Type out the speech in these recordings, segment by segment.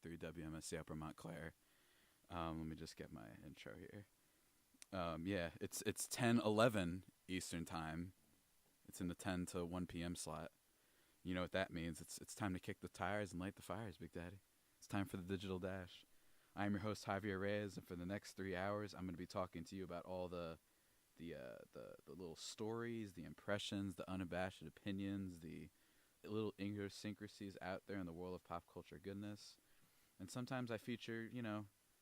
WMSC Upper Montclair. Let me just get my intro here. Yeah, it's 10:11 Eastern Time. It's in the 10 to 1 p.m. slot. You know what that means. It's time to kick the tires and light the fires, Big Daddy. It's time for the Digital Dash. I'm your host, Javier Reyes, and for the next 3 hours, I'm going to be talking to you about all the little stories, the impressions, the unabashed opinions, the little idiosyncrasies out there in the world of pop culture goodness. And sometimes I feature,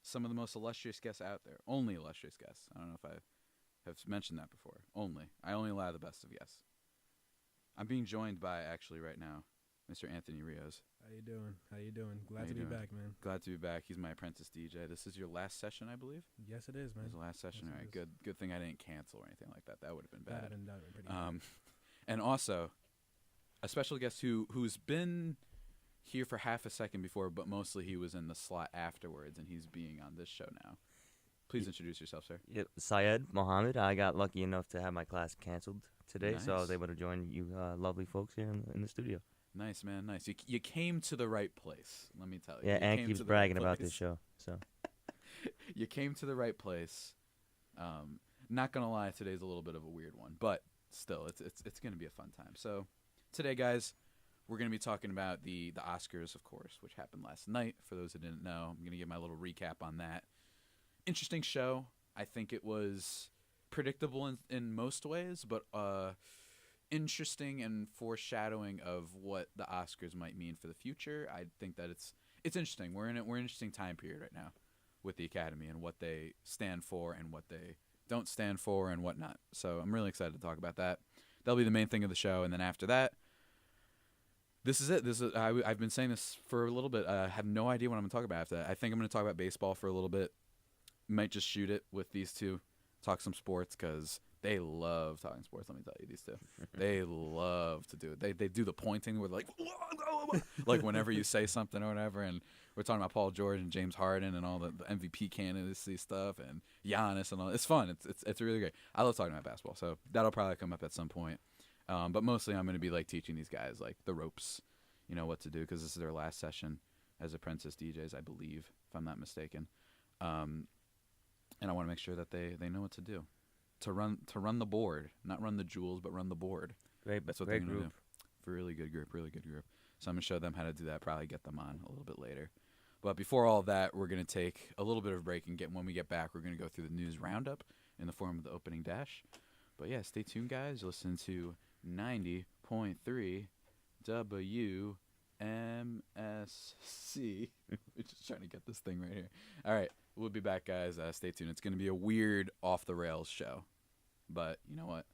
some of the most illustrious guests out there. Only illustrious guests. I don't know if I have mentioned that before. I only allow the best of guests. I'm being joined by, actually, right now, Mr. Anthony Rios. How you doing? Glad to be back, man. Glad to be back. He's my apprentice DJ. This is your last session, I believe? Yes, it is, man. This is the last session. Yes, all right, good thing I didn't cancel or anything like that. That would have been bad. That would have been pretty bad. And also, a special guest who's been here for half a second before, but mostly he was in the slot afterwards, and he's being on this show now. Please introduce yourself, sir. Yep, Saed Mohammed. I got lucky enough to have my class canceled today, Nice. so I was able to join you lovely folks here in the studio. Nice, man, nice. You came to the right place, let me tell you. Yeah, You Ann came keeps to the bragging right about place. this show. So You came to the right place. Not gonna lie, today's a little bit of a weird one, but still, it's gonna be a fun time. So today, guys, we're gonna be talking about the Oscars, of course, which happened last night. For those who didn't know, I'm gonna give my little recap on that. Interesting show. I think it was predictable in most ways, but interesting and foreshadowing of what the Oscars might mean for the future. I think that it's interesting. We're in an interesting time period right now with the Academy and what they stand for and what they don't stand for and whatnot. So I'm really excited to talk about that. That'll be the main thing of the show, and then after that, this is it. I've been saying this for a little bit. I have no idea what I'm going to talk about after that. I think I'm going to talk about baseball for a little bit. Might just shoot it with these two, talk some sports, because they love talking sports. Let me tell you, these two, they love to do it. They do the pointing where they're like whenever you say something or whatever. And we're talking about Paul George and James Harden and all the MVP candidacy stuff and Giannis and all. It's fun. It's really great. I love talking about basketball, so that'll probably come up at some point. But mostly I'm going to be like teaching these guys like the ropes, what to do, because this is their last session as apprentice DJs, I believe, if I'm not mistaken. And I want to make sure that they know what to do, to run the board, not run the jewels, but run the board. That's what they're great going to group. do. Really good group. So I'm going to show them how to do that, probably get them on a little bit later. But before all that, we're going to take a little bit of a break, and when we get back, we're going to go through the news roundup in the form of the opening dash. But yeah, stay tuned, guys. You're listening to 90.3 WMSC. We're just trying to get this thing right here. All right. We'll be back, guys. Stay tuned. It's going to be a weird, off-the-rails show. But you know what?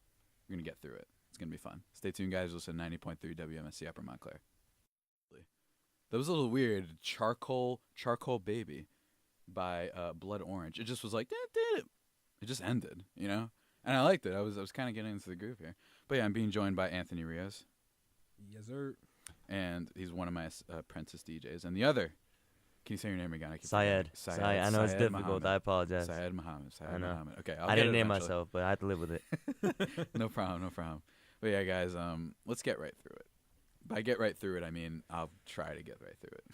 We're going to get through it. It's going to be fun. Stay tuned, guys. Listen to 90.3 WMSC Upper Montclair. That was a little weird. Charcoal Baby by Blood Orange. It just was like, it just ended, And I liked it. I was kind of getting into the groove here. But yeah, I'm being joined by Anthony Rios. Yes, sir. And he's one of my apprentice DJs. And the other... Can you say your name again? Saed. I know it's difficult. Mohammed. I apologize. Saed Mohammed. I know. Mohammed. Okay, I didn't name myself, but I had to live with it. No problem. But yeah, guys, let's get right through it. By get right through it, I mean I'll try to get right through it.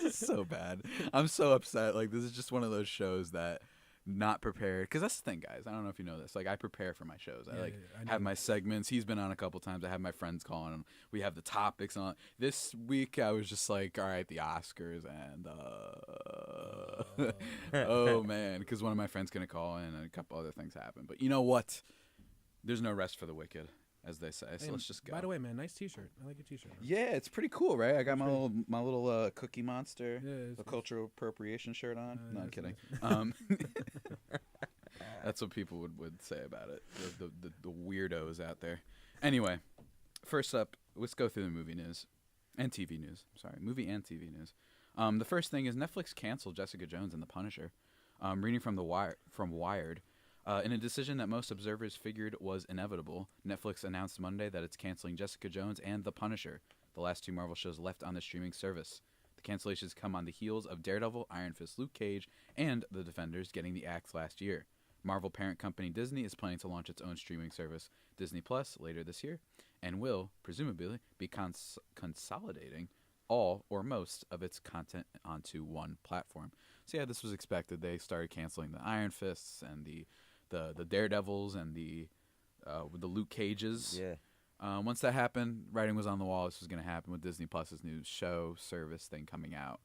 It's so bad. I'm so upset. Like, this is just one of those shows that not prepared, because that's the thing, guys. I don't know if you know this. Like, I prepare for my shows. I have my segments. He's been on a couple times. I have my friends calling him. We have the topics on. This week I was just like, all right, the Oscars, and oh man, because one of my friends gonna call in and a couple other things happen. But you know what? There's no rest for the wicked, as they say. So let's just go. By the way, man, nice T-shirt. I like your T-shirt. Man. Yeah, it's pretty cool, right? I got my little Cookie Monster, yeah, the cultural appropriation shirt on. No, I'm kidding. Nice. That's what people would say about it. The weirdos out there. Anyway, first up, let's go through the movie news and TV news. Sorry, movie and TV news. The first thing is Netflix canceled Jessica Jones and the Punisher. Reading from Wired. In a decision that most observers figured was inevitable, Netflix announced Monday that it's canceling Jessica Jones and The Punisher, the last two Marvel shows left on the streaming service. The cancellations come on the heels of Daredevil, Iron Fist, Luke Cage, and The Defenders getting the axe last year. Marvel parent company Disney is planning to launch its own streaming service, Disney Plus, later this year, and will, presumably, be consolidating all or most of its content onto one platform. So yeah, this was expected. They started canceling the Iron Fists and the Daredevils and the Luke Cages. Yeah. Once that happened, writing was on the wall. This was going to happen with Disney Plus's new show service thing coming out.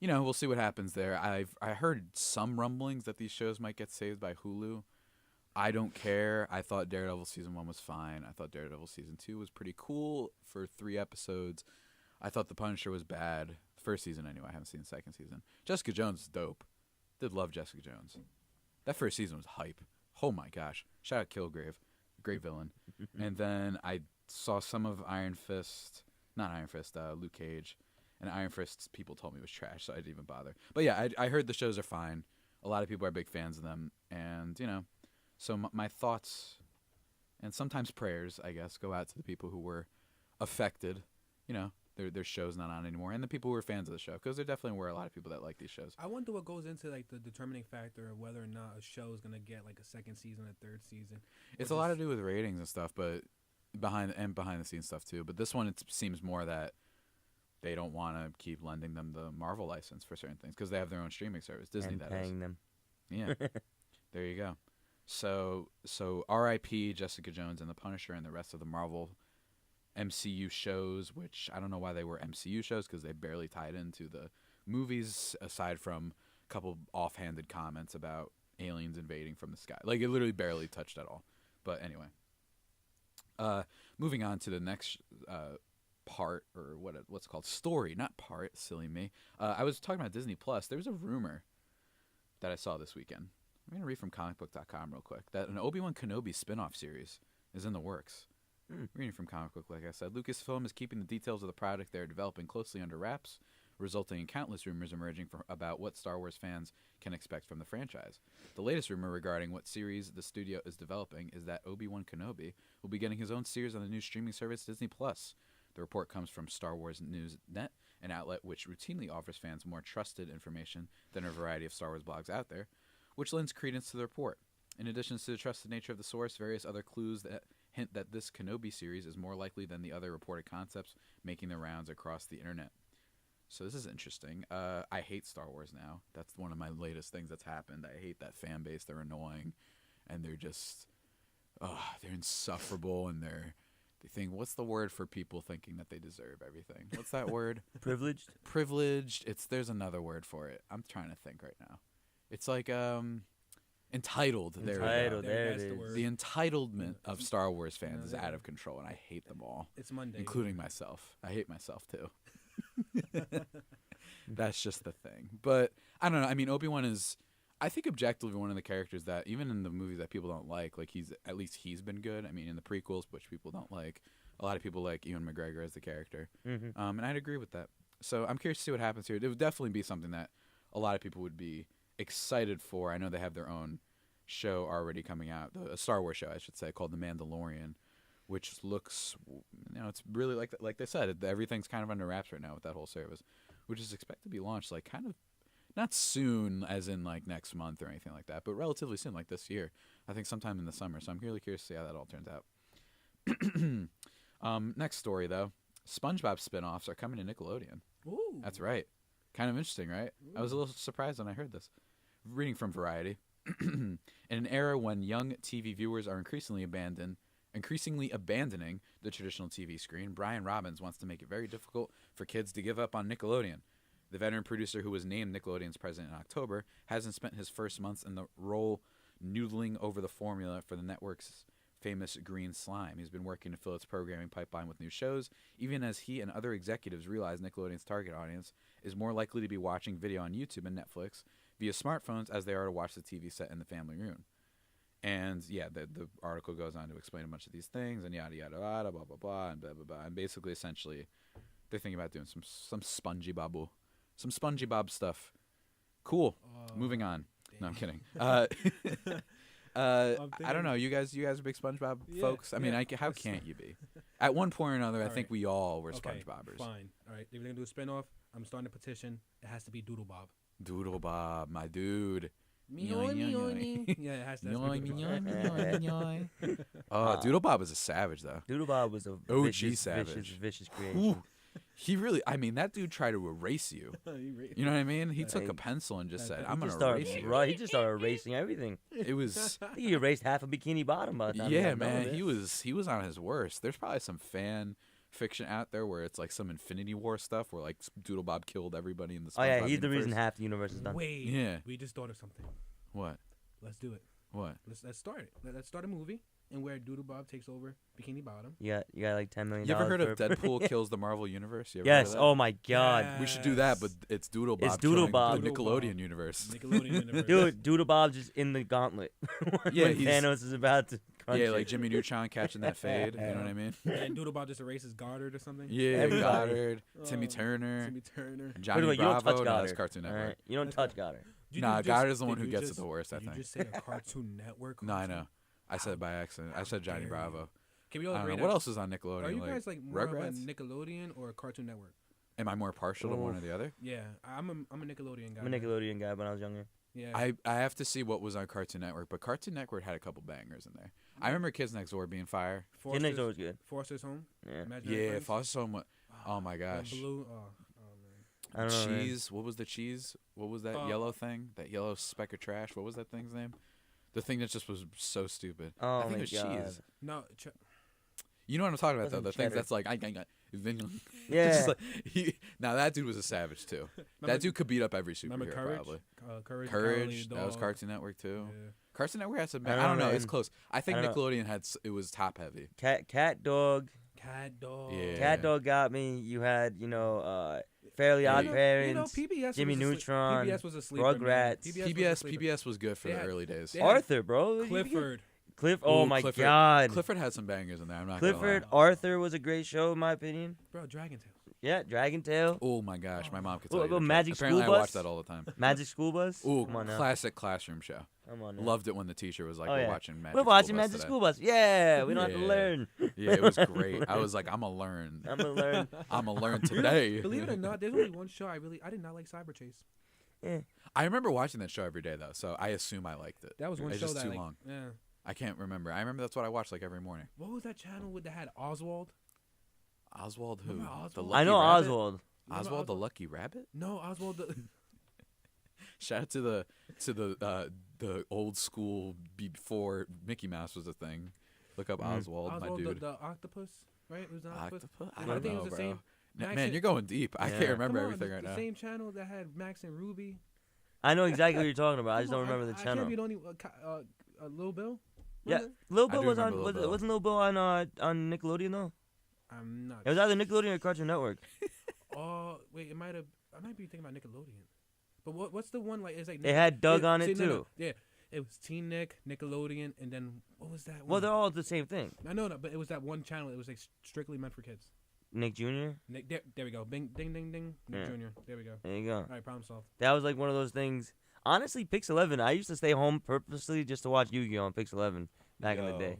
You know, we'll see what happens there. I heard some rumblings that these shows might get saved by Hulu. I don't care. I thought Daredevil Season 1 was fine. I thought Daredevil Season 2 was pretty cool for 3 episodes. I thought The Punisher was bad. First season, anyway. I haven't seen the second season. Jessica Jones is dope. Did love Jessica Jones. That first season was hype. Oh, my gosh. Shout out Kilgrave. Great villain. And then I saw some of Luke Cage. And Iron Fist, people told me was trash, so I didn't even bother. But yeah, I heard the shows are fine. A lot of people are big fans of them. And, you know, so my thoughts and sometimes prayers, I guess, go out to the people who were affected. You know, their show's not on anymore. And the people who were fans of the show, because there definitely were a lot of people that like these shows. I wonder what goes into like the determining factor of whether or not a show is going to get like a second season, a third season. It's a lot to do with ratings and stuff, but behind the scenes stuff too. But this one, it seems more that they don't want to keep lending them the Marvel license for certain things because they have their own streaming service. Disney, and that paying is. them. Yeah. There you go. So R.I.P. Jessica Jones and The Punisher and the rest of the Marvel MCU shows, which I don't know why they were MCU shows because they barely tied into the movies aside from a couple offhanded comments about aliens invading from the sky. Like, it literally barely touched at all. But anyway. Moving on to the next part, or what's called story, not part, silly me. I was talking about Disney Plus. There was a rumor that I saw this weekend. I'm going to read from comicbook.com real quick, that an Obi-Wan Kenobi spin-off series is in the works. Reading from Comic Book, like I said, Lucasfilm is keeping the details of the product they're developing closely under wraps, resulting in countless rumors emerging about what Star Wars fans can expect from the franchise. The latest rumor regarding what series the studio is developing is that Obi-Wan Kenobi will be getting his own series on the new streaming service Disney Plus. The report comes from Star Wars News Net, an outlet which routinely offers fans more trusted information than a variety of Star Wars blogs out there, which lends credence to the report. In addition to the trusted nature of the source, various other clues that hint that this Kenobi series is more likely than the other reported concepts making their rounds across the internet. So this is interesting. I hate Star Wars now. That's one of my latest things that's happened. I hate that fan base. They're annoying, and they're just, they're insufferable, and they think, what's the word for people thinking that they deserve everything? What's that word? Privileged? Privileged. There's another word for it. I'm trying to think right now. It's like entitled. There we go. There it is. The entitlement of Star Wars fans is out of control, and I hate them all. It's Monday. Including myself. I hate myself, too. That's just the thing. But, I don't know. I mean, Obi-Wan is, I think, objectively one of the characters that, even in the movies that people don't like, at least he's been good. I mean, in the prequels, which people don't like, a lot of people like Ewan McGregor as the character. Mm-hmm. And I'd agree with that. So I'm curious to see what happens here. It would definitely be something that a lot of people would be excited for. I know they have their own show already coming out, a Star Wars show, I should say, called The Mandalorian, which looks, it's really like they said, everything's kind of under wraps right now with that whole service, which is expected to be launched like kind of not soon, as in like next month or anything like that, but relatively soon, like this year. I think sometime in the summer. So I'm really curious to see how that all turns out. Next story though, SpongeBob spinoffs are coming to Nickelodeon. Ooh. That's right. Kind of interesting, right? Ooh. I was a little surprised when I heard this. Reading from Variety. In an era when young TV viewers are increasingly abandoning the traditional TV screen, Brian Robbins wants to make it very difficult for kids to give up on Nickelodeon. The veteran producer, who was named Nickelodeon's president in October, hasn't spent his first months in the role noodling over the formula for the network's famous green slime. He's been working to fill its programming pipeline with new shows, even as he and other executives realize Nickelodeon's target audience is more likely to be watching video on YouTube and Netflix via smartphones as they are to watch the TV set in the family room. And yeah, the article goes on to explain a bunch of these things and yada yada yada, blah blah blah, and blah blah blah. And basically, essentially, they're thinking about doing some SpongeBob stuff. Cool. Moving on. Damn. No, I'm kidding. I don't know. You guys are big SpongeBob folks. I mean, how can't you be? At one point or another, I think we all were SpongeBobbers. Fine. All right. If they're gonna do a spinoff, I'm starting a petition. It has to be Doodle Bob. Doodle Bob, my dude. Yeah, it has to be Doodle Bob. Doodle Bob was a savage though. Doodle Bob was a OG savage. vicious creation. He really, I mean, that dude tried to erase you. You know what I mean? He took a Hey, pencil and just said, he "I'm gonna He erase you." He just started erasing everything. It was, I think he erased half a Bikini Bottom by the time. yeah, man. He was on his worst. There's probably some fan fiction out there where it's like some Infinity War stuff where like Doodle Bob killed everybody in the. Oh yeah, SpongeBob he's the reason universe. half the universe is done. Wait. Yeah. We just thought of something. What? Let's do it. What? Let's start it. Let's start a movie and where Doodle Bob takes over Bikini Bottom. You got like $10 million. You ever heard of for- Deadpool kills the Marvel universe? You ever Yes. heard of that? Oh my God. We should do that, but it's Doodle Bob. It's Doodle killing Bob. The Doodle Nickelodeon Bob. universe. Nickelodeon universe. Dude, Doodle Bob just in the gauntlet. Yeah, when he's- Thanos is about to crunch Yeah, it. like Jimmy Neutron catching that fade. You know what I mean? And Doodle Bob just erases Goddard or something. Yeah, Everybody. Goddard, Timmy Turner, Timmy Turner. Johnny Wait, you don't Bravo. touch No, that's Goddard. Cartoon All Network. right? You don't touch Goddard. Did Nah, you Goddard just- is the one did who you gets it just- the worst, I did think. You just say a Cartoon Network. No, I cartoon? know. I said it by accident. I said Johnny dare Bravo. Can we all I don't agree know. What that- else is on Nickelodeon? Are you guys like more of a Rugrats? Nickelodeon or a Cartoon Network? Am I more partial to one or the other? Yeah, I'm a Nickelodeon guy. I'm a Nickelodeon guy when I was younger. Yeah. I have to see what was on Cartoon Network, but Cartoon Network had a couple bangers in there. I remember Kids Next Door being fire. Kid Next Door was good. Foster's Home. Yeah. Imaginary Yeah, Friends. Foster's Home. Oh my And gosh. Blue. Oh man. I don't know. man. Cheese. What was the cheese? What was that Uh, yellow thing? That yellow speck of trash. What was that thing's name? The thing that just was so stupid. Oh I think my it was God. cheese. No. You know what I'm talking about, though. Wasn't The things cheddar. that's like, Yeah. Just like, now that dude was a savage too. That dude could beat up every Remember superhero Courage? probably. Courage. Courage. Cowardly That was Dog. Cartoon Network too. Yeah. Cartoon Network had some. I I don't don't know. know, It's man. close. I think I don't- Nickelodeon had. It was top heavy. Cat Dog. Cat Dog. Yeah. Cat Dog got me. You had, Fairly Yeah. Odd You know, Parents. PBS Jimmy was a Neutron, PBS was a sleeper. man. Rugrats. was a PBS. sleeper. PBS was good for They the had- early days. they had Arthur, bro. Clifford. Oh Ooh, my Clifford. God. Clifford had some bangers in there. I'm not Clifford, gonna lie. Arthur was a great show in my opinion. Bro, Dragon Tales. Yeah, Dragon Tale, Oh my gosh, my mom could What tell you. about the Magic truth. Apparently, School I Bus? watched that all the time. Magic School Bus. Ooh, Come on now. classic classroom show. Come on now. Loved it when the teacher was like, Oh, "We're yeah. watching Magic." We're watching School Bus Magic today." School Bus. Yeah, we don't have to Yeah. learn. Yeah, it was great. I was like, "I'm gonna learn. I'm gonna learn. I'm gonna learn today." Believe it or not, there's only one show I did not like Cyber Chase. I remember watching that show every day though, so I assume I liked it. That was one It's show just that too like, long. Yeah. I can't remember. I remember that's what I watched like every morning. What was that channel that had Oswald? Oswald who? Remember The Oswald? Lucky I know Rabbit? Oswald. Remember Oswald the Lucky Rabbit? No, Oswald. Shout out to the old school before Mickey Mouse was a thing. Look up Oswald, my dude. the octopus, right? It was an octopus. Octopus? I I don't think it know, was the bro. same- Max Man, and- you're going deep. I Yeah. can't remember Come on, everything the, right the now. same channel that had Max and Ruby. I know exactly what you're talking about. I just Come don't on, remember the I can't channel. be the only Lil Bill. Yeah, Remember? Lil I Bill do was on. remember Lil Bill. Wasn't Lil Bill on Nickelodeon though? I'm not. It was either Nickelodeon or Cartoon Network. Oh wait, I might be thinking about Nickelodeon. But what's the one like? It's like It had Doug on it no, no, too. yeah, it was Teen Nick, Nickelodeon, and then what was that? Well, one? they're all the same thing. I know, but it was that one channel. It was like strictly meant for kids. Nick Jr. Nick, there we go. Bing, ding, ding, ding. Nick Yeah. Jr. There we go. There you go. All right, problem solved. That was like one of those things. Honestly, Pix 11. I used to stay home purposely just to watch Yu-Gi-Oh on Pix 11 back in the day.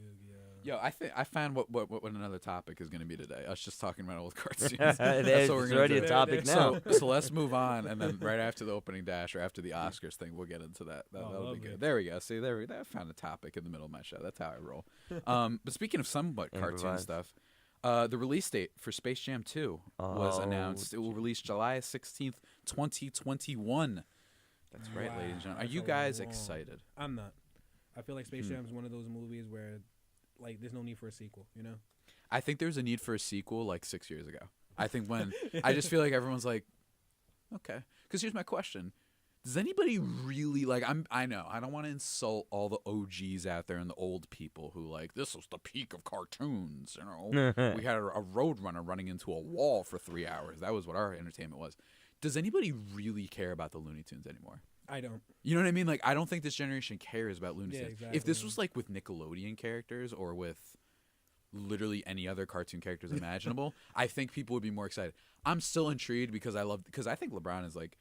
Yo, I think I found what another topic is going to be today. Us just talking about old cartoons. There's That's what we're gonna already do. a topic now. So let's move on, and then right after the opening dash or after the Oscars thing, we'll get into that. That'll be lovely. good. There we go. See, I found a topic in the middle of my show. That's how I roll. But speaking of somewhat cartoon Improvise. stuff, the release date for Space Jam 2 was Oh, announced. It will release July 16th, 2021. That's right, Wow, ladies and gentlemen. Are that's you a guys long- excited? I'm not. I feel like Space Hmm. Jam is one of those movies where, like, there's no need for a sequel. You know? I think there's a need for a sequel like 6 years ago. I think when I just feel like everyone's like, okay. Because here's my question: does anybody really like? I know I don't want to insult all the OGs out there and the old people who like this was the peak of cartoons. You know, we had a roadrunner running into a wall for 3 hours. That was what our entertainment was. Does anybody really care about the Looney Tunes anymore? I don't. You know what I mean? Like, I don't think this generation cares about Looney Tunes. Yeah, If this exactly. was like with Nickelodeon characters or with literally any other cartoon characters imaginable, I think people would be more excited. I'm still intrigued because I think LeBron is like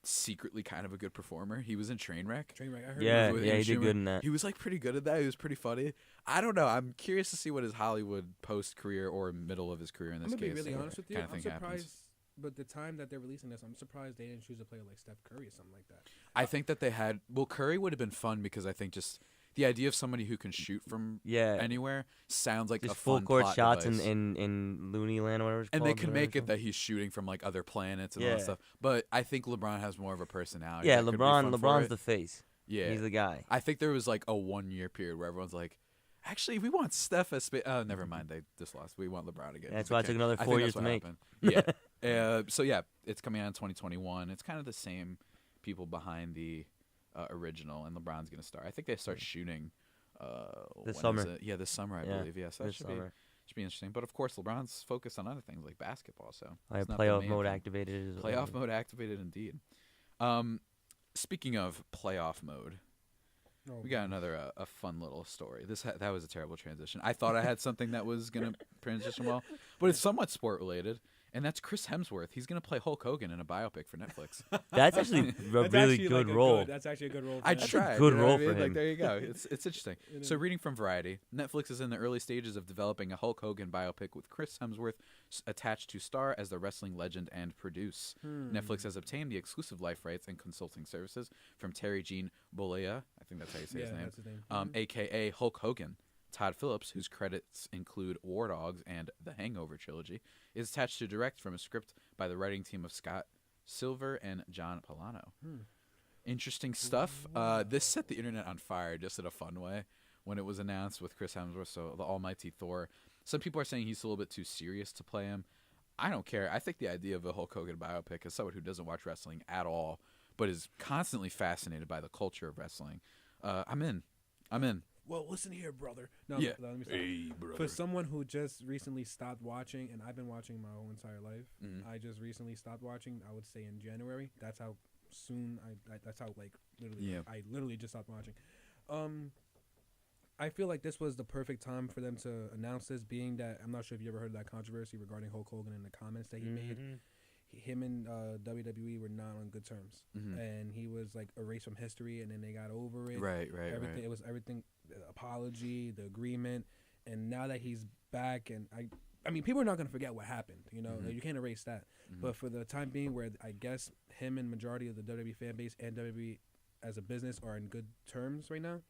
secretly kind of a good performer. He was in Trainwreck. Trainwreck. I heard. Yeah, with he Amy did Schumer. good in that. He was like pretty good at that. He was pretty funny. I don't know. I'm curious to see what his Hollywood post career or middle of his career in I'm this gonna be case really honest with you. kind of I'm thing happens. surprised. But the time that they're releasing this, I'm surprised they didn't choose a player like Steph Curry or something like that. I think that they had Curry would have been fun because I think just the idea of somebody who can shoot from anywhere sounds like just a full fun court plot shots device. in Looney Land or whatever it's And called. they can make it that he's shooting from like other planets and all that Yeah. stuff. But I think LeBron has more of a personality. Yeah, that could be fun for LeBron's it. the face. Yeah, He's the guy. I think there was like a 1 year period where everyone's like, actually, we want Steph as oh, never mind. They just lost. We want LeBron again. That's He's why the it took king. another I 4 think years that's to what make. happened. Yeah. So yeah, it's coming out in 2021. It's kind of the same people behind the original, and LeBron's gonna start. I think they start shooting This when summer. is it? Yeah, this summer, I believe. Yes, that this should summer. be interesting. But of course, LeBron's focused on other things like basketball. So I have it's not the playoff main mode thing. activated. Playoff mode activated, indeed. Speaking of playoff mode, we got another a fun little story. That was a terrible transition. I thought I had something that was gonna transition well, but it's somewhat sport related, and that's Chris Hemsworth. He's gonna play Hulk Hogan in a biopic for Netflix. That's actually a really good role. That's actually a good role. I for him. tried. good you know role what I mean? for Like him. there you go. It's interesting. It So is. reading from Variety, Netflix is in the early stages of developing a Hulk Hogan biopic with Chris Hemsworth attached to star as the wrestling legend and produce. Netflix has obtained the exclusive life rights and consulting services from Terry Jean Bollea, I think that's how you say his name, That's his name. a.k.a. Hulk Hogan. Todd Phillips, whose credits include War Dogs and The Hangover trilogy, is attached to direct from a script by the writing team of Scott Silver and John Polano. Interesting stuff. This set the internet on fire just in a fun way when it was announced with Chris Hemsworth, so the almighty Thor. Some people are saying he's a little bit too serious to play him. I don't care. I think the idea of a Hulk Hogan biopic as someone who doesn't watch wrestling at all, but is constantly fascinated by the culture of wrestling, I'm in. Well, listen here, brother. No, Yeah. let me stop. Hey, brother. For someone who just recently stopped watching, and I've been watching my whole entire life, I just recently stopped watching. I would say in January. That's how soon that's how like literally. Yeah. I literally just stopped watching. I feel like this was the perfect time for them to announce this, being that I'm not sure if you ever heard of that controversy regarding Hulk Hogan and the comments that he made. Him and WWE were not on good terms, and he was like erased from history, and then they got over it. Right. Everything it was everything, the apology, the agreement, and now that he's back, and I mean, people are not gonna forget what happened. You know, you can't erase that. But for the time being, where I guess him and majority of the WWE fan base and WWE as a business are in good terms right now.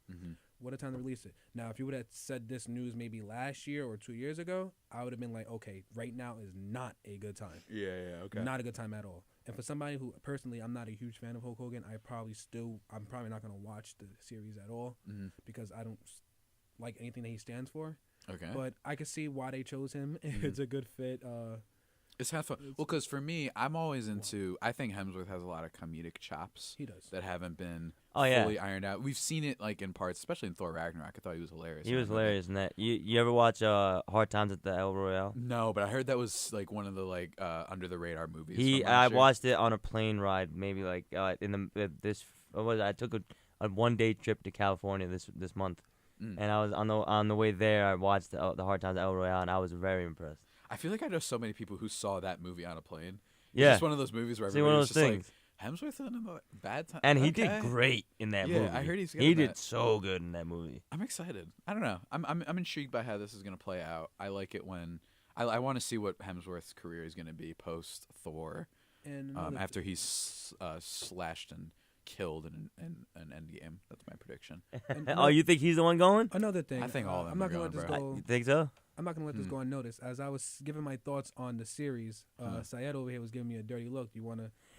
What a time to release it. Now, if you would have said this news maybe last year or 2 years ago, I would have been like, okay, right now is not a good time. Yeah, okay. Not a good time at all. And for somebody who, personally, I'm not a huge fan of Hulk Hogan, I'm probably not going to watch the series at all because I don't like anything that he stands for. Okay. But I can see why they chose him. It's a good fit. It's kind of fun. Well, because for me, I'm always into. I think Hemsworth has a lot of comedic chops. He does. That haven't been yeah. fully ironed out. We've seen it like in parts, especially in Thor Ragnarok. I thought he was hilarious. He was hilarious in that. You ever watch Hard Times at the El Royale? No, but I heard that was like one of the like under the radar movies. from I last year. watched it on a plane ride, maybe like in the this. What was it? I took a 1 day trip to California this month, and I was on the way there. I watched the Hard Times at El Royale, and I was very impressed. I feel like I know so many people who saw that movie on a plane. Yeah, It's just one of those movies where See, everybody one of was those just things. like Hemsworth in a bad time, And he Okay. did great in that Yeah, movie. I heard he's good He in did that. so good in that movie. I'm excited. I don't know. I'm intrigued by how this is gonna play out. I like it when I want to see what Hemsworth's career is gonna be post Thor, And after he's slashed and killed in an Endgame. That's my prediction. Oh, you think he's the one going? another thing. I think all of them I'm not are gonna let going, this bro. go. You think so? I'm not gonna let this go unnoticed. As I was giving my thoughts on the series, Saed over here was giving me a dirty look. You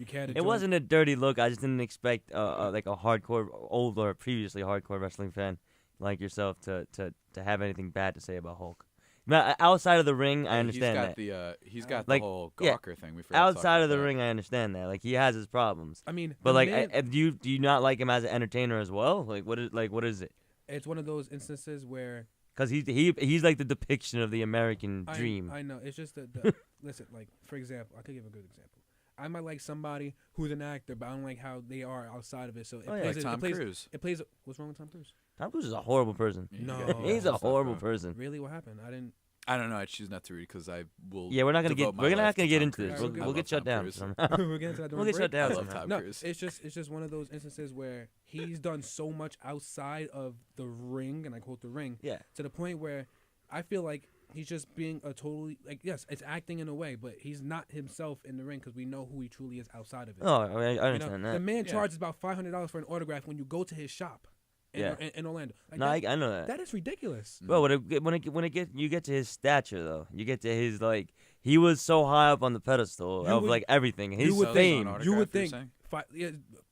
care to? It join? wasn't a dirty look. I just didn't expect like a hardcore, old or previously hardcore wrestling fan like yourself to have anything bad to say about Hulk. Now, outside of the ring, I understand that. He's got Like, the whole yeah, Gawker thing. We forgot to talk Outside about of the that. ring, I understand that. Like he has his problems. I mean, But the like, man- do you not like him as an entertainer as well? Like what is it? it's one of those instances where Because he's like the depiction of the American dream. I know. It's just the listen. Like for example, I could give a good example. I might like somebody who's an actor, but I don't like how they are outside of it. So it yeah. plays Like Tom Cruise. It plays. What's wrong with Tom Cruise? Tom Cruise is a horrible person. No. He's a Stuff, horrible bro. person. Really, what happened? I didn't. I don't know. I choose not to read because I will. Yeah, we're not devote my not life gonna to get Tom into Cruise. this. Alright, We'll we'll get I shut love Tom down. Cruise. somehow. We're getting to that. We'll get shut down. I love somehow. Tom No, Cruise. it's just one of those instances where he's done so much outside of the ring, and I quote the ring, Yeah. to the point where I feel like he's just being a totally like yes, it's acting in a way, but he's not himself in the ring because we know who he truly is outside of it. Oh, I You know, understand the that. man Yeah. charges about $500 for an autograph when you go to his shop. in Orlando. Like No, I know that. That is ridiculous. Bro, you get to his stature though, you get to his like he was so high up on the pedestal of like everything. His fame. You would think.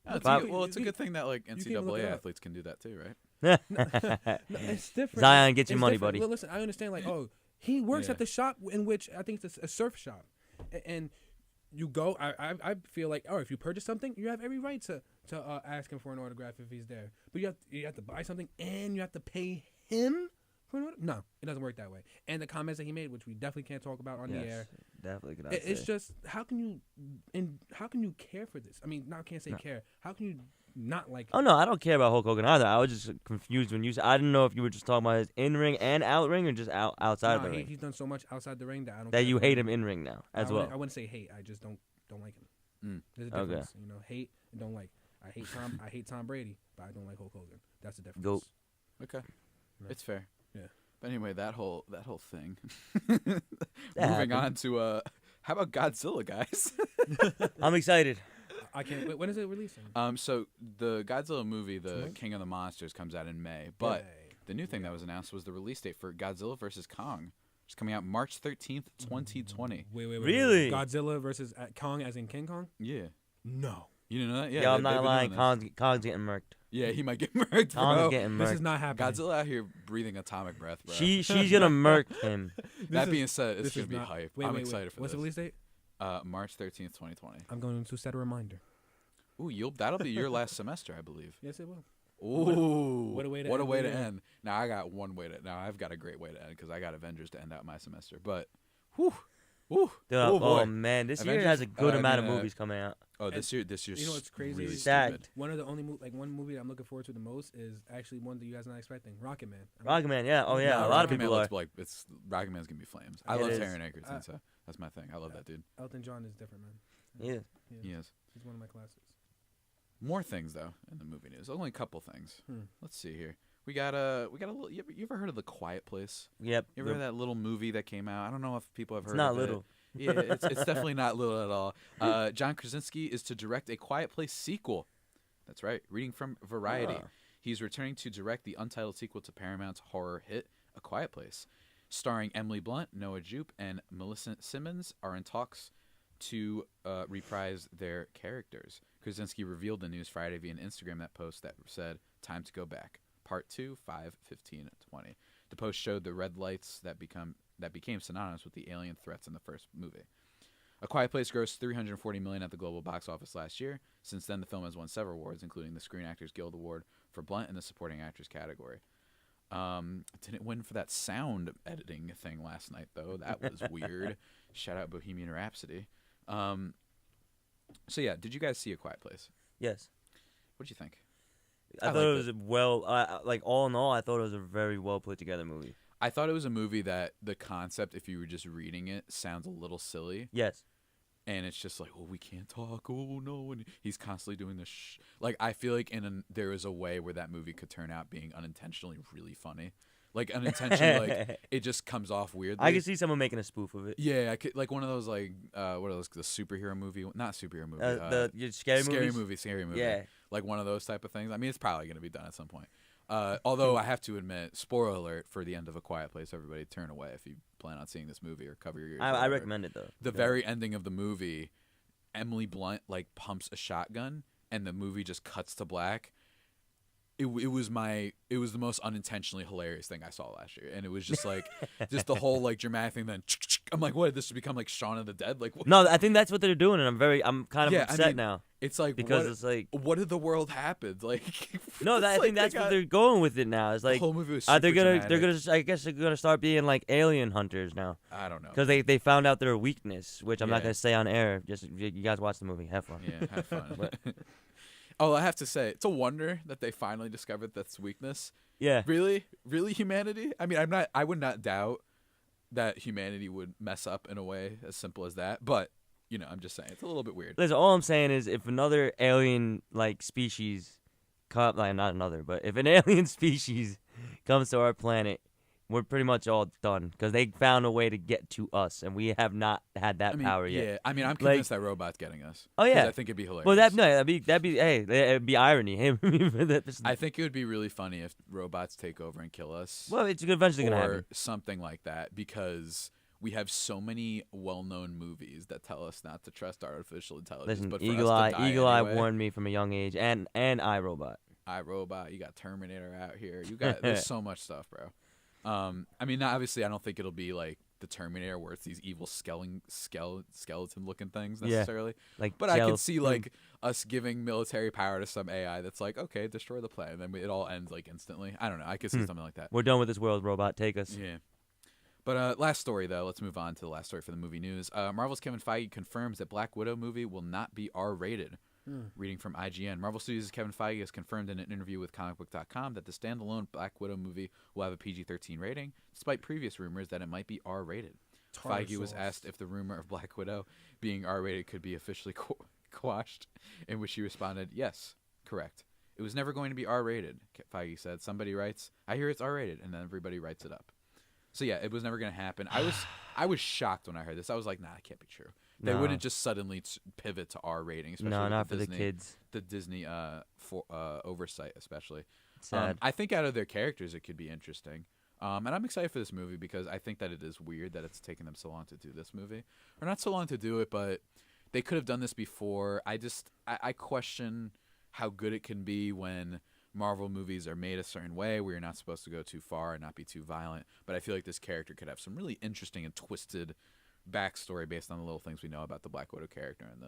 It's a good thing that like NCAA athletes can do that too, right? No, it's different. Zion, get your money, different. buddy. Well, listen, I understand. Like, he works at the shop in which I think it's a surf shop, and you go. I feel like, if you purchase something, you have every right to ask him for an autograph if he's there. But you have to buy something and you have to pay him for an autograph. No, it doesn't work that way. And the comments that he made, which we definitely can't talk about on the air, definitely cannot. It's just how can you care for this? I mean, can't say care. How can you not like? Oh no, I don't care about Hulk Hogan either. I was just confused when you said. I didn't know if you were just talking about his in ring and out ring or just outside of the ring. He's done so much outside the ring that I don't. That you hate him in ring now as well. I wouldn't say hate. I just don't like him. There's a difference. Okay. Hate and don't like. I hate Tom Brady, but I don't like Hulk Hogan. That's the difference. Go. Okay, it's fair. Yeah. But anyway, that whole thing. Moving on to how about Godzilla, guys? I'm excited. I can't wait. When is it releasing? So the Godzilla movie, The King of the Monsters, comes out in May. But the new thing that was announced was the release date for Godzilla vs. Kong. It's coming out March 13th, 2020. Wait. Really? Godzilla versus Kong, as in King Kong? Yeah. No. You didn't know that? Yeah. Yo, I'm not lying. Kong's getting murked. Yeah, he might get murked, bro. Kong's getting murked. This is not happening. Godzilla out here breathing atomic breath, bro. She's gonna murk him. That being said, it's gonna be hype. I'm excited for this. What's the release date? March 13th, 2020. I'm going to set a reminder. Ooh, that'll be your last semester, I believe. Yes, it will. Ooh, what a way to end. Now I got one way to. Now I've got a great way to end because I got Avengers to end out my semester. But, whew. Dude, oh man, this year has a good amount of movies coming out. Oh, this year's you know what's crazy? Really stupid. One of the only one movie that I'm looking forward to the most is actually one that you guys are not expecting. Rocket Man. Rocket Man, yeah. Oh yeah, a lot of people are. Rocket Man's gonna be flames. I love Taron Egerton, so that's my thing. I love that dude. Elton John is different, man. Yeah. He is. He's one of my classics. More things though in the movie news. Only a couple things. Let's see here. We got a little. You ever heard of The Quiet Place? Yep. You ever heard of that little movie that came out? I don't know if people have heard. It's not of little. It. Yeah, it's definitely not little at all. John Krasinski is to direct a Quiet Place sequel. That's right. Reading from Variety. He's returning to direct the untitled sequel to Paramount's horror hit A Quiet Place, starring Emily Blunt, Noah Jupe, and Melissa Simmons are in talks to reprise their characters. Krasinski revealed the news Friday via an Instagram post that said, "Time to go back. Part 2, 5/15/20." The post showed the red lights that became synonymous with the alien threats in the first movie. A Quiet Place grossed $340 million at the global box office last year. Since then, the film has won several awards, including the Screen Actors Guild Award for Blunt in the Supporting Actress category. Didn't win for that sound editing thing last night, though. That was weird. Shout out Bohemian Rhapsody. So, yeah, did you guys see A Quiet Place? Yes. What'd you think? I thought it was all in all, I thought it was a very well put together movie. I thought it was a movie that the concept, if you were just reading it, sounds a little silly. Yes. And it's just like, we can't talk. Oh, no. And he's constantly doing this. Like, I feel like there is a way where that movie could turn out being unintentionally really funny. Like, unintentionally, like, it just comes off weirdly. I could see someone making a spoof of it. Yeah, I could, like one of those, like, what are those, the superhero movie? Not superhero movie. The scary movies? Scary movie. Yeah. Like one of those type of things. I mean, it's probably going to be done at some point. Although I have to admit, spoiler alert for the end of A Quiet Place, everybody turn away if you plan on seeing this movie or cover your ears. I recommend it, though. The very ending of the movie, Emily Blunt, like, pumps a shotgun, and the movie just cuts to black. It was the most unintentionally hilarious thing I saw last year, and it was just like just the whole like dramatic thing. Then I'm like, what? This has become like Shaun of the Dead? Like, what? No, I think that's what they're doing, and I'm kind of upset now. It's like because it's like, what did the world happen? Like, no, I think that's what they're going with it now. It's like the whole movie was they're gonna dramatic. I guess they're gonna start being like alien hunters now. I don't know, because they found out their weakness, which I'm not gonna say on air. Just you guys watch the movie, have fun. Yeah, have fun. Oh, I have to say, it's a wonder that they finally discovered that's weakness. Yeah. Really, humanity? I mean, I would not doubt that humanity would mess up in a way as simple as that. But I'm just saying, it's a little bit weird. Listen, all I'm saying is, if another alien like species, not another, but if an alien species comes to our planet, we're pretty much all done because they found a way to get to us, and we have not had that power yet. Yeah, I mean, I'm convinced that robot's getting us. Oh yeah, I think it'd be hilarious. Well, that'd be irony. I think it would be really funny if robots take over and kill us. Well, it's eventually gonna happen, or something like that, because we have so many well-known movies that tell us not to trust artificial intelligence. Listen, but Eagle Eye warned me from a young age, and iRobot. iRobot, you got Terminator out here. There's so much stuff, bro. I mean, obviously, I don't think it'll be like the Terminator, where it's these evil skeleton-looking things necessarily. Yeah, but I could see like us giving military power to some AI that's like, okay, destroy the planet, and then it all ends like instantly. I don't know. I could see something like that. We're done with this world, robot. Take us. Yeah. But last story, though. Let's move on to the last story for the movie news. Marvel's Kevin Feige confirms that Black Widow movie will not be R-rated. Reading from IGN. Marvel Studios' Kevin Feige has confirmed in an interview with comicbook.com that the standalone Black Widow movie will have a PG-13 rating, despite previous rumors that it might be R-rated. Feige was asked if the rumor of Black Widow being R-rated could be officially quashed, in which he responded, yes, correct. It was never going to be R-rated, Feige said. Somebody writes, I hear it's R-rated, and then everybody writes it up. So yeah, it was never going to happen. I was shocked when I heard this. I was like, nah, it can't be true. They wouldn't just suddenly pivot to R rating, especially not for the kids. The Disney oversight, especially. Sad. I think out of their characters, it could be interesting. And I'm excited for this movie because I think that it is weird that it's taken them so long to do this movie, or not so long to do it, but they could have done this before. I question how good it can be when Marvel movies are made a certain way where you're not supposed to go too far and not be too violent. But I feel like this character could have some really interesting and twisted backstory based on the little things we know about the Black Widow character and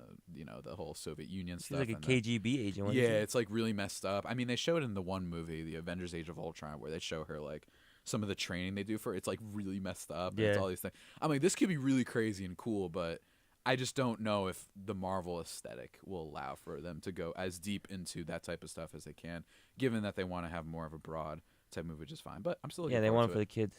the whole Soviet Union stuff. She's like a KGB agent. Yeah, it's like really messed up. I mean, they showed in the one movie, the Avengers: Age of Ultron, where they show her like some of the training they do for her. It's like really messed up. Yeah. And it's all these things. I'm like, this could be really crazy and cool, but I just don't know if the Marvel aesthetic will allow for them to go as deep into that type of stuff as they can, given that they want to have more of a broad type movie, which is fine. But I'm still looking forward to it. Yeah, they want it for the kids.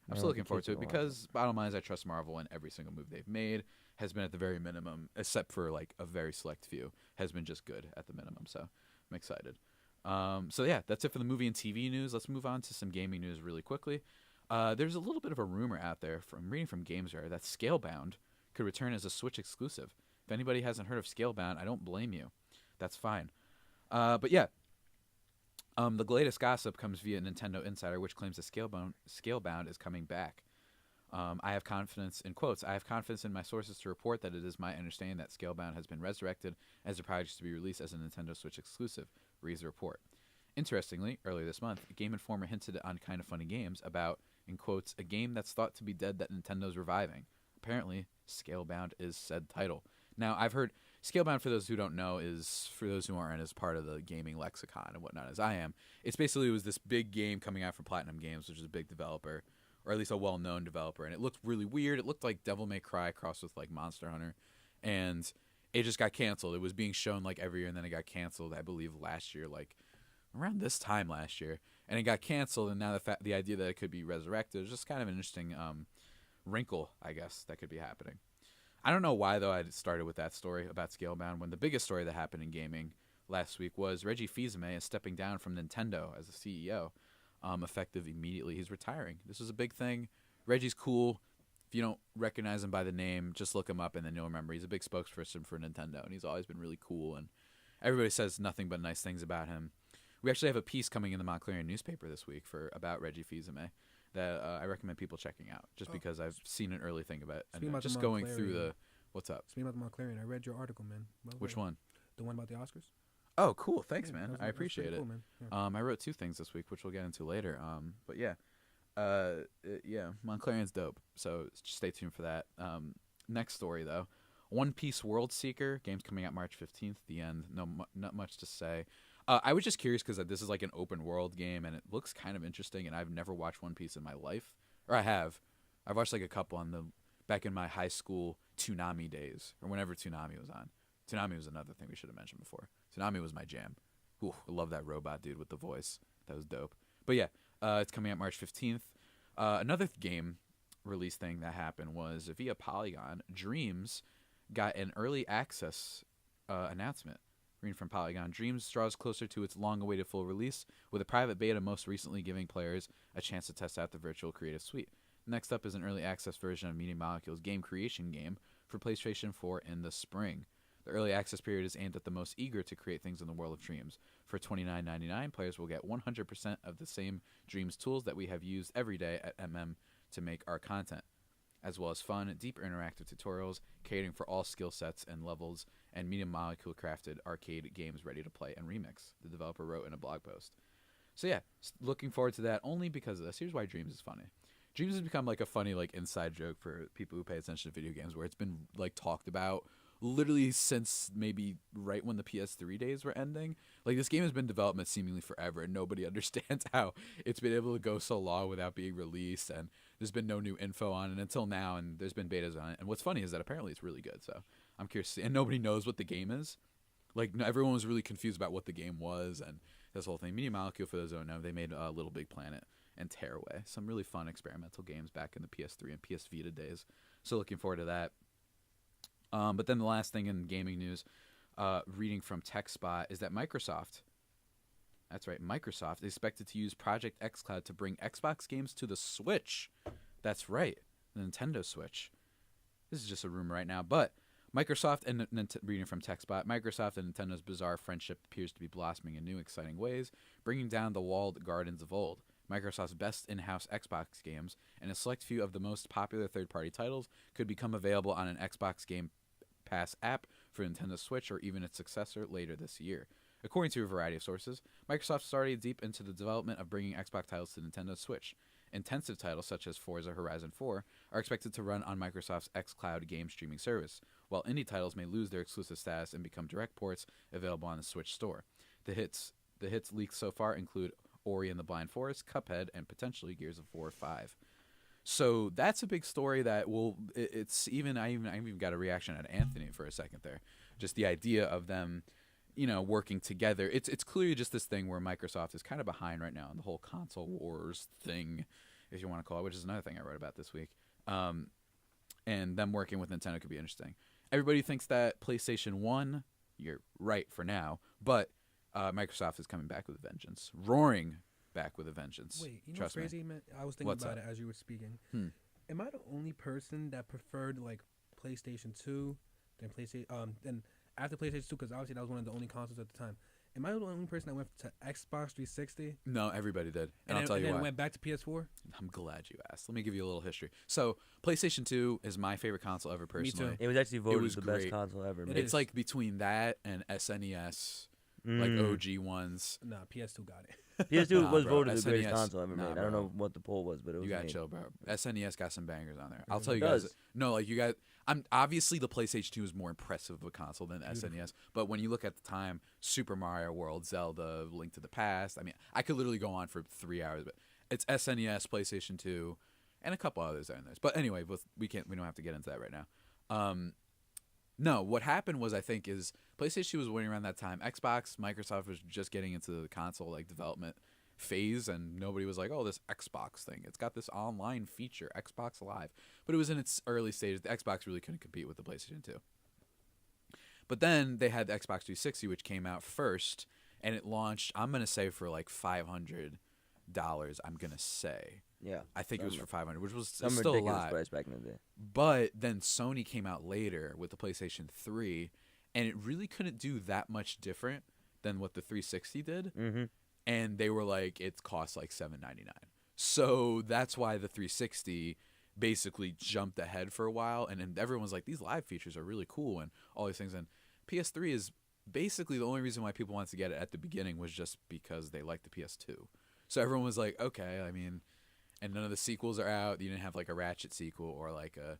I'm still looking forward to it because, bottom line is, I trust Marvel, and every single movie they've made has been at the very minimum, except for like a very select few, has been just good at the minimum. So I'm excited. So yeah, that's it for the movie and TV news. Let's move on to some gaming news really quickly. There's a little bit of a rumor out there from reading from GamesRare that Scalebound could return as a Switch exclusive. If anybody hasn't heard of Scalebound, I don't blame you. That's fine. But yeah. The latest gossip comes via Nintendo Insider, which claims that Scalebound is coming back. I have confidence in my sources to report that it is my understanding that Scalebound has been resurrected as a project to be released as a Nintendo Switch exclusive, reads the report. Interestingly, earlier this month, Game Informer hinted on Kind of Funny Games about, in quotes, a game that's thought to be dead that Nintendo's reviving. Apparently, Scalebound is said title. Now, I've heard Scalebound, for those who don't know, for those who aren't as part of the gaming lexicon and whatnot as I am, it was this big game coming out from Platinum Games, which is a big developer, or at least a well-known developer, and it looked really weird. It looked like Devil May Cry crossed with like Monster Hunter, and it just got canceled. It was being shown like every year, and then it got canceled, I believe, last year, like around this time last year, and it got canceled, and now the idea that it could be resurrected is just kind of an interesting wrinkle, I guess, that could be happening. I don't know why, though, I started with that story about Scalebound when the biggest story that happened in gaming last week was Reggie Fils-Aimé is stepping down from Nintendo as the CEO, effective immediately. He's retiring. This was a big thing. Reggie's cool. If you don't recognize him by the name, just look him up and then you'll remember. He's a big spokesperson for Nintendo, and he's always been really cool, and everybody says nothing but nice things about him. We actually have a piece coming in the Montclair newspaper this week about Reggie Fils-Aimé that I recommend people checking out, just because I've seen an early thing about it. And just going through the... What's up? Speaking about the Montclair, I read your article, man. Which one? The one about the Oscars. Oh, cool. Thanks, man. I appreciate it. Cool, man. Yeah. I wrote 2 things this week, which we'll get into later. But yeah. Montclair's dope. So stay tuned for that. Next story, though. One Piece World Seeker. Game's coming out March 15th. The end. Not much to say. I was just curious because this is like an open world game, and it looks kind of interesting, and I've never watched One Piece in my life. Or I have. I've watched like a couple back in my high school Toonami days, or whenever Toonami was on. Toonami was another thing we should have mentioned before. Toonami was my jam. Ooh, I love that robot dude with the voice. That was dope. But yeah, it's coming out March 15th. Another game release thing that happened was via Polygon, Dreams got an early access announcement Reading from Polygon, Dreams draws closer to its long-awaited full release, with a private beta most recently giving players a chance to test out the virtual creative suite. Next up is an early access version of Media Molecule's game creation game for PlayStation 4 in the spring. The early access period is aimed at the most eager to create things in the world of Dreams. For $29.99, players will get 100% of the same Dreams tools that we have used every day at MM to make our content, as well as fun, deep interactive tutorials catering for all skill sets and levels, and Media Molecule crafted arcade games ready to play and remix, the developer wrote in a blog post. So yeah, looking forward to that only because of this. Here's why Dreams is funny. Dreams has become like a funny like inside joke for people who pay attention to video games, where it's been like talked about literally since maybe right when the PS3 days were ending. Like, this game has been in development seemingly forever, and nobody understands how it's been able to go so long without being released, and there's been no new info on it until now, and there's been betas on it. And what's funny is that apparently it's really good, so I'm curious to see. And nobody knows what the game is. Like, everyone was really confused about what the game was and this whole thing. Media Molecule, for those who don't know, they made Little Big Planet and Tearaway, some really fun experimental games back in the PS3 and PS Vita days. So looking forward to that. But then the last thing in gaming news, reading from TechSpot, is that Microsoft, that's right, Microsoft is expected to use Project xCloud to bring Xbox games to the Switch. That's right, the Nintendo Switch. This is just a rumor right now, but Microsoft and reading from TechSpot, Microsoft and Nintendo's bizarre friendship appears to be blossoming in new, exciting ways, bringing down the walled gardens of old. Microsoft's best in-house Xbox games and a select few of the most popular third-party titles could become available on an Xbox Game Pass app for Nintendo Switch or even its successor later this year. According to a variety of sources, Microsoft is already deep into the development of bringing Xbox titles to Nintendo Switch. Intensive titles such as Forza Horizon 4 are expected to run on Microsoft's xCloud game streaming service, while indie titles may lose their exclusive status and become direct ports available on the Switch store. The hits leaked so far include Ori and the Blind Forest, Cuphead, and potentially Gears of War 5. So that's a big story that it's even I even got a reaction at Anthony for a second there. Just the idea of them, working together. It's clearly just this thing where Microsoft is kind of behind right now in the whole console wars thing, if you want to call it, which is another thing I wrote about this week. And them working with Nintendo could be interesting. Everybody thinks that PlayStation 1, you're right for now, but Microsoft is coming back with a vengeance, roaring back with a vengeance. Wait, you know what's crazy, man? I was thinking What's about up? it as you were speaking. Am I the only person that preferred like PlayStation 2 than then after PlayStation 2? Because obviously that was one of the only consoles at the time. Am I the only person that went to Xbox 360? No, everybody did, and I'll tell you why. And then went back to PS4. I'm glad you asked. Let me give you a little history. So, PlayStation 2 is my favorite console ever, personally. Me too. It was actually voted was the great. best console ever. It made. It's like between that and SNES, like OG ones. Nah, PS2 got it. PS2 Nah, was bro, voted the greatest SNES console ever nah, made. I don't bro. know what the poll was, but it was. You gotta made. chill, bro. SNES got some bangers on there. I'll tell you It guys. does. No, like you guys. I'm obviously the PlayStation 2 is more impressive of a console than SNES. But when you look at the time, Super Mario World, Zelda, Link to the Past. I mean, I could literally go on for 3 hours. But it's SNES, PlayStation 2, and a couple others in there. But anyway, we don't have to get into that right now. No, what happened was I think is PlayStation 2 was winning around that time. Xbox, Microsoft was just getting into the console like development phase, and nobody was like, oh, this Xbox thing, it's got this online feature, Xbox Live, but it was in its early stages. The Xbox really couldn't compete with the PlayStation 2. But then they had the Xbox 360, which came out first, and it launched, I'm gonna say, for like $500. I'm gonna say, Yeah, I think it was for $500, which was some still a ridiculous lot. price back in the day. But then Sony came out later with the PlayStation 3, and it really couldn't do that much different than what the 360 did. Mm-hmm. And they were like, it costs like $7.99. So that's why the 360 basically jumped ahead for a while. And then everyone's like, these live features are really cool and all these things. And PS3 is basically the only reason why people wanted to get it at the beginning was just because they liked the PS2. So everyone was like, okay, I mean, and none of the sequels are out. You didn't have like a Ratchet sequel or like a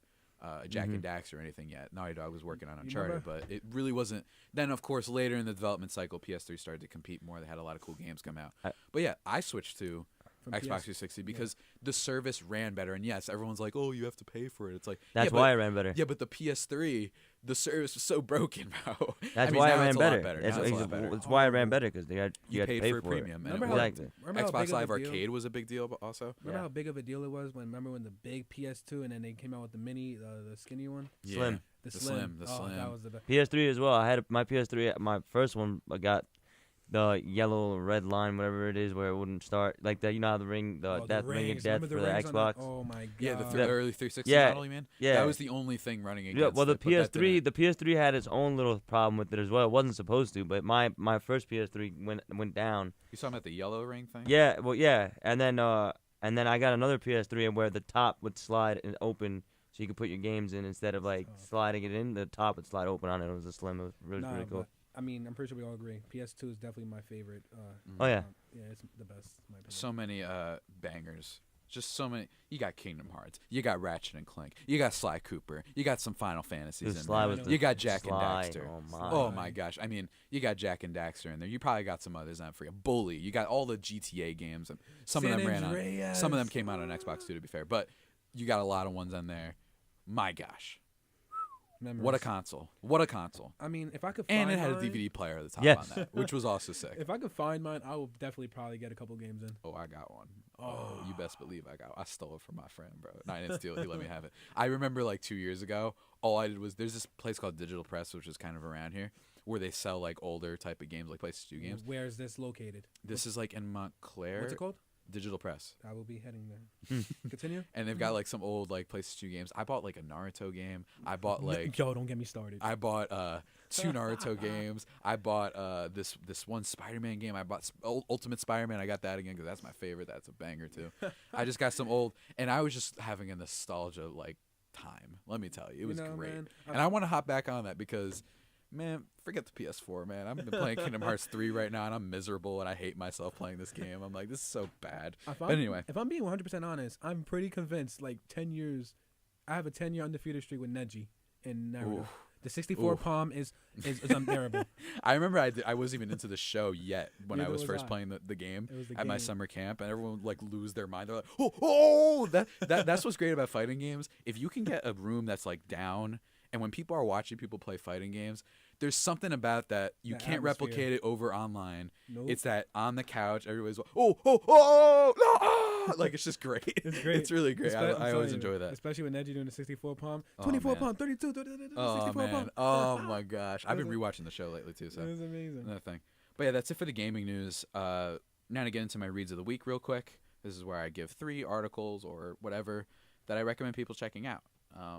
Jack and Dax or anything yet. Naughty Dog was working on Uncharted, but it really wasn't. Then, of course, later in the development cycle, PS3 started to compete more. They had a lot of cool games come out. But yeah, I switched to From Xbox PS 360 because the service ran better. And yes, everyone's like, oh, you have to pay for it. It's like, That's why it ran better. Yeah, but the PS3, the service was so broken, bro. That's why it ran better. That's why it ran better because you had to paid pay for a for premium. it. And Exactly. Xbox Live Arcade was a big deal also. Remember how big of a deal it was when the big PS2 and then they came out with the mini, the skinny one? Slim. The Slim. The oh, Slim. That was the best. PS3 as well. I had my PS3. My first one, I got the yellow red line, whatever it is, where it wouldn't start. Like that, you know how the ring, that ring of death for the Xbox. Oh my god. Yeah, the early 360 model, you mean? Yeah. That was the only thing running against. Yeah, well, the PS3, the PS3 had its own little problem with it as well. It wasn't supposed to, but my first PS3 went down. You saw about the yellow ring thing? Yeah, well, yeah, and then I got another PS3 where the top would slide and open, so you could put your games in instead of like sliding it in. The top would slide open on it. It was a Slim. It was really cool. I mean, I'm pretty sure we all agree. PS2 is definitely my favorite. Oh yeah. Yeah, it's the best. In my opinion. So many bangers. Just so many. You got Kingdom Hearts. You got Ratchet and Clank. You got Sly Cooper. You got some Final Fantasies in there. You got Jak and Daxter. Oh my gosh. I mean, you got Jak and Daxter in there. You probably got some others. I forget. Bully. You got all the GTA games, and some of them ran on. Some of them came out on Xbox too, to be fair. But you got a lot of ones on there. My gosh. Memories. What a console! What a console! I mean, if I could find and it had mine, a DVD player at the top yes. on that, which was also sick. If I could find mine, I would definitely probably get a couple games in. Oh, I got one. Oh, you best believe I got. I stole it from my friend, bro. No, I didn't steal it. He let me have it. I remember like 2 years ago, all I did was there's this place called Digital Press, which is kind of around here, where they sell like older type of games, like PlayStation 2 games. Where is this located? This is like in Montclair. What's it called? Digital Press. I will be heading there. Continue. And they've got like some old like PlayStation 2 games. I bought like a Naruto game. I bought like yo, don't get me started. I bought 2 Naruto games. I bought this one Spider-Man game. I bought Ultimate Spider-Man. I got that again because that's my favorite. That's a banger too. I just got some old, and I was just having a nostalgia like time. Let me tell you, it was great. Man, and I want to hop back on that because. Man, forget the PS4, man. I've been playing Kingdom Hearts 3 right now, and I'm miserable, and I hate myself playing this game. I'm like, this is so bad. But anyway. If I'm being 100% honest, I'm pretty convinced, like, 10 years, I have a 10-year undefeated streak with Neji in Naruto. Oof. The 64 palm is unbearable. I remember I wasn't even into the show yet when I was first playing the game at my summer camp, and everyone would, like, lose their mind. They're like, oh! That's what's great about fighting games. If you can get a room that's, like, down, and when people are watching people play fighting games, there's something about that you can't replicate it over online. Nope. It's that on the couch, everybody's like, no! Like, it's just great. It's great. It's really great. I always enjoy that. Especially when Neji doing the 64 palm. 24 palm, 32, 64 palm. Oh, my gosh. I've been rewatching the show lately, too. So it was amazing. Another thing. But, yeah, that's it for the gaming news. Now to get into my reads of the week real quick. This is where I give 3 articles or whatever that I recommend people checking out.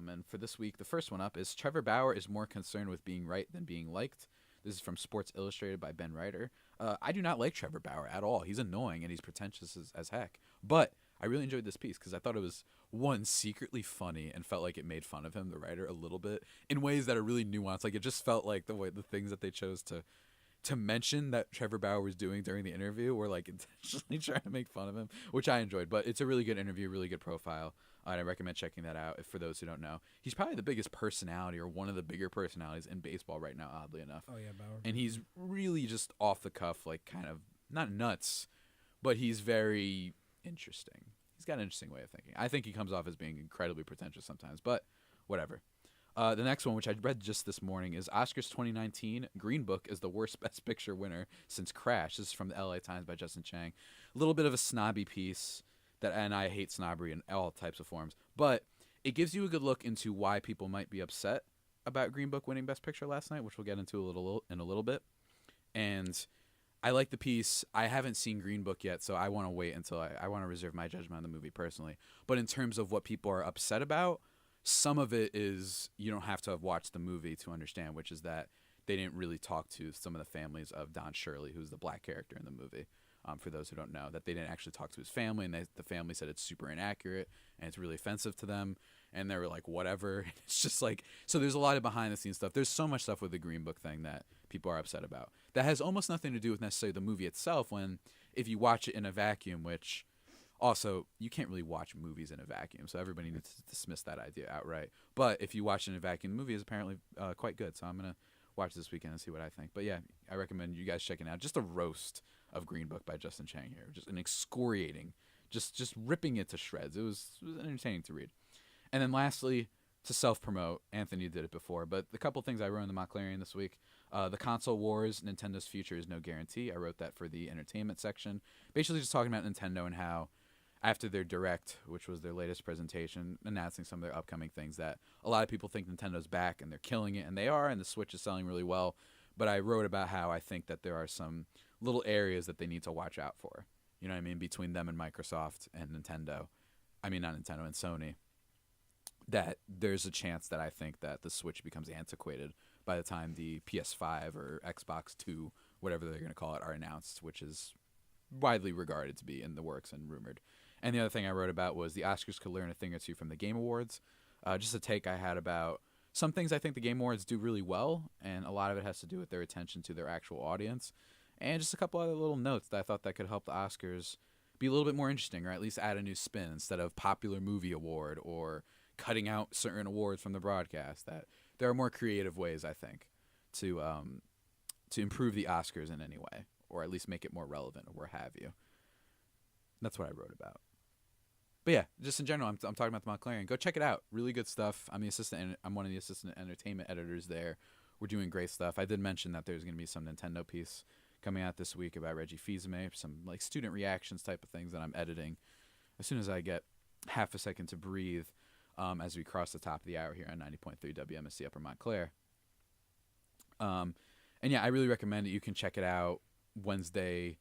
And for this week, the first one up is Trevor Bauer is more concerned with being right than being liked. This is from Sports Illustrated by Ben Ryder. I do not like Trevor Bauer at all. He's annoying and he's pretentious as heck. But I really enjoyed this piece because I thought it was, one, secretly funny and felt like it made fun of him, the writer, a little bit in ways that are really nuanced. Like, it just felt like the things that they chose to mention that Trevor Bauer was doing during the interview were like intentionally trying to make fun of him, which I enjoyed. But it's a really good interview, really good profile. And I recommend checking that out for those who don't know. He's probably the biggest personality or one of the bigger personalities in baseball right now, oddly enough. Oh, yeah, Bauer. And he's really just off the cuff, like kind of not nuts, but he's very interesting. He's got an interesting way of thinking. I think he comes off as being incredibly pretentious sometimes, but whatever. The next one, which I read just this morning, is Oscars 2019. Green Book is the worst Best Picture winner since Crash. This is from the LA Times by Justin Chang. A little bit of a snobby piece. And I hate snobbery in all types of forms, but it gives you a good look into why people might be upset about Green Book winning Best Picture last night, which we'll get into in a little bit. And I like the piece. I haven't seen Green Book yet, so I want to wait until I want to reserve my judgment on the movie personally. But in terms of what people are upset about, some of it is you don't have to have watched the movie to understand, which is that they didn't really talk to some of the families of Don Shirley, who's the black character in the movie. For those who don't know, that they didn't actually talk to his family, and the family said it's super inaccurate and it's really offensive to them, and they were like, whatever. It's just like, so there's a lot of behind the scenes stuff. There's so much stuff with the Green Book thing that people are upset about that has almost nothing to do with necessarily the movie itself, when if you watch it in a vacuum, which also you can't really watch movies in a vacuum, so everybody needs to dismiss that idea outright. But if you watch it in a vacuum, the movie is apparently quite good, so I'm going to watch this weekend and see what I think. But yeah, I recommend you guys checking out just a roast of Green Book by Justin Chang here. Just an excoriating, just ripping it to shreds. It was entertaining to read. And then lastly, to self-promote, Anthony did it before, but the couple things I wrote in the Montclarian this week, the console wars, Nintendo's future is no guarantee. I wrote that for the entertainment section. Basically just talking about Nintendo and how after their Direct, which was their latest presentation, announcing some of their upcoming things that a lot of people think Nintendo's back and they're killing it, and they are, and the Switch is selling really well. But I wrote about how I think that there are some little areas that they need to watch out for. You know what I mean? Between them and Microsoft and Nintendo. I mean, not Nintendo and Sony. That there's a chance that I think that the Switch becomes antiquated by the time the PS5 or Xbox 2, whatever they're going to call it, are announced, which is widely regarded to be in the works and rumored. And the other thing I wrote about was the Oscars could learn a thing or two from the Game Awards. Just a take I had about some things I think the Game Awards do really well, and a lot of it has to do with their attention to their actual audience. And just a couple other little notes that I thought that could help the Oscars be a little bit more interesting, or at least add a new spin instead of popular movie award or cutting out certain awards from the broadcast. That there are more creative ways, I think, to improve the Oscars in any way, or at least make it more relevant, or what have you. That's what I wrote about. But yeah, just in general, I'm talking about the Montclair. Go check it out. Really good stuff. I'm one of the assistant entertainment editors there. We're doing great stuff. I did mention that there's going to be some Nintendo piece coming out this week about Reggie Fils-Aimé, some like student reactions type of things that I'm editing as soon as I get half a second to breathe, as we cross the top of the hour here on 90.3 WMSC Upper Montclair. And yeah, I really recommend it. You can check it out Wednesday,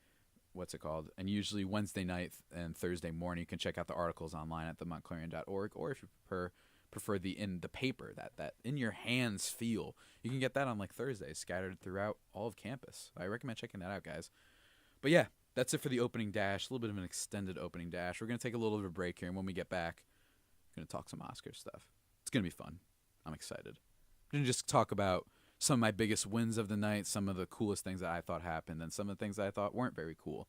and usually Wednesday night and Thursday morning. You can check out the articles online at themontclarian.org, or if you prefer in the paper, that in your hands feel, you can get that on like Thursdays scattered throughout all of campus. I recommend checking that out, guys. But yeah, that's it for the opening dash. A little bit of an extended opening dash. We're going to take a little bit of a break here, and when we get back, we're going to talk some Oscar stuff. It's going to be fun. I'm excited. We're going to just talk about some of my biggest wins of the night, some of the coolest things that I thought happened, and some of the things that I thought weren't very cool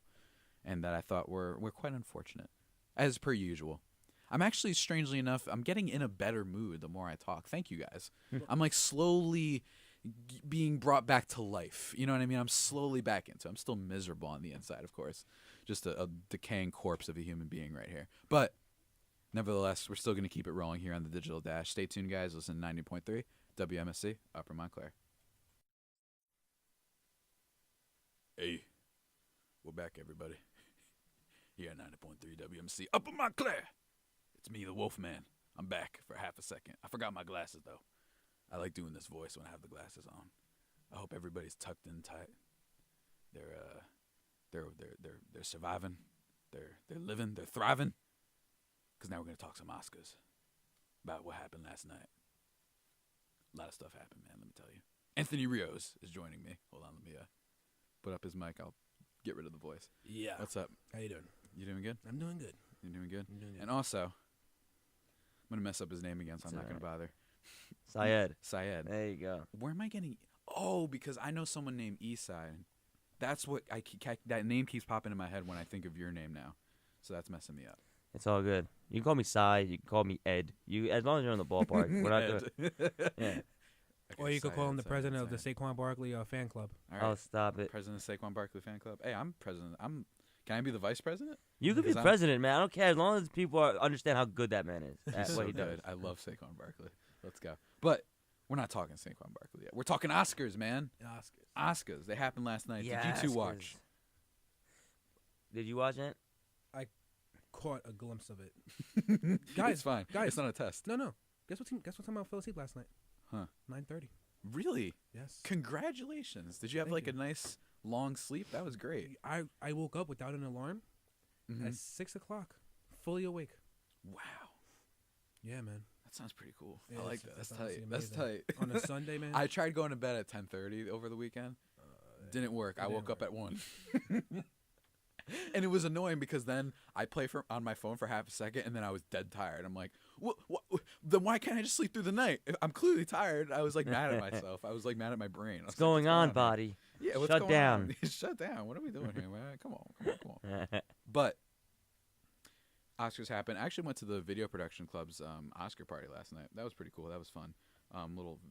and that I thought were quite unfortunate, as per usual. I'm actually, strangely enough, I'm getting in a better mood the more I talk. Thank you, guys. I'm like slowly being brought back to life. You know what I mean? I'm slowly back into it. I'm still miserable on the inside, of course. Just a decaying corpse of a human being right here. But nevertheless, we're still going to keep it rolling here on the Digital Dash. Stay tuned, guys. Listen to 90.3 WMSC Upper Montclair. Hey, we're back, everybody. Here at 90.3 WMC Upper Montclair. It's me, the Wolfman. I'm back for half a second. I forgot my glasses, though. I like doing this voice when I have the glasses on. I hope everybody's tucked in tight. They're surviving. They're living. They're thriving. Because now we're gonna talk some Oscars about what happened last night. A lot of stuff happened, man. Let me tell you. Anthony Rios is joining me. Hold on, let me put up his mic. I'll get rid of the voice. Yeah. What's up? How you doing? You doing good? I'm doing good. You're doing good? I'm doing good. And also, I'm going to mess up his name again, so I'm not going to bother. Syed. Syed. There you go. Where am I getting? Oh, because I know someone named Eastside. That's what that name keeps popping in my head when I think of your name now. So that's messing me up. It's all good. You can call me Cy. You can call me Ed. As long as you're in the ballpark. We're not doing. Yeah. Okay, or you could call him the president of the Saquon Barkley fan club. All right. Oh, stop it. President of Saquon Barkley fan club. Hey, I'm president. Can I be the vice president? You could be president, man. I don't care as long as people understand how good that man is at so what he good. does. I love Saquon Barkley. Let's go. But we're not talking Saquon Barkley yet. We're talking Oscars, man. Oscars. They happened last night. Yeah, Did you two watch? Did you watch it? I caught a glimpse of it. Guys, it's fine. Guys, it's not a test. No. Guess what time I fell asleep last night? Huh? 9:30. Really? Yes. Congratulations. Did you have a nice long sleep? That was great. I woke up without an alarm at 6 o'clock, fully awake. Wow. Yeah, man. That sounds pretty cool. Yeah, I like that. That's tight. amazing. That's tight. On a Sunday, man. I tried going to bed at 10:30 over the weekend. Didn't work. I woke up at 1. And it was annoying because then I play on my phone for half a second and then I was dead tired. I'm like, what? Then why can't I just sleep through the night? I'm clearly tired. I was like mad at myself. I was like mad at my brain. What's going on, body? Yeah, what's Shut down. Shut down. What are we doing here, man? Come on. But Oscars happened. I actually went to the Video Production Club's Oscar party last night. That was pretty cool. That was fun.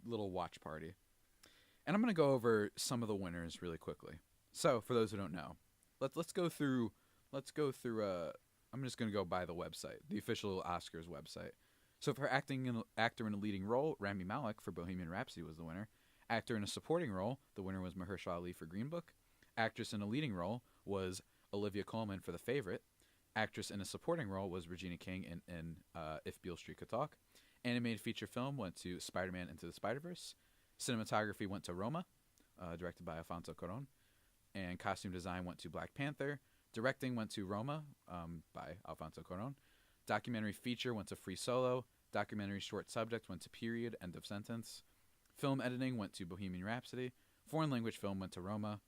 Little watch party. And I'm gonna go over some of the winners really quickly. So for those who don't know, let's go through. I'm just gonna go by the website, the official Oscars website. So for actor in a leading role, Rami Malek for Bohemian Rhapsody was the winner. Actor in a supporting role, the winner was Mahershala Ali for Green Book. Actress in a leading role was Olivia Colman for The Favorite. Actress in a supporting role was Regina King in If Beale Street Could Talk. Animated feature film went to Spider-Man Into the Spider-Verse. Cinematography went to Roma, directed by Alfonso Cuarón. And costume design went to Black Panther. Directing went to Roma by Alfonso Cuarón. Documentary feature went to Free Solo. Documentary short subject went to Period, End of Sentence. Film editing went to Bohemian Rhapsody. Foreign language film went to Roma.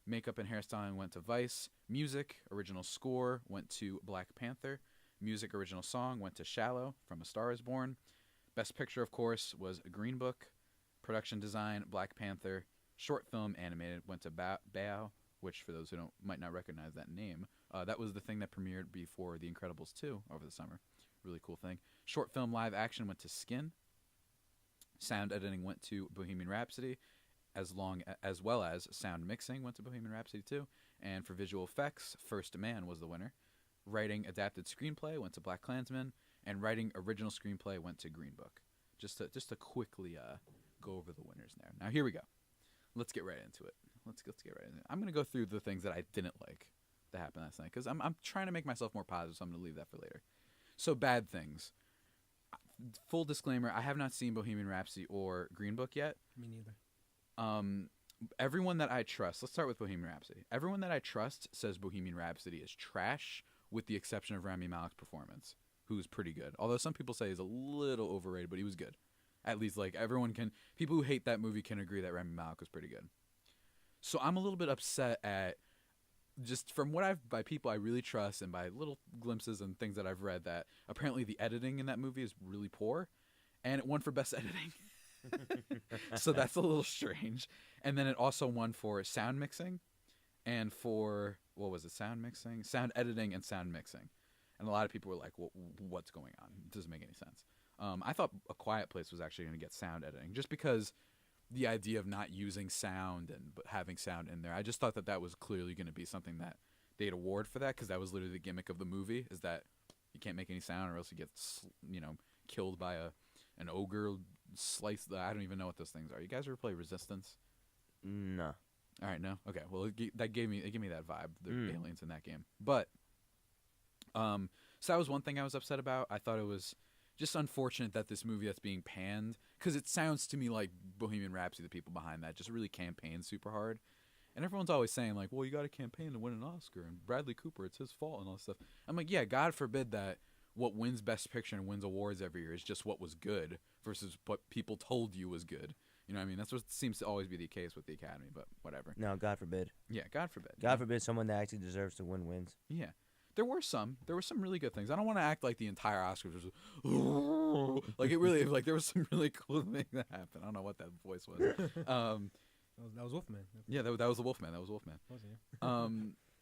Makeup and hairstyling went to Vice. Music, original score, went to Black Panther. Music, original song, went to Shallow from A Star Is Born. Best picture, of course, was Green Book. Production design, Black Panther. Short film, animated, went to Bao, which for those who might not recognize that name, that was the thing that premiered before The Incredibles 2 over the summer. Really cool thing. Short film, live action, went to Skin. Sound editing went to Bohemian Rhapsody, as well as sound mixing went to Bohemian Rhapsody too. And for visual effects, First Man was the winner. Writing adapted screenplay went to BlacKkKlansman, and writing original screenplay went to Green Book. Just to quickly go over the winners there. Now here we go. Let's get right into it. Let's get right into it. I'm gonna go through the things that I didn't like that happened last night because I'm trying to make myself more positive, so I'm gonna leave that for later. So bad things. Full disclaimer: I have not seen Bohemian Rhapsody or Green Book yet. Me neither. Everyone that I trust, let's start with Bohemian Rhapsody. Everyone that I trust says Bohemian Rhapsody is trash, with the exception of Rami Malek's performance, who's pretty good. Although some people say he's a little overrated, but he was good. At least, like, people who hate that movie can agree that Rami Malek was pretty good. So I'm a little bit upset at, just from by people I really trust and by little glimpses and things that I've read, that apparently the editing in that movie is really poor, and it won for best editing. So that's a little strange. And then it also won for sound mixing and for, sound mixing, sound editing, and sound mixing. And a lot of people were like, what's going on? It doesn't make any sense. I thought A Quiet Place was actually going to get sound editing, just because the idea of not using sound and having sound in there, I just thought that was clearly going to be something that they'd award for that, because that was literally the gimmick of the movie, is that you can't make any sound or else you get killed by an ogre, sliced. I don't even know what those things are. You guys ever play Resistance? No. All right, no. Okay, well it gave me that vibe. The aliens in that game, but so that was one thing I was upset about. I thought it was just unfortunate that this movie that's being panned, because it sounds to me like Bohemian Rhapsody, the people behind that, just really campaigned super hard. And everyone's always saying, like, well, you got to campaign to win an Oscar, and Bradley Cooper, it's his fault and all this stuff. I'm like, yeah, God forbid that what wins Best Picture and wins awards every year is just what was good versus what people told you was good. You know what I mean? That's what seems to always be the case with the Academy, but whatever. No, God forbid. Yeah, God forbid. God forbid someone that actually deserves to win wins. Yeah. There were some really good things. I don't want to act like the entire Oscars was like it really, like there was some really cool things that happened. I don't know what that voice was. That was Wolfman. Yeah, that was the Wolfman. That was Wolfman. Was he?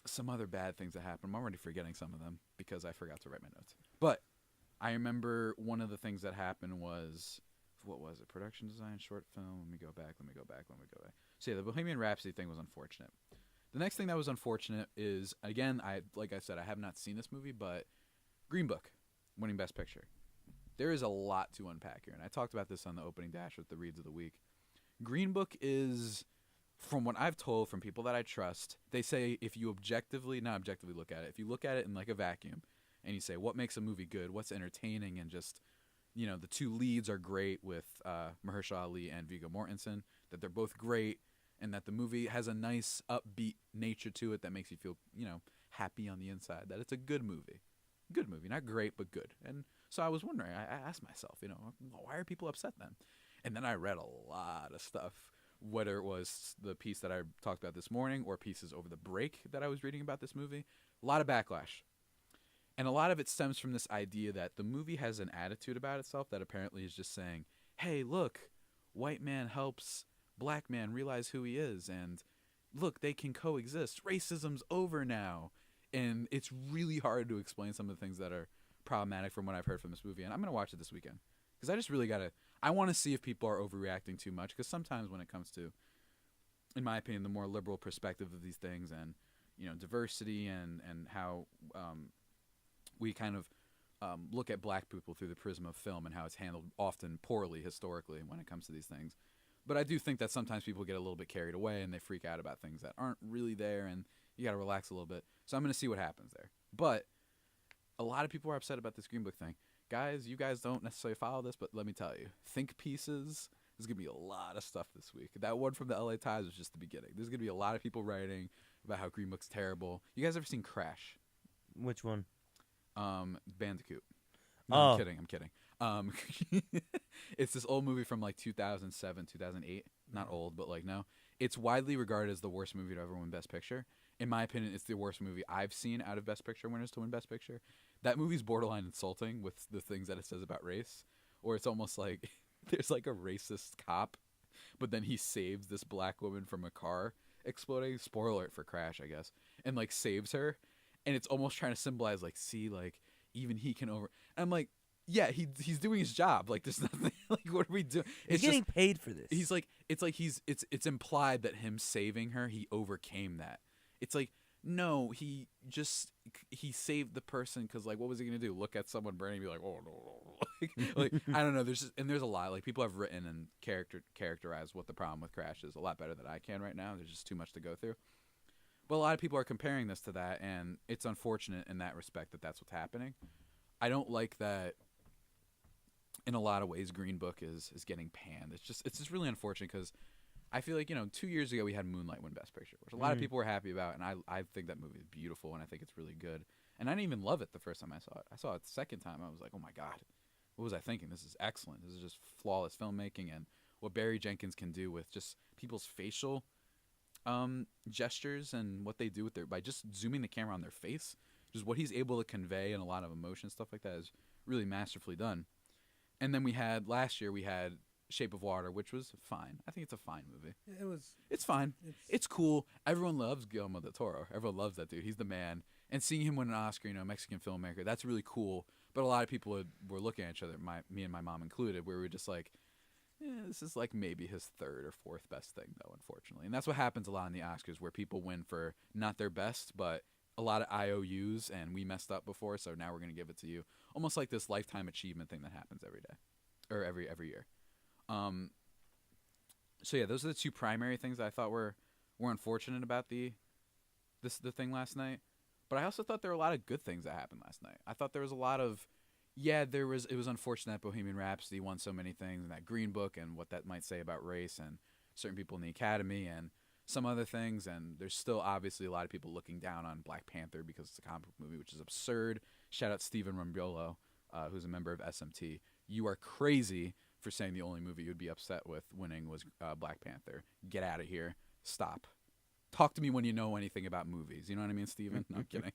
Some other bad things that happened. I'm already forgetting some of them because I forgot to write my notes. But I remember one of the things that happened was, what was it? Production design, short film. Let me go back. So yeah, the Bohemian Rhapsody thing was unfortunate. The next thing that was unfortunate is, again, like I said, I have not seen this movie, but Green Book winning Best Picture. There is a lot to unpack here, and I talked about this on the opening dash with the Reads of the Week. Green Book is, from what I've told from people that I trust, they say if you not objectively look at it, if you look at it in like a vacuum and you say what makes a movie good, what's entertaining, and just, the two leads are great with Mahershala Ali and Viggo Mortensen, that they're both great, and that the movie has a nice upbeat nature to it that makes you feel, happy on the inside, that it's a good movie. Good movie, not great, but good. And so I was wondering, I asked myself, why are people upset then? And then I read a lot of stuff, whether it was the piece that I talked about this morning or pieces over the break that I was reading about this movie. A lot of backlash. And a lot of it stems from this idea that the movie has an attitude about itself that apparently is just saying, hey, look, white man helps black man realize who he is, and look, they can coexist. Racism's over now. And it's really hard to explain some of the things that are problematic from what I've heard from this movie. And I'm going to watch it this weekend, because I just really I want to see if people are overreacting too much, because sometimes when it comes to, in my opinion, the more liberal perspective of these things, and diversity, and how we kind of look at black people through the prism of film, and how it's handled often poorly historically when it comes to these things. But I do think that sometimes people get a little bit carried away and they freak out about things that aren't really there, and You got to relax a little bit. So I'm going to see what happens there. But a lot of people are upset about this Green Book thing. Guys, you guys don't necessarily follow this, but let me tell you, think pieces. There's going to be a lot of stuff this week. That one from the LA Times was just the beginning. There's going to be a lot of people writing about how Green Book's terrible. You guys ever seen Crash? Which one? Bandicoot. No, Oh. I'm kidding. It's this old movie from like 2007, 2008. Not old, but like no. It's widely regarded as the worst movie to ever win Best Picture. In my opinion, it's the worst movie I've seen out of Best Picture winners to win Best Picture. That movie's borderline insulting with the things that it says about race. Or it's almost like there's like a racist cop, but then he saves this black woman from a car exploding. Spoiler alert for Crash, I guess. And like saves her. And it's almost trying to symbolize like, see, like even he can over. And I'm like, yeah, he's doing his job. Like there's nothing. Like what are we doing? He's getting paid for this. He's like, it's implied that him saving her, he overcame that. It's like, no, he saved the person because like what was he gonna do? Look at someone burning and be like, oh no, like I don't know. There's a lot. Like people have written and characterized what the problem with Crash is a lot better than I can right now. There's just too much to go through. But a lot of people are comparing this to that, and it's unfortunate in that respect that that's what's happening. I don't like that. In a lot of ways, Green Book is getting panned. It's just really unfortunate because I feel like 2 years ago we had Moonlight win Best Picture, which a lot of people were happy about, and I think that movie is beautiful and I think it's really good. And I didn't even love it the first time I saw it. I saw it the second time. I was like, oh my god, what was I thinking? This is excellent. This is just flawless filmmaking, and what Barry Jenkins can do with just people's facial gestures and what they do with by just zooming the camera on their face, just what he's able to convey and a lot of emotion stuff like that is really masterfully done. And then last year we had Shape of Water, which was fine. I think it's a fine movie. It's fine. It's cool. Everyone loves Guillermo del Toro. Everyone loves that dude. He's the man. And seeing him win an Oscar, Mexican filmmaker, that's really cool. But a lot of people were looking at each other, me and my mom included, where we were just like, this is like maybe his third or fourth best thing, though, unfortunately. And that's what happens a lot in the Oscars, where people win for not their best, but a lot of IOUs, and we messed up before, so now we're going to give it to you. Almost like this lifetime achievement thing that happens every day, or every year. So yeah, those are the two primary things that I thought were unfortunate about the thing last night. But I also thought there were a lot of good things that happened last night. I thought there was a lot of, it was unfortunate that Bohemian Rhapsody won so many things, and that Green Book, and what that might say about race and certain people in the Academy and some other things. And there's still obviously a lot of people looking down on Black Panther because it's a comic book movie, which is absurd. Shout out Stephen Rumbiolo, who's a member of SMT. You are crazy for saying the only movie you'd be upset with winning was Black Panther. Get out of here. Stop. Talk to me when you know anything about movies. You know what I mean, Steven? No, I'm kidding.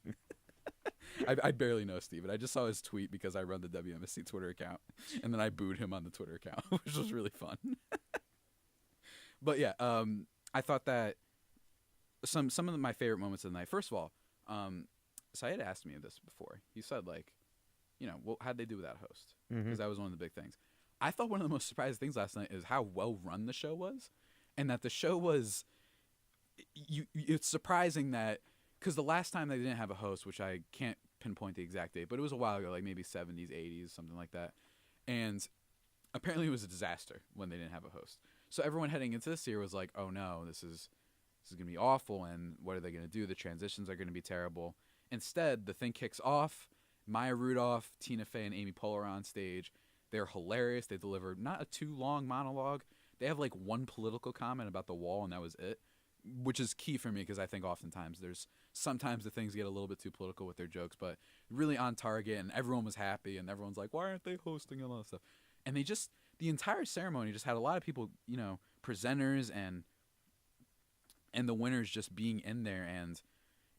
I barely know Steven. I just saw his tweet because I run the WMSC Twitter account, and then I booed him on the Twitter account, which was really fun. But yeah, I thought that some of my favorite moments of the night. First of all, Saed asked me this before. He said, like, how'd they do with that host? Because that was one of the big things. I thought one of the most surprising things last night is how well run the show was, and that the show was. It's surprising that, because the last time they didn't have a host, which I can't pinpoint the exact date, but it was a while ago, like maybe 70s, 80s, something like that. And apparently it was a disaster when they didn't have a host. So everyone heading into this year was like, oh no, this is going to be awful, and what are they going to do? The transitions are going to be terrible. Instead, the thing kicks off. Maya Rudolph, Tina Fey, and Amy Poehler are on stage. They're hilarious. They deliver not a too long monologue. They have like one political comment about the wall, and that was it, which is key for me because I think oftentimes sometimes the things get a little bit too political with their jokes, but really on target, and everyone was happy, and everyone's like, why aren't they hosting and all that stuff? And the entire ceremony just had a lot of people, presenters and the winners just being in there, and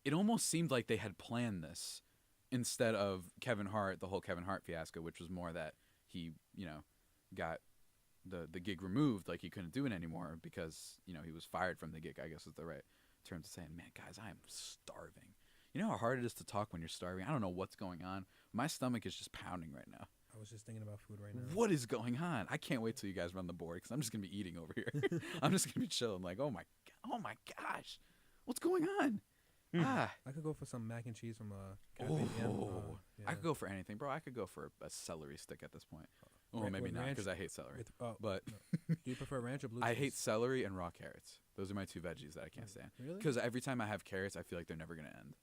it almost seemed like they had planned this instead of Kevin Hart, the whole Kevin Hart fiasco, which was more that he, got the gig removed, like he couldn't do it anymore because, he was fired from the gig, I guess is the right term to say. And man, guys, I am starving. You know how hard it is to talk when you're starving? I don't know what's going on. My stomach is just pounding right now. I was just thinking about food right now. What is going on? I can't wait till you guys run the board because I'm just going to be eating over here. I'm just going to be chilling like, oh my gosh, what's going on? I could go for some mac and cheese from Cafe M. I could go for anything, bro. I could go for a celery stick at this point. Oh, maybe not, because I hate celery. But do you prefer ranch or blue cheese? I hate celery and raw carrots. Those are my two veggies that I can't stand. Really? Because every time I have carrots, I feel like they're never going to end.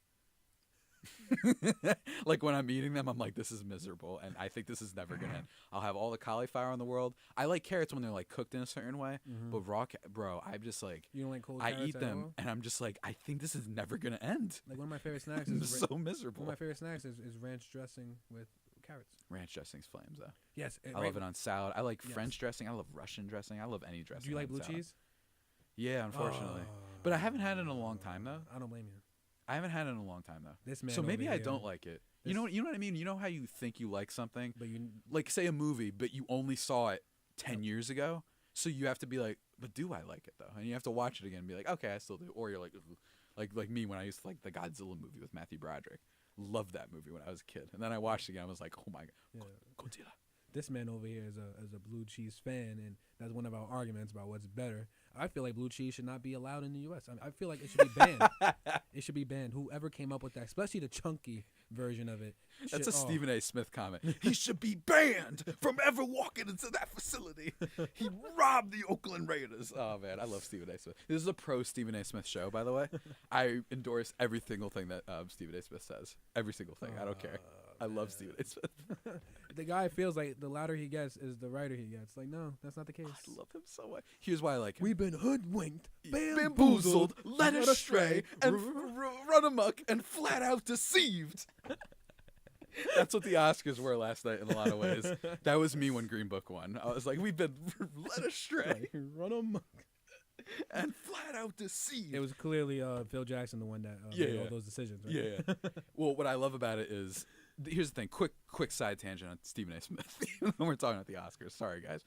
Like when I'm eating them, I'm like, this is miserable, and I think this is never gonna end. I'll have all the cauliflower in the world. I like carrots when they're like cooked in a certain way, but raw, bro, I'm just like, you don't like cold I carrots eat at them, all? and I'm just like, I think this is never gonna end. Like one of my favorite snacks It's is so miserable. One of my favorite snacks is ranch dressing with carrots. Ranch dressing's flames though. Yes, I love it on salad. I like French dressing. I love Russian dressing. I love any dressing. Do you like blue salad. cheese? Yeah, unfortunately, but I haven't had it in a long time though. I don't blame you. I haven't had it in a long time though. This man. So maybe over I here, don't like it. You know what I mean? You know how you think you like something, but you like say a movie, but you only saw it 10 years ago, so you have to be like, but do I like it though? And you have to watch it again and be like, okay, I still do. Or you're like, ugh. like me when I used to like the Godzilla movie with Matthew Broderick. Loved that movie when I was a kid, and then I watched it again. I was like, oh my god, Godzilla. This man over here is a blue cheese fan, and that's one of our arguments about what's better. I feel like blue cheese should not be allowed in the U.S. I feel like it should be banned. It should be banned. Whoever came up with that, especially the chunky version of it. That's a Stephen A. Smith comment. He should be banned from ever walking into that facility. He robbed the Oakland Raiders. Oh, man, I love Stephen A. Smith. This is a pro Stephen A. Smith show, by the way. I endorse every single thing that Stephen A. Smith says. Every single thing. I don't care. I love Stephen A. Smith. The guy feels like the louder he gets is the righter he gets. Like, no, that's not the case. I love him so much. Here's why I like him. We've been hoodwinked, bamboozled, led astray, and run amok, and flat out deceived. That's what the Oscars were last night in a lot of ways. That was me when Green Book won. I was like, we've been led astray, run amok, and flat out deceived. It was clearly Phil Jackson, the one that made all those decisions. Right? Yeah. Well, what I love about it is, here's the thing. Quick side tangent on Stephen A. Smith. We're talking about the Oscars. Sorry, guys.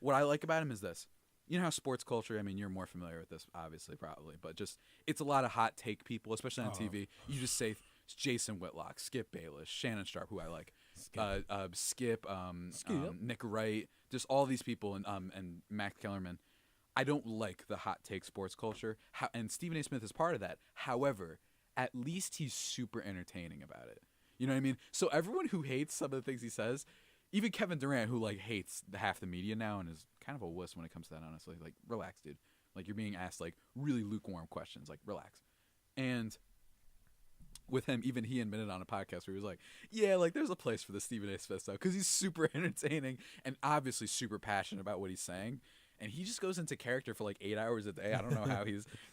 What I like about him is this. You know how sports culture, I mean, you're more familiar with this, obviously, probably, but just, it's a lot of hot take people, especially on TV. You just say Jason Whitlock, Skip Bayless, Shannon Sharp, who I like, Skip, Nick Wright, just all these people, and Max Kellerman. I don't like the hot take sports culture, and Stephen A. Smith is part of that. However, at least he's super entertaining about it. You know what I mean? So everyone who hates some of the things he says, even Kevin Durant, who like hates half the media now and is kind of a wuss when it comes to that, honestly. Like, relax, dude. Like, you're being asked like really lukewarm questions. Like, relax. And with him, even he admitted on a podcast where he was like, yeah, like there's a place for the Stephen A. Smith stuff, because he's super entertaining and obviously super passionate about what he's saying. And he just goes into character for like 8 hours a day. I don't know how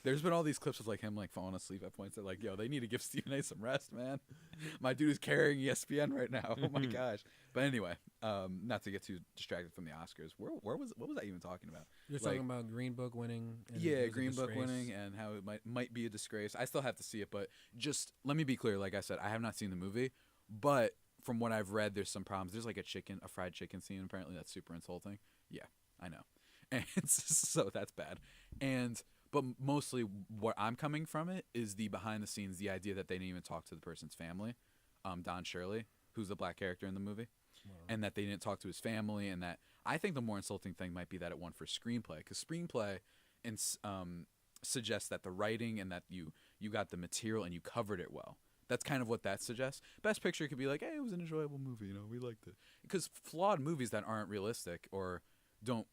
there's been all these clips of like him like falling asleep at points that like, yo, they need to give Stephen A. some rest, man. My dude is carrying ESPN right now. Oh my gosh. But anyway, not to get too distracted from the Oscars. What was I even talking about? You're talking about Green Book winning. And yeah, Green Book winning and how it might be a disgrace. I still have to see it, but just let me be clear. Like I said, I have not seen the movie, but from what I've read, there's some problems. There's like a fried chicken scene apparently that's super insulting. Yeah, I know. And so that's bad. But mostly what I'm coming from it is the behind the scenes, the idea that they didn't even talk to the person's family, Don Shirley, who's the black character in the movie, and that they didn't talk to his family, and that I think the more insulting thing might be that it won for screenplay, because screenplay suggests that the writing and that you got the material and you covered it well. That's kind of what that suggests. Best Picture could be like, hey, it was an enjoyable movie, we liked it. Because flawed movies that aren't realistic or don't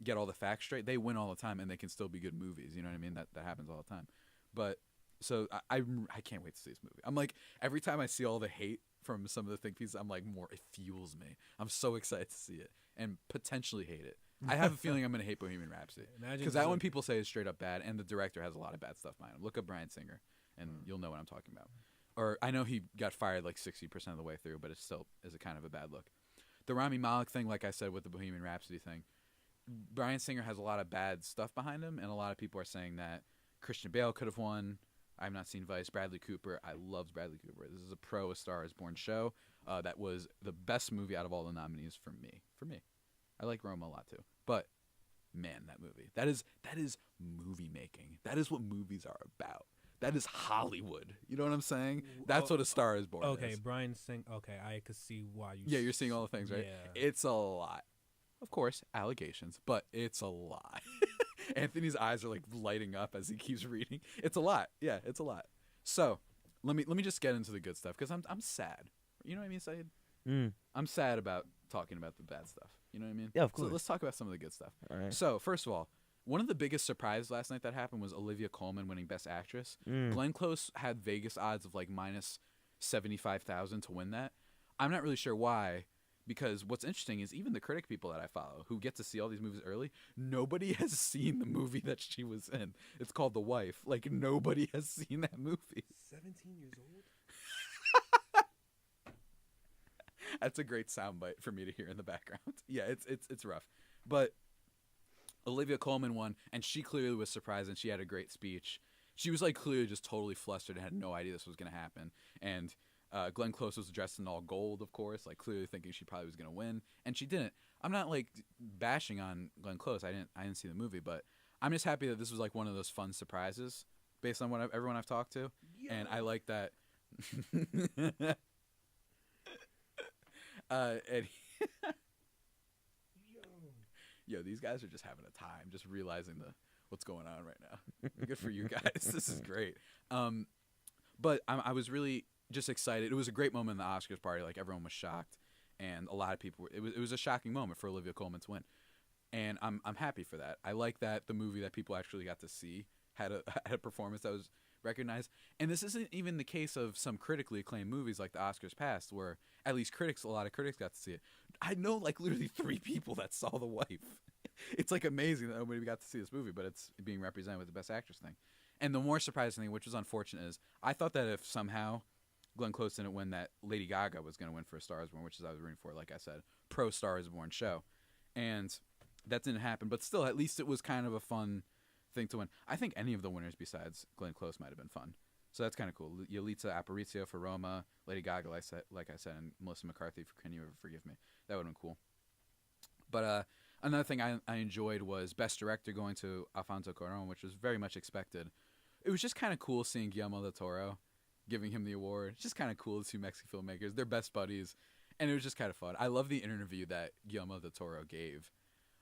get all the facts straight, they win all the time, and they can still be good movies. You know what I mean? That happens all the time. But so I can't wait to see this movie. I'm like, every time I see all the hate from some of the think pieces, I'm like, it fuels me. I'm so excited to see it and potentially hate it. I have a feeling I'm gonna hate Bohemian Rhapsody, because that one people say is straight up bad, and the director has a lot of bad stuff behind him. Look up Bryan Singer, and you'll know what I'm talking about. Or I know he got fired like 60% of the way through, but it still is a kind of a bad look. The Rami Malek thing, like I said with the Bohemian Rhapsody thing, Bryan Singer has a lot of bad stuff behind him, and a lot of people are saying that Christian Bale could have won. I've not seen Vice. Bradley Cooper. I loved Bradley Cooper. This is a pro A Star Is Born show. That was the best movie out of all the nominees for me. I like Roma a lot too. But man, that movie. That is movie making. That is what movies are about. That is Hollywood. You know what I'm saying? That's what A Star Is Born is. Okay, Bryan Singer. Okay, I could see why you. Yeah, you're seeing all the things, right? Yeah. It's a lot. Of course, allegations, but it's a lot. Anthony's eyes are like lighting up as he keeps reading. It's a lot. Yeah, it's a lot. So let me just get into the good stuff, because I'm sad. You know what I mean, Saed? I'm sad about talking about the bad stuff. You know what I mean? Yeah, of course. So let's talk about some of the good stuff. All right. So first of all, one of the biggest surprises last night that happened was Olivia Colman winning Best Actress. Glenn Close had Vegas odds of like minus 75,000 to win that. I'm not really sure why, because what's interesting is even the critic people that I follow who get to see all these movies early, nobody has seen the movie that she was in. It's called The Wife. Like, nobody has seen that movie. 17 years old? That's a great soundbite for me to hear in the background. Yeah, it's rough. But Olivia Colman won, and she clearly was surprised, and she had a great speech. She was like clearly just totally flustered and had no idea this was going to happen. And Glenn Close was dressed in all gold, of course, like clearly thinking she probably was going to win, and she didn't. I'm not like bashing on Glenn Close. I didn't see the movie, but I'm just happy that this was like one of those fun surprises based on what everyone I've talked to, and I like that. And yo, these guys are just having a time, just realizing what's going on right now. Good for you guys. This is great. But I was really just excited. It was a great moment in the Oscars party. Like, everyone was shocked, and a lot of people were. It was a shocking moment for Olivia Colman to win, and I'm happy for that. I like that the movie that people actually got to see had a performance that was recognized. And this isn't even the case of some critically acclaimed movies like the Oscars past, where at least a lot of critics got to see it. I know like literally 3 people that saw The Wife. It's like amazing that nobody got to see this movie, but it's being represented with the Best Actress thing. And the more surprising thing, which was unfortunate, is I thought that if somehow Glenn Close didn't win, that Lady Gaga was going to win for A Star Is Born, which is I was rooting for, like I said, pro Star Is Born show. And that didn't happen, but still, at least it was kind of a fun thing to win. I think any of the winners besides Glenn Close might have been fun. So that's kind of cool. Yalitza Aparicio for Roma, Lady Gaga, like I said, and Melissa McCarthy for Can You Ever Forgive Me. That would have been cool. But another thing I enjoyed was Best Director going to Alfonso Cuarón, which was very much expected. It was just kind of cool seeing Guillermo del Toro giving him the award. It's just kind of cool to see Mexican filmmakers. They're best buddies, and it was just kind of fun. I love the interview that Guillermo del Toro gave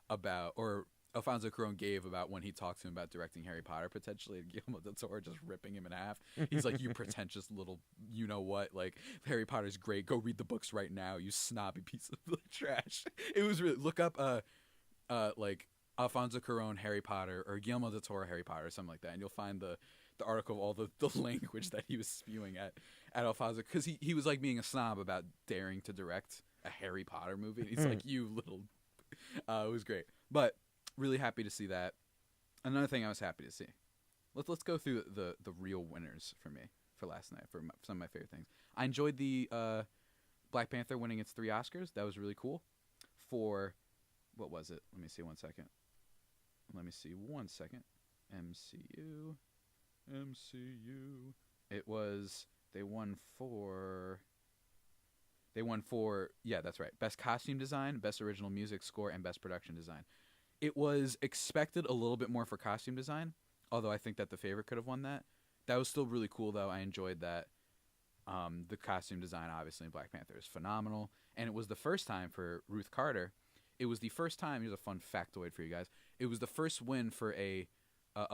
about, or Alfonso Cuarón gave about when he talked to him about directing Harry Potter potentially, and Guillermo del Toro just ripping him in half. He's like, "You pretentious little, you know what? Like, Harry Potter's great. Go read the books right now, you snobby piece of trash." It was really, look up like Alfonso Cuarón Harry Potter or Guillermo del Toro Harry Potter or something like that, and you'll find the article of all the language that he was spewing at Alfonso, because he was like being a snob about daring to direct a Harry Potter movie. He's like, "You little," it was great, but really happy to see that. Another thing I was happy to see. Let's go through the real winners for me for last night for some of my favorite things. I enjoyed the Black Panther winning its 3 Oscars. That was really cool. For what was it? Let me see 1 second. MCU. It was they won for yeah, that's right. Best Costume Design, Best Original Music Score, and Best Production Design. It was expected a little bit more for costume design, although I think that The Favorite could have won that. That was still really cool, though. I enjoyed that. The costume design, obviously, in Black Panther is phenomenal. And it was the first time for Ruth Carter. It was the first time, here's a fun factoid for you guys. It was the first win for a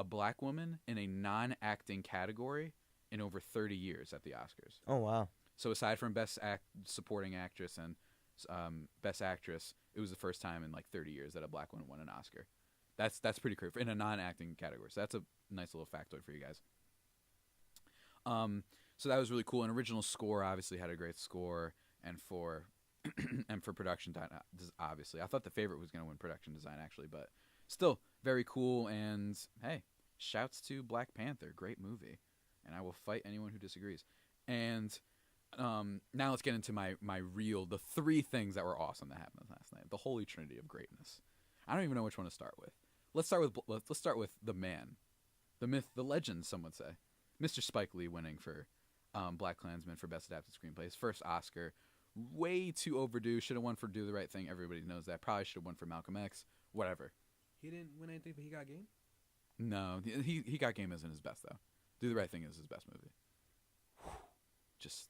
black woman in a non-acting category in over 30 years at the Oscars. Oh, wow. So aside from Best Supporting Actress and Best Actress, it was the first time in like 30 years that a black woman won an Oscar. That's pretty crazy in a non-acting category. So that's a nice little factoid for you guys. So that was really cool. And original score obviously had a great score, and for production design, obviously, I thought The Favorite was going to win production design actually, but still very cool. And hey, shouts to Black Panther, great movie, and I will fight anyone who disagrees. And now let's get into the 3 things that were awesome that happened last night. The holy trinity of greatness. I don't even know which one to start with. Let's start with the man, the myth, the legend. Some would say, Mr. Spike Lee winning for BlacKkKlansman for Best Adapted Screenplay. His first Oscar, way too overdue. Should have won for Do the Right Thing. Everybody knows that. Probably should have won for Malcolm X. Whatever. He didn't win anything, but he got Game? No, he got Game isn't his best though. Do the Right Thing is his best movie. Just.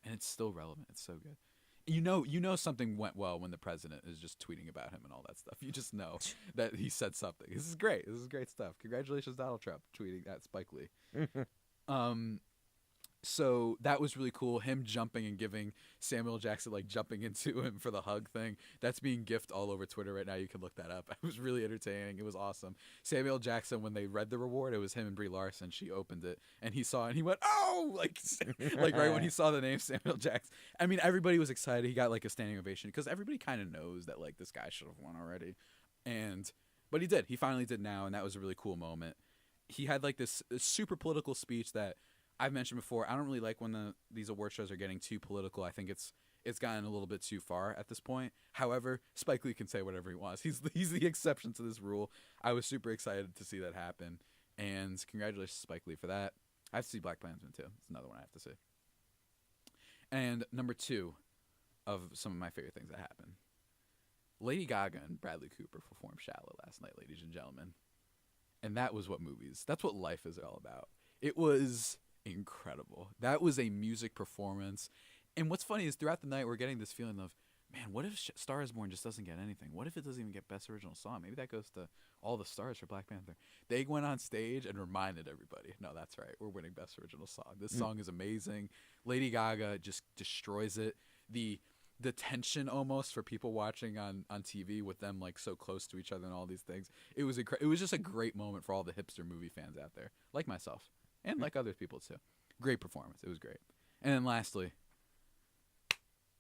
And it's still relevant. It's so good. You know something went well when the president is just tweeting about him and all that stuff. You just know that he said something. This is great. This is great stuff. Congratulations, Donald Trump, tweeting at Spike Lee. So that was really cool. Him jumping and giving Samuel Jackson, like jumping into him for the hug thing. That's being gifted all over Twitter right now. You can look that up. It was really entertaining. It was awesome. Samuel Jackson, when they read the reward, it was him and Brie Larson. She opened it and he saw it and he went, oh, like right when he saw the name Samuel Jackson. I mean, everybody was excited. He got like a standing ovation because everybody kind of knows that like this guy should have won already. But he did. He finally did now. And that was a really cool moment. He had like this super political speech that I've mentioned before. I don't really like when these award shows are getting too political. I think it's gotten a little bit too far at this point. However, Spike Lee can say whatever he wants. He's the exception to this rule. I was super excited to see that happen, and congratulations to Spike Lee for that. I have to see Black Klansman too. It's another one I have to see. And number 2 of some of my favorite things that happened. Lady Gaga and Bradley Cooper performed Shallow last night, ladies and gentlemen. And that's what life is all about. It was incredible. That was a music performance. And what's funny is throughout the night we're getting this feeling of, man, what if Star is Born just doesn't get anything? What if it doesn't even get Best Original Song? Maybe that goes to all the stars for Black Panther. They went on stage and reminded everybody, no, that's right, we're winning Best Original Song. This song is amazing. Lady Gaga just destroys it. The tension almost for people watching on TV with them like so close to each other and all these things. It was just a great moment for all the hipster movie fans out there, like myself. And like other people, too. Great performance. It was great. And then lastly,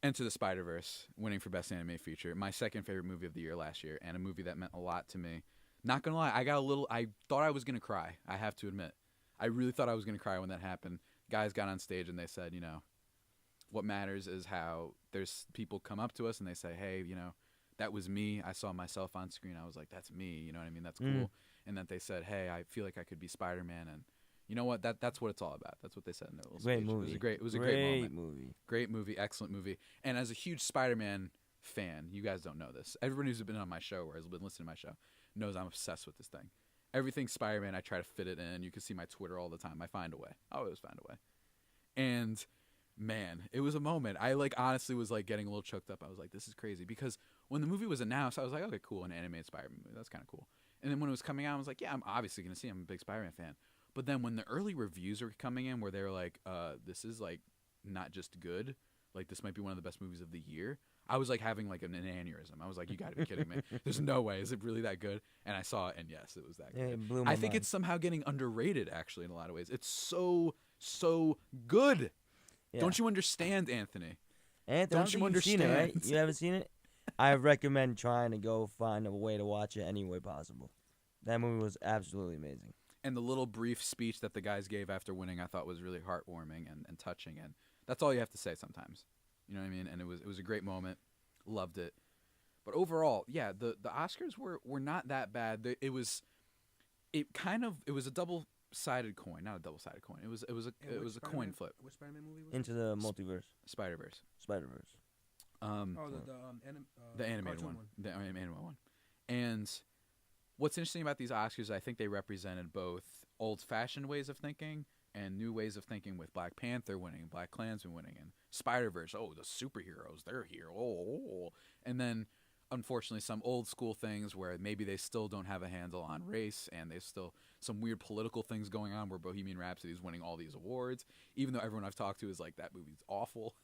Into the Spider-Verse, winning for Best Anime Feature. My second favorite movie of the year last year, and a movie that meant a lot to me. Not going to lie, I thought I was going to cry, I have to admit. I really thought I was going to cry when that happened. Guys got on stage and they said, you know, what matters is how there's people come up to us and they say, hey, you know, that was me. I saw myself on screen. I was like, that's me. You know what I mean? That's cool. And that they said, hey, I feel like I could be Spider-Man, and you know what? That's what it's all about. That's what they said in their little great speech. Movie. It was a great moment. Great movie, excellent movie. And as a huge Spider-Man fan, you guys don't know this. Everyone who's been on my show or has been listening to my show knows I'm obsessed with this thing. Everything Spider-Man, I try to fit it in. You can see my Twitter all the time. I find a way. I always find a way. And man, it was a moment. I like honestly was like getting a little choked up. I was like, this is crazy, because when the movie was announced, I was like, okay, cool, an animated Spider-Man movie. That's kind of cool. And then when it was coming out, I was like, yeah, I'm obviously going to see it. I'm a big Spider-Man fan. But then when the early reviews were coming in where they were like, this is like not just good, like this might be one of the best movies of the year, I was like having like an aneurysm. I was like, you got to be kidding me. There's no way. Is it really that good? And I saw it, and yes, it was that good. It blew my I think mind. it's somehow getting underrated, actually, in a lot of ways. It's so good. Yeah. Don't you understand, Anthony? Anthony, Don't you understand? Seen it, right? You haven't seen it? I recommend trying to go find a way to watch it any way possible. That movie was absolutely amazing. And the little brief speech that the guys gave after winning, I thought was really heartwarming and touching. And that's all you have to say sometimes. You know what I mean? And it was a great moment. Loved it. But overall, yeah, the Oscars were not that bad. It was a double-sided coin, not a double-sided coin. It was a coin flip. Which Spider-Man movie was it? Into the multiverse. Spider-Verse. The animated one. The animated one. And what's interesting about these Oscars is I think they represented both old-fashioned ways of thinking and new ways of thinking, with Black Panther winning and Black Klansman winning and Spider-Verse. Oh, the superheroes, they're here. Oh. And then, unfortunately, some old school things where maybe they still don't have a handle on race, and there's still some weird political things going on where Bohemian Rhapsody is winning all these awards, even though everyone I've talked to is like, that movie's awful.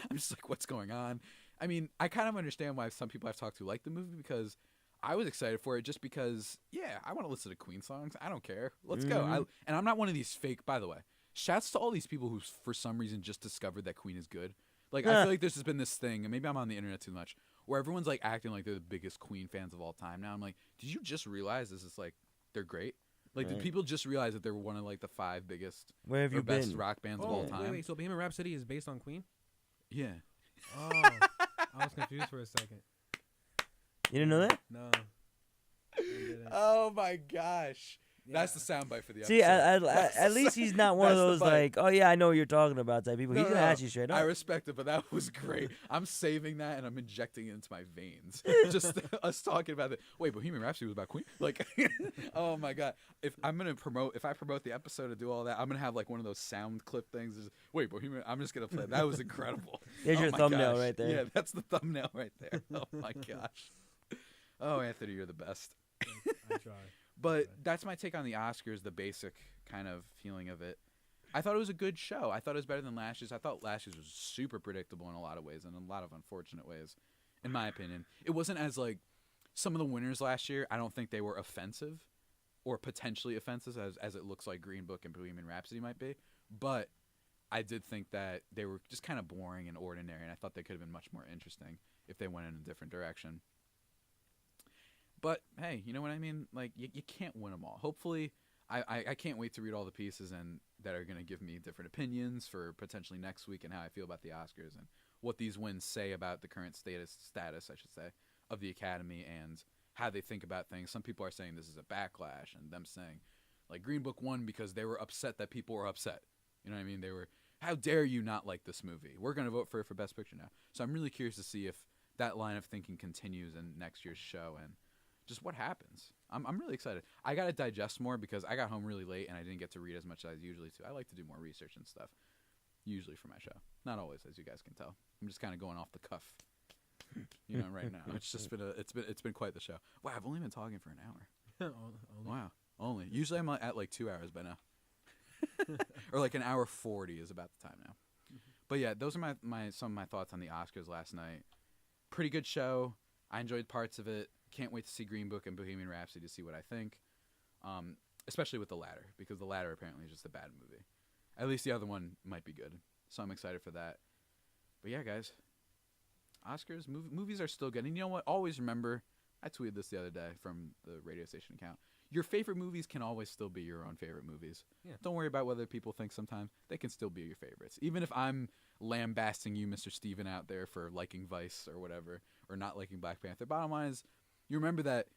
I'm just like, what's going on? I mean, I kind of understand why some people I've talked to like the movie, because I was excited for it just because, yeah, I want to listen to Queen songs. I don't care. Let's go. And I'm not one of these fake, by the way. Shouts to all these people who, for some reason, just discovered that Queen is good. Like, I feel like there's just been this thing, and maybe I'm on the internet too much, where everyone's, like, acting like they're the biggest Queen fans of all time now. I'm like, did you just realize this is, like, they're great? Like, did people just realize that they're one of, like, the 5 biggest or best rock bands of all time? Wait, so Bohemian Rhapsody is based on Queen? Yeah. Oh, I was confused for a second. You didn't know that? No. I didn't. Oh, my gosh. Yeah. That's the soundbite for the episode. See, at least he's not one of those like, oh yeah, I know what you're talking about type people. He's gonna ask you straight up. I respect it, but that was great. I'm saving that and I'm injecting it into my veins. Just us talking about it. Wait, Bohemian Rhapsody was about Queen? Like, oh my god. If I promote the episode and do all that, I'm gonna have like one of those sound clip things. Just, wait, Bohemian. I'm just gonna play. That was incredible. There's your thumbnail right there. Yeah, that's the thumbnail right there. Oh my gosh. Oh, Anthony, you're the best. I try. But that's my take on the Oscars, the basic kind of feeling of it. I thought it was a good show. I thought it was better than last year's. I thought last year's was super predictable in a lot of ways and in a lot of unfortunate ways, in my opinion. It wasn't as like some of the winners last year. I don't think they were offensive or potentially offensive as it looks like Green Book and Bohemian Rhapsody might be. But I did think that they were just kind of boring and ordinary, and I thought they could have been much more interesting if they went in a different direction. But, hey, you know what I mean? Like, you can't win them all. Hopefully, I can't wait to read all the pieces and that are going to give me different opinions for potentially next week and how I feel about the Oscars and what these wins say about the current status, I should say, of the Academy and how they think about things. Some people are saying this is a backlash, and them saying, like, Green Book won because they were upset that people were upset. You know what I mean? They were, how dare you not like this movie? We're going to vote for it for Best Picture now. So I'm really curious to see if that line of thinking continues in next year's show and just what happens. I'm really excited. I got to digest more because I got home really late and I didn't get to read as much as I usually do. I like to do more research and stuff, usually for my show. Not always, as you guys can tell. I'm just kind of going off the cuff, you know, right now. It's just been it's been quite the show. Wow, I've only been talking for an hour. Wow, only. Usually I'm at like 2 hours by now. Or like an hour 40 is about the time now. But yeah, those are some of my thoughts on the Oscars last night. Pretty good show. I enjoyed parts of it. Can't wait to see Green Book and Bohemian Rhapsody to see what I think. Especially with the latter, because the latter apparently is just a bad movie. At least the other one might be good. So I'm excited for that. But yeah, guys. Oscars, movies are still good. And you know what? Always remember, I tweeted this the other day from the radio station account. Your favorite movies can always still be your own favorite movies. Yeah. Don't worry about whether people think sometimes. They can still be your favorites. Even if I'm lambasting you, Mr. Steven, out there for liking Vice or whatever, or not liking Black Panther. Bottom line is, you remember that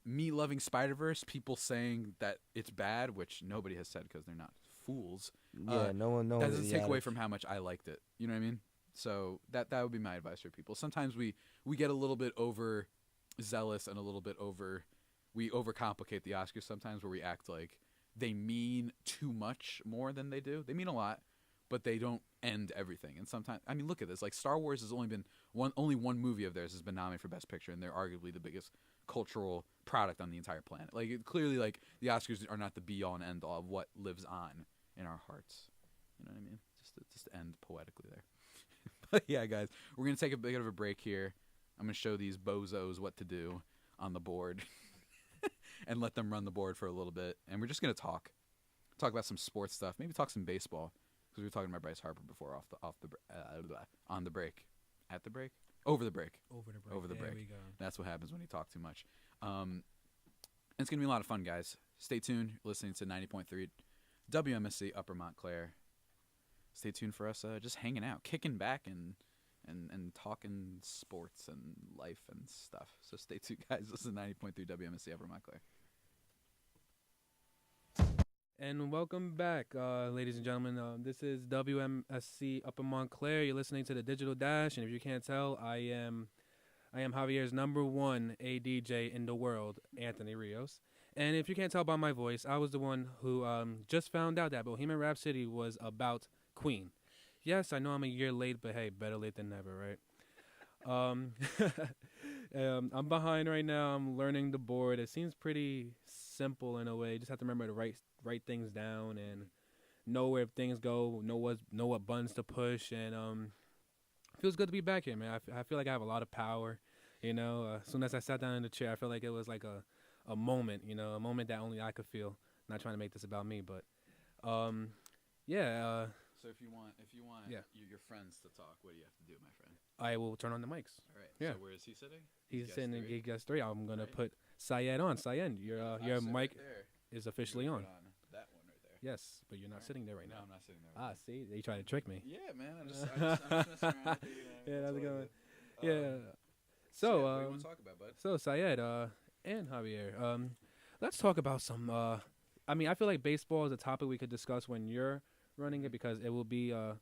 me loving Spider-Verse, people saying that it's bad, which nobody has said because they're not fools. Yeah, no one knows. That doesn't take away from how much I liked it. You know what I mean? So that would be my advice for people. Sometimes we get a little bit overzealous and a little bit we overcomplicate the Oscars sometimes, where we act like they mean too much more than they do. They mean a lot, but they don't end everything. And sometimes, I mean, look at this. Like, Star Wars has only one movie of theirs has been nominated for Best Picture, and they're arguably the biggest cultural product on the entire planet. Like, clearly, like, the Oscars are not the be-all and end-all of what lives on in our hearts. You know what I mean? Just to end poetically there. But yeah, guys, we're going to take a bit of a break here. I'm going to show these bozos what to do on the board and let them run the board for a little bit. And we're just going to talk about some sports stuff, maybe talk some baseball, because we were talking about Bryce Harper before on the break. At the break? Over the break. Over the break. We go. That's what happens when you talk too much. It's going to be a lot of fun, guys. Stay tuned. You're listening to 90.3 WMSC Upper Montclair. Stay tuned for us just hanging out, kicking back and talking sports and life and stuff. So stay tuned, guys. This is 90.3 WMSC Upper Montclair. And welcome back, ladies and gentlemen. This is WMSC Upper Montclair. You're listening to the Digital Dash, and if you can't tell, I am Javier's #1 ADJ in the world, Anthony Rios. And if you can't tell by my voice, I was the one who just found out that Bohemian Rhapsody was about Queen. Yes, I know I'm a year late, but hey, better late than never, right? I'm behind right now. I'm learning the board. It seems pretty simple in a way. You just have to remember to write things down and know where things go, know what buttons to push, and it feels good to be back here, man. I feel like I have a lot of power. You know, as soon as I sat down in the chair, I felt like it was like a moment, you know, a moment that only I could feel. Not trying to make this about me, but yeah. So if you want your friends to talk, what do you have to do, my friend? I will turn on the mics. All right. Yeah. So where is he sitting? He's sitting in guest 3. I'm gonna put Saed on. Saed, your mic is officially on. That one right there. Yes, but you're not sitting there right now. No, I'm not sitting there. See, they tried to trick me. Yeah, man. I'm just messing around with you. Yeah, how's it going? Yeah. So what do you want to talk about, bud? So Saed and Javier, let's talk about some. I mean, I feel like baseball is a topic we could discuss when you're running it, because it will be a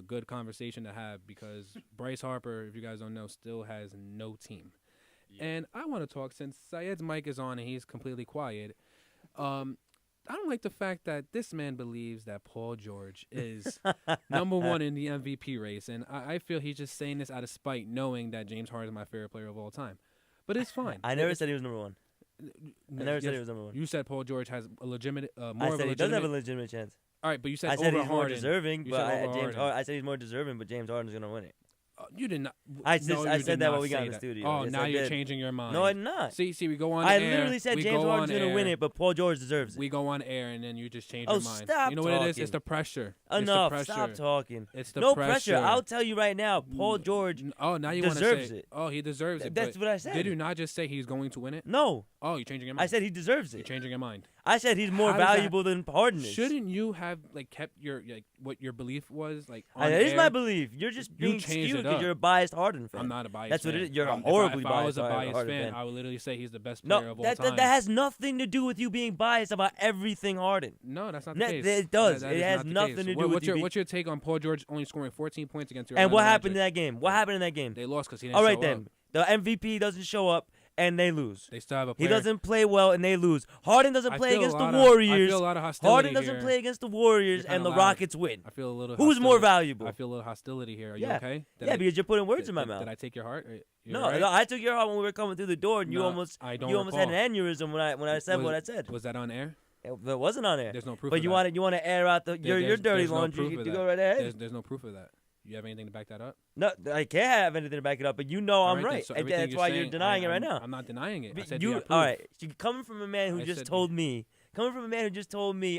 good conversation to have, because Bryce Harper, if you guys don't know, still has no team. Yeah. And I want to talk, since Saed's mic is on and he's completely quiet. I don't like the fact that this man believes that Paul George is #1 in the MVP race, and I feel he's just saying this out of spite, knowing that James Harden is my favorite player of all time. But it's fine. I never said he was #1. I never said he was #1. You said Paul George has a legitimate, I said he does have a legitimate chance. All right, but you said I said over he's more Harden. deserving, You but said over Harden. I said he's more deserving, but James Harden's gonna win it. You did not. I you said did that not when we got say in the that. studio. Oh, Yes, now I you're did. changing your mind. No, I'm not. See, we go on I air. literally said we James go Harden's on gonna win air, it, but Paul George deserves it. We go on air, and then you just change Oh, your mind. stop You know what it is? talking. It's the pressure. Enough. It's the Stop pressure. talking. It's the No pressure. I'll tell you right now, Paul George Oh, now you want to deserves say it. Oh, he deserves it. That's but what I said. Did you not just say he's going to win it? No, Oh, you're changing your mind. I said he deserves You're it. changing your mind. I said he's more How does that- valuable than Harden is. Shouldn't you have kept your what your belief was on That is air? my belief. You're just You being changed skewed it because up. you're a biased Harden fan. I'm not a biased That's fan. what it is. You're a If horribly if I was biased a biased Harden fan, fan. I would literally say he's the best player No, of all that time. has nothing to do with you being biased about everything Harden. No, that's not the No, case. it does. That It is has not the nothing case. to do What- with what's you your being- What's your take on Paul George only scoring 14 points against your And what Orlando happened in Magic? that game? What happened in that game? They lost because he didn't All right show then. up. The MVP doesn't show up and they lose. They still have a He player. doesn't play well and they lose. Harden doesn't I play feel a against the lot of- Warriors. I feel a lot of hostility Harden doesn't here. play against the Warriors You're and kinda the loud. Rockets win. I feel a little. Who's more hostility. valuable? I feel a little hostility here. Are Yeah. you okay? Yeah, because you're putting words in my did, mouth. Did I take your heart? You're No, right? no, I took your heart when we were coming through the door, and you No, almost I don't had recall. an aneurysm when I said what I said. Was that on air? It wasn't on there. There's no proof. But of you that. want to air out your There's dirty no laundry. proof You of go that. right ahead. There's no proof of that. You have anything to back that up? No, I can't have anything to back it up, but you know All I'm then, right. so And everything that's why you're saying, denying it right now. I'm not denying it. I But said you you have all proof. right? So coming from a man who I just said- told me,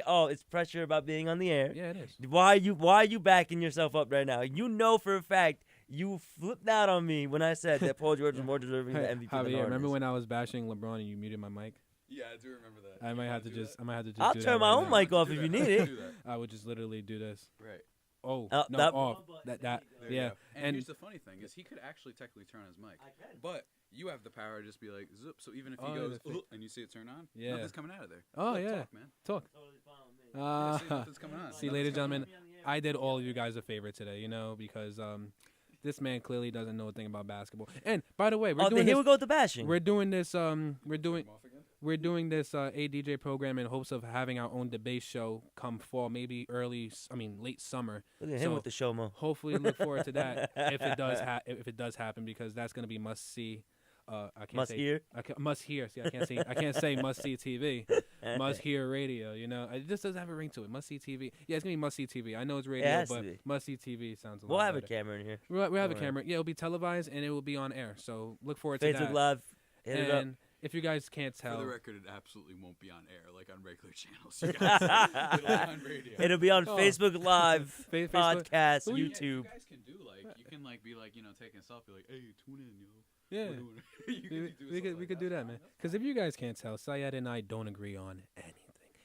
oh, it's pressure about being on the air. Yeah, it is. Why are you backing yourself up right now? You know for a fact you flipped out on me when I said that Paul George was more deserving of the MVP than Javier, Harden. remember when I was bashing LeBron and you muted my mic? Yeah, I do remember that. I might have to just. I'll do turn that my right own now. mic off if you need it. I would just literally do this. Right. Oh, Oh, no, that- off. That. There you Yeah. go. And here's the funny thing is he could actually technically turn on his mic. But you have the power to just be like, zoop. So even if he goes, and you see it turn on, Yeah. nothing's coming out of there. Oh, Look, yeah. Talk, man. Talk. Yeah, see, nothing's coming on. See, Nothing's ladies and coming gentlemen, I did all of you guys a favor today, because this man clearly doesn't know a thing about basketball. And by the way, we're doing here this. we go with the bashing. We're doing this. We're doing this ADJ program in hopes of having our own debate show come fall, maybe late summer. Look at him So with the show, mo. hopefully, look forward to that if it does happen, because that's going to be must see. I can't Must say, hear. must hear. See, I can't say must see TV. Must hear radio. It just doesn't have a ring to it. Must see TV. Yeah, it's gonna be must see TV. I know it's radio, has to but be. must see TV sounds a lot We'll have a better. camera in here. We'll have a Don't worry. camera. Yeah, it'll be televised and it will be on air. So look forward to Facebook that. Live. Hit it up. And if you guys can't tell, For the record, it absolutely won't be on air like on regular channels. You guys, it'll be on radio. It'll be on Oh. Facebook Live, Facebook- podcast, Well, Yeah, YouTube. you guys can do you can be taking a selfie like, hey, tune in, yo. yeah, We're doing it. You can do we something could like do that, man. Because if you guys can't tell, Saed and I don't agree on anything.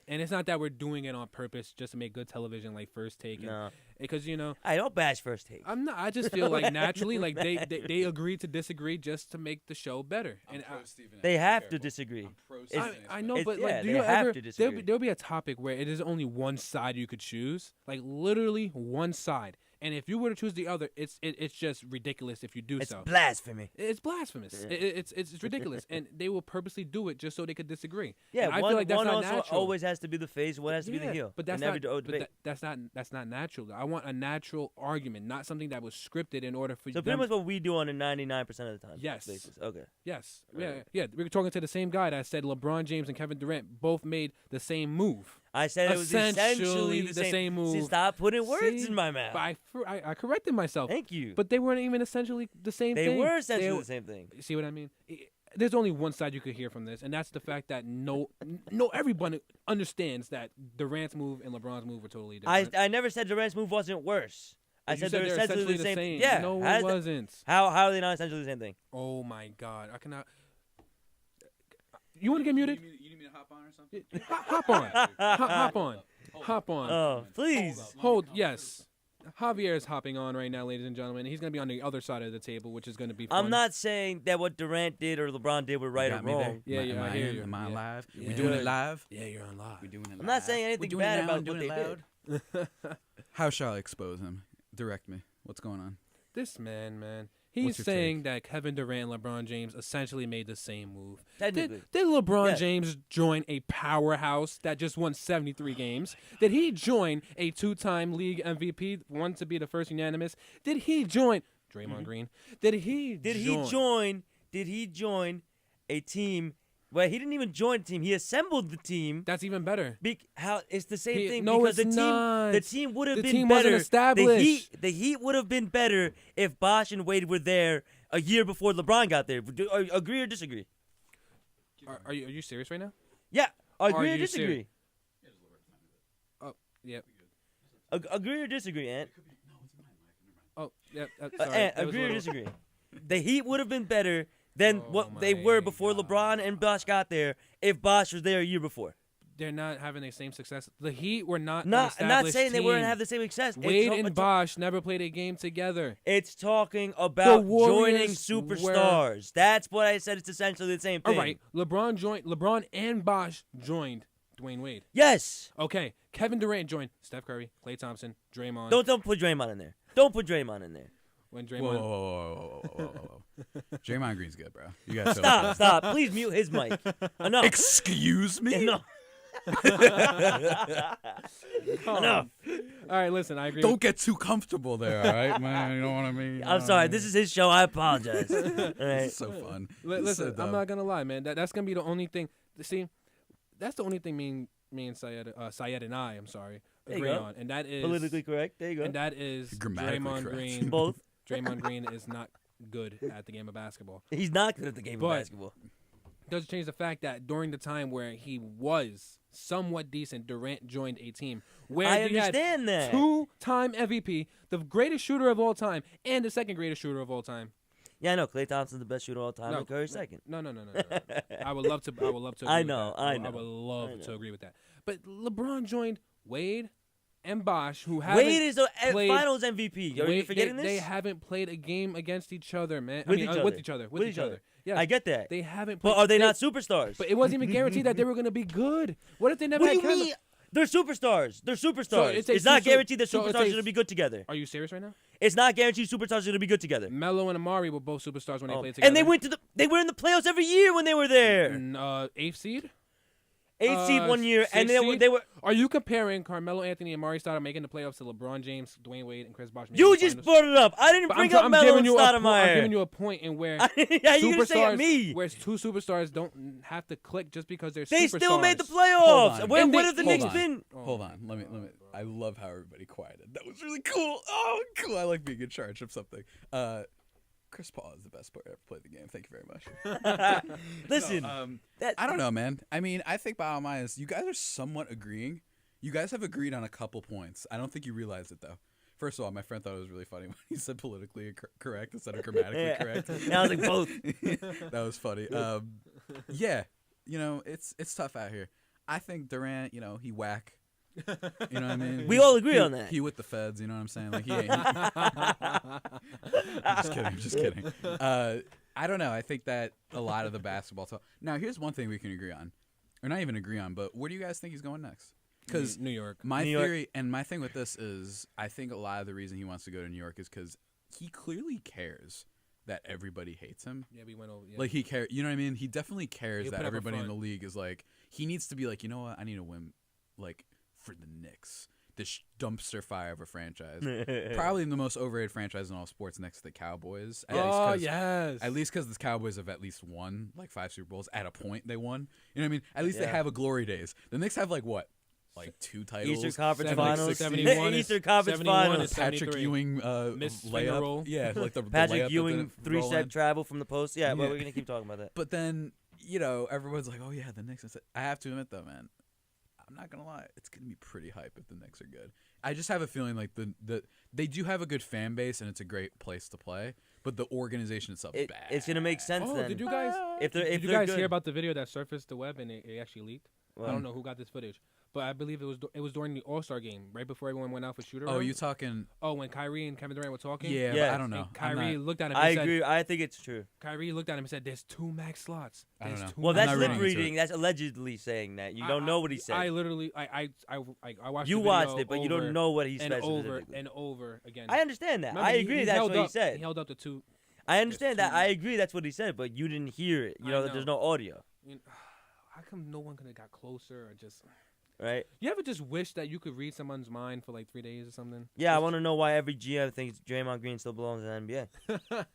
And it's not that we're doing it on purpose just to make good television like First Take. No. Because, I don't bash First Take. I'm not. I just feel like naturally, like they agree to disagree just to make the show better. I'm And pro Stephen A. They Be have to careful. disagree. I'm pro It's- Stephen A. I know, It's- but yeah, like, do they you have ever? to disagree. There'll be a topic where it is only one side you could choose, like literally one side. And if you were to choose the other, it's just ridiculous if you do It's so. blasphemy. It's blasphemous. Yeah. It's ridiculous, and they will purposely do it just so they could disagree. Yeah, And I one, feel like that's one not also natural. always has to be the face, one has to be the heel. But that's in every not. debate. That's not natural. I want a natural argument, not something that was scripted in order for So them. pretty much what we do on a 99% of the time. Yes. Basis. Okay. Yes. Right. Yeah. We were talking to the same guy that said LeBron James and Kevin Durant both made the same move. I said it was essentially the same move. See, stop putting words See? in my mouth. But I corrected myself. Thank you. But they weren't even essentially the same they thing. were essentially the same thing. See what I mean? There's only one side you could hear from this, and that's the fact that everyone understands that Durant's move and LeBron's move were totally different. I never said Durant's move wasn't worse. I You said said they're they're essentially the same. Yeah. No, how it is that- wasn't. How are they not essentially the same thing? Oh my God! I cannot. You want to get muted? You need me to hop on or something? Hop on. Hop on. Hop on. Oh, please. Hold. Yes. Javier is hopping on right now, ladies and gentlemen. He's going to be on the other side of the table, which is going to be fun. I'm not saying that what Durant did or LeBron did were right or wrong. Yeah, yeah, I hear you. Am I Yeah. live? Yeah. We doing it live? Yeah, you're on live. We doing it live. I'm not saying We anything doing it bad now about and what doing they it did. loud? How shall I expose him? Direct me. What's going on? This man. What's He's your saying that Kevin Durant and LeBron James essentially made the same move. Technically. Did LeBron Yeah. James join a powerhouse that just won 73 games? Did he join a two-time league MVP, one to be the first unanimous? Did he join Draymond Green? Did he Did he join a team Well, he didn't even join the team. He assembled the team. That's even better. How it's the same thing. No, because it's not. The team would have The been team better. wasn't established. The Heat would have been better if Bosh and Wade were there a year before LeBron got there. Agree or disagree? Are you serious right now? Yeah. Agree or you disagree? Oh, yeah. Agree or disagree, Ant? Oh, yeah. Sorry. Agree or disagree? The Heat would have been better than what they were before LeBron and Bosh got there if Bosh was there a year before. They're not having the same success. The Heat were not an I'm not established saying they team. wouldn't have the same success. Wade and Bosh never played a game together. It's talking about joining Warriors superstars. That's what I said. It's essentially the same thing. All right. LeBron and Bosh joined Dwayne Wade. Yes. Okay. Kevin Durant joined Steph Curry, Klay Thompson, Draymond. Don't put Draymond in there. Don't put Draymond in there. When Draymond. Whoa. Draymond Green's good, bro. You guys Stop. Please mute his mic. Enough. Excuse me? Enough. Enough. All right, listen, I agree. Don't get too comfortable there, all right, man? You know what I mean? I'm sorry. This is his show. I apologize. All right. It's so fun. Listen, I'm not gonna lie, man. That's gonna be the only thing. See, that's the only thing me and Saed and I, I'm sorry, agree on, and that is politically correct. There you go. And that is Draymond Green. Both. Draymond Green is not good at the game of basketball. He's not good at the game of basketball. Doesn't change the fact that during the time where he was somewhat decent, Durant joined a team where I he had understand that. 2-time MVP, the greatest shooter of all time, and the second greatest shooter of all time. Yeah, I know. Klay Thompson's the best shooter of all time. And Curry's second. No. I would love to. Agree I with know. that. I know. I would love to agree with that. But LeBron joined Wade and Bosh, who haven't Wade is the played, Finals MVP. Are you forgetting this? They haven't played a game against each other, man. With With each other. Yes. I get that. They haven't played. But are they not superstars? But it wasn't even guaranteed that they were going to be good. What if they never What do had you mean? They're superstars. They're superstars. So it's not guaranteed that superstars are going to be good together. Are you serious right now? It's not guaranteed superstars are going to be good together. Melo and Amari were both superstars when they played together. And they were in the playoffs every year when they were there. 8th seed? 8th seed one year, and they were. Are you comparing Carmelo Anthony and Amari Stoudemire making the playoffs to LeBron James, Dwayne Wade, and Chris Bosh? You just brought it up. I didn't bring up Melo and Stoudemire. I'm giving you a point in where yeah, you gonna say it me? Where two superstars don't have to click just because they're they superstars. Still made the playoffs. What have the Knicks been? Hold on. Let me. I love how everybody quieted. That was really cool. Oh, cool. I like being in charge of something. Chris Paul is the best player to ever play the game. Thank you very much. Listen, I don't know, man. I mean, I think bottom line is you guys are somewhat agreeing. You guys have agreed on a couple points. I don't think you realize it, though. First of all, my friend thought it was really funny when he said politically correct instead of grammatically correct. I was like, both. That was funny. Yeah, it's tough out here. I think Durant, he whack. You know what I mean? We all agree on that. He with the feds, you know what I'm saying? Like he ain't. I'm just kidding. I don't know. I think that a lot of the basketball talk. Now, here's one thing we can agree on, or not even agree on, but where do you guys think he's going next? Because New York. My theory and my thing with this is, I think a lot of the reason he wants to go to New York is because he clearly cares that everybody hates him. Yeah, we went over. Yeah. Like he cares. You know what I mean? He definitely cares that everybody in the front. league is like. He needs to be like, you know what? I need to win, like. For the Knicks, this dumpster fire of a franchise, probably the most overrated franchise in all sports, next to the Cowboys. Yes. At least because the Cowboys have at least won like 5 Super Bowls at a point. They won. You know what I mean? At least they have a glory days. The Knicks have like what, like 2 titles. Eastern Conference Finals. 71 Eastern Conference Finals. Patrick Ewing layup. Yeah, like the Patrick layup Ewing 3-step travel from the post. Yeah, but we're gonna keep talking about that. But then everyone's like, oh yeah, the Knicks. I have to admit though, man. I'm not gonna lie, it's gonna be pretty hype if the Knicks are good. I just have a feeling like they do have a good fan base and it's a great place to play, but the organization itself is bad. It's gonna make sense then. Did you guys? If you guys hear about the video that surfaced the web and it actually leaked? Well, I don't know who got this footage, but I believe it was during the All-Star game, right before everyone went out for shooter. Oh, you talking? Oh, when Kyrie and Kevin Durant were talking. Yeah, but I don't know. And Kyrie looked at him. I and agree. Said, I think it's true. Kyrie looked at him and said, "There's 2 max slots." I don't know. Well, that's lip reading. reading. That's allegedly saying that. You don't know what he said. I literally, I watched. You the watched it, but you don't know what he said and specifically. and over again. I understand that. Remember, I agree. That's what he said. He held up the 2. I understand that. I agree. That's what he said, but you didn't hear it. You know that there's no audio. How come no one could have got closer or just? right? You ever just wish that you could read someone's mind for like 3 days or something? Yeah, I want to know why every GM thinks Draymond Green still belongs in the NBA.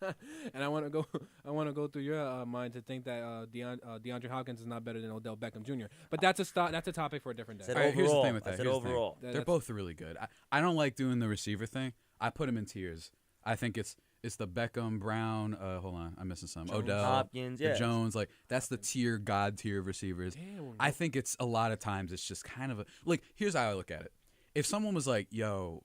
And I want to go through your mind to think that DeAndre Hopkins is not better than Odell Beckham Jr. But that's a topic for a different day. Said All right, here's the overall. thing with that. I said Here's the thing. overall. They're both really good. I don't like doing the receiver thing. I put them in tiers. I think it's the Beckham, Brown. Hold on, I'm missing some. Jones. Odell, Hopkins, the yeah. Jones. Like that's the god tier of receivers. Damn. I think it's a lot of times it's just kind of like here's how I look at it. If someone was like, "Yo,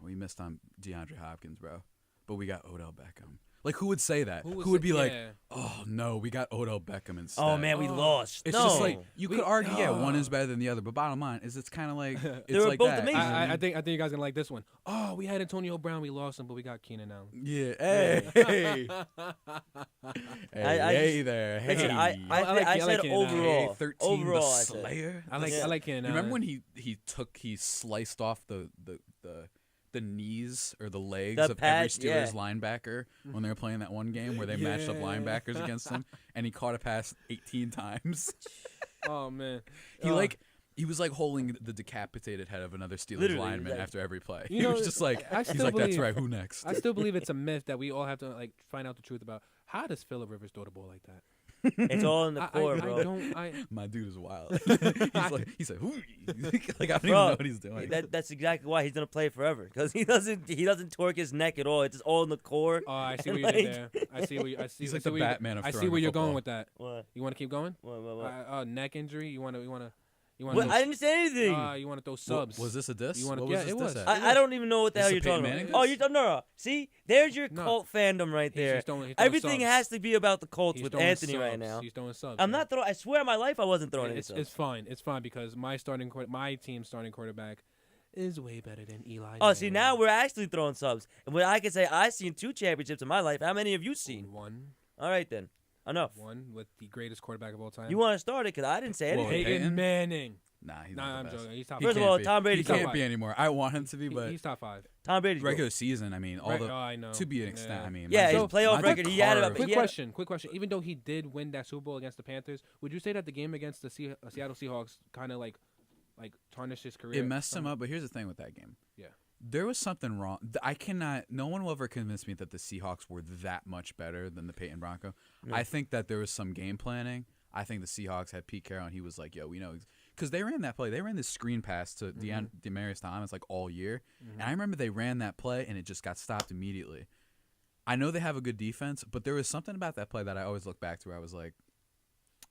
we missed on DeAndre Hopkins, bro, but we got Odell Beckham." Like who would say that? Who would be like, "Oh no, we got Odell Beckham instead." Oh man, we lost. It's just like you could argue, one is better than the other, but bottom line is it's kind of like it's They were like both that. amazing. I think you guys are gonna like this one. Oh, we had Antonio Brown, we lost him, but we got Keenan Allen. Yeah, hey, hey there, hey. Listen, I said Keenan Allen. overall. 13 overall, the I said. Slayer. I like Keenan Allen. Remember when he sliced off the knees or the legs The of every pass, Steelers linebacker when they were playing that one game where they matched up linebackers against him, and he caught a pass 18 times. Oh man, He was like holding the decapitated head of another Steelers Literally, lineman like- after every play. You He know, was just like, I he's still like, that's believe- right. Who next? I still believe it's a myth that we all have to like find out the truth about. How does Phillip Rivers throw the ball like that? It's all in the core, bro. My dude is wild. he's like, "Hoo." Like I don't even Bro, know what he's doing. That's exactly why he's gonna play forever, because he doesn't torque his neck at all. It's just all in the core. Oh, I see And, what you did like- there. I see. He's like see the where you- Batman of I see throwing where a you're going football. with that. What? You want to keep going? What? Neck injury. You want to. What? I didn't say anything. You want to throw subs? Was this a diss? You wanna- what yeah, was this it diss was. at? I don't even know what the Is hell it you're Peyton talking Manning? about. Oh, you no. See, there's your No. cult fandom right He's there. just throwing Everything subs. has to be about the Colts He's with throwing Anthony right subs. now. He's throwing subs. I'm man. not throwing. I swear on my life, I wasn't throwing any It's subs. fine. It's fine because my team's starting quarterback is way better than Eli. Oh, see, now we're actually throwing subs. And when I can say I've seen 2 championships in my life, how many have you seen? One All right, then. Enough. with the greatest quarterback of all time. You want to start it because I didn't say Well, anything. Peyton Peyton? Manning. Nah, he's Nah, not I'm the best. joking. He's top He First of can't all, be. Tom Brady's He top can't five. be anymore. I want him to be, but He's top 5. Tom Brady's regular season. I mean, I know. to be an extent. Yeah. I mean, Yeah, my his dude- playoff my dude record, he had carved. it. Quick question. Even though he did win that Super Bowl against the Panthers, would you say that the game against the Seattle Seahawks kind of like tarnished his career? It messed him up. But here's the thing with that game. Yeah. There was something wrong. I cannot. No one will ever convince me that the Seahawks were that much better than the Peyton Bronco. No. I think that there was some game planning. I think the Seahawks had Pete Carroll, and he was like, "Yo, we know," because they ran that play. They ran this screen pass to Demaryius Thomas like all year, and I remember they ran that play, and it just got stopped immediately. I know they have a good defense, but there was something about that play that I always look back to where I was like,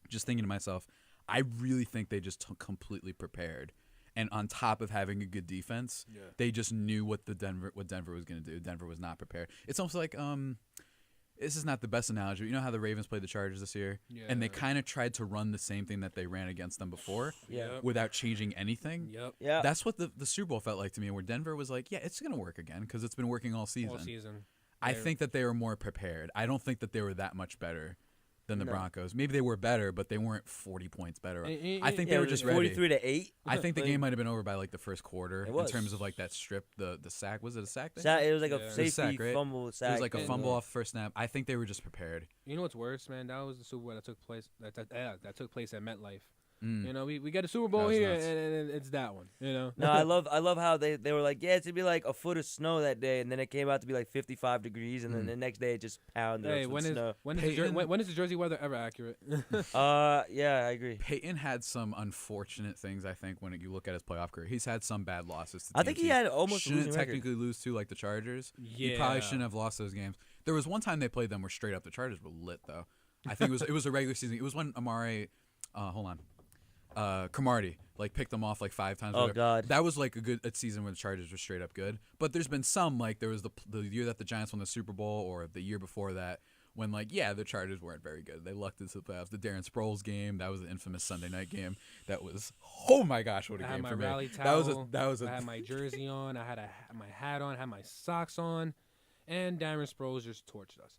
just thinking to myself, I really think they just completely prepared. And on top of having a good defense, they just knew what Denver was going to do. Denver was not prepared. It's almost like this is not the best analogy. But you know how the Ravens played the Chargers this year, and they kind of tried to run the same thing that they ran against them before, without changing anything. Yep. Yeah. That's what the Super Bowl felt like to me, where Denver was like, yeah, it's going to work again because it's been working all season. I think that they were more prepared. I don't think that they were that much better than the Broncos. Maybe they were better, but they weren't 40 points better. I think they were just ready. 43-8. I think the game might have been over by like the first quarter It was. in terms of like that strip, the sack. Was it a sack? It was like a Yeah. safety Sack, right? fumble sack. It was like a And- fumble off first snap. I think they were just prepared. You know what's worse, man? That was the Super Bowl that took place. That took place at MetLife. Mm. You know, we get a Super Bowl was here, nuts. and it's that one. You know. No, I love how they were like, yeah, it's gonna be like a foot of snow that day, and then it came out to be like 55 degrees, and then the next day it just pounded Hey, us with snow. when is the Jersey weather ever accurate? Yeah, I agree. Peyton had some unfortunate things. I think when you look at his playoff career, he's had some bad losses. To I think he teams had almost a shouldn't losing record. technically lose to like the Chargers. Yeah. He probably shouldn't have lost those games. There was one time they played them where straight up the Chargers were lit though. I think it was a regular season. It was when Amari, Cromartie like picked them off like 5 times. Oh, God. That was like a season where the Chargers were straight up good. But there's been some like there was the year that the Giants won the Super Bowl or the year before that when like the Chargers weren't very good. They lucked into the playoffs. The Darren Sproles game, that was an infamous Sunday night game. That was oh my gosh, what a I game had my for me. rally towel. That was I had my jersey on. I had my hat on. I had my socks on, and Darren Sproles just torched us.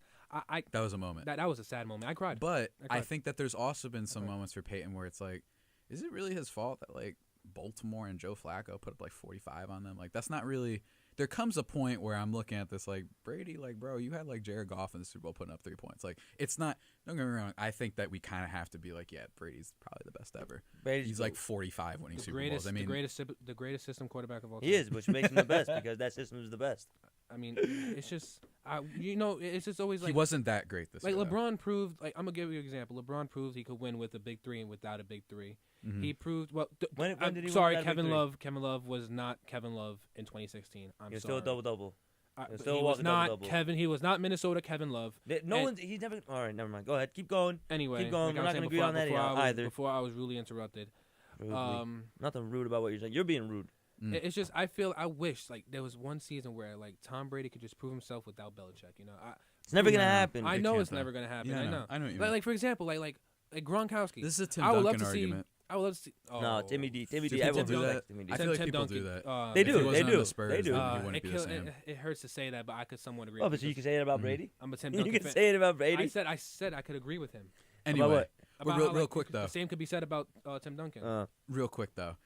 that was a moment. That was a sad moment. I cried. But I I cried. think that there's also been some moments for Peyton where it's like, is it really his fault that like Baltimore and Joe Flacco put up like 45 on them? Like that's not really. there comes a point where I'm looking at this like, Brady, like, bro, you had like Jared Goff in the Super Bowl putting up 3 points. Like, it's not, don't get me wrong, I think that we kind of have to be like, yeah, Brady's probably the best ever. He's like 45 winning Super Bowls. I mean, the greatest system quarterback of all time. He is, which makes him the best because that system is the best. I mean, it's just, it's just always like. He wasn't that great this year. Like, LeBron proved, like, I'm going to give you an example. LeBron proved he could win with a big three and without a big three. Mm-hmm. He proved, well, when did he sorry, win Kevin Love. Kevin Love was not Kevin Love in 2016. He was still a double-double. He was not Kevin. He was not Minnesota Kevin Love. He's never. All right, never mind. Go ahead. Keep going. Anyway, keep going. Like we're not going to agree on that either. Before I was rudely interrupted. Nothing rude about what you're saying. You're being rude. It's just I wish like there was one season where like Tom Brady could just prove himself without Belichick. You know, it's never gonna happen. I know it's never gonna happen. Yeah, I know. I know what you mean. Like for example, like Gronkowski. This is a Tim Duncan argument. I would love to see. Oh. No, Timmy D. Do people do that? I feel like Tim people Duncan, do that. They do. If he wasn't They on do. the Spurs, They do. then he wouldn't be the same. It hurts to say that, but I could somewhat agree. Oh, but so you can say it about Brady. I'm a Tim Duncan You can fan. say it about Brady. I said I could agree with him. Anyway, About real quick though. The same could be said about Tim Duncan. Real quick though.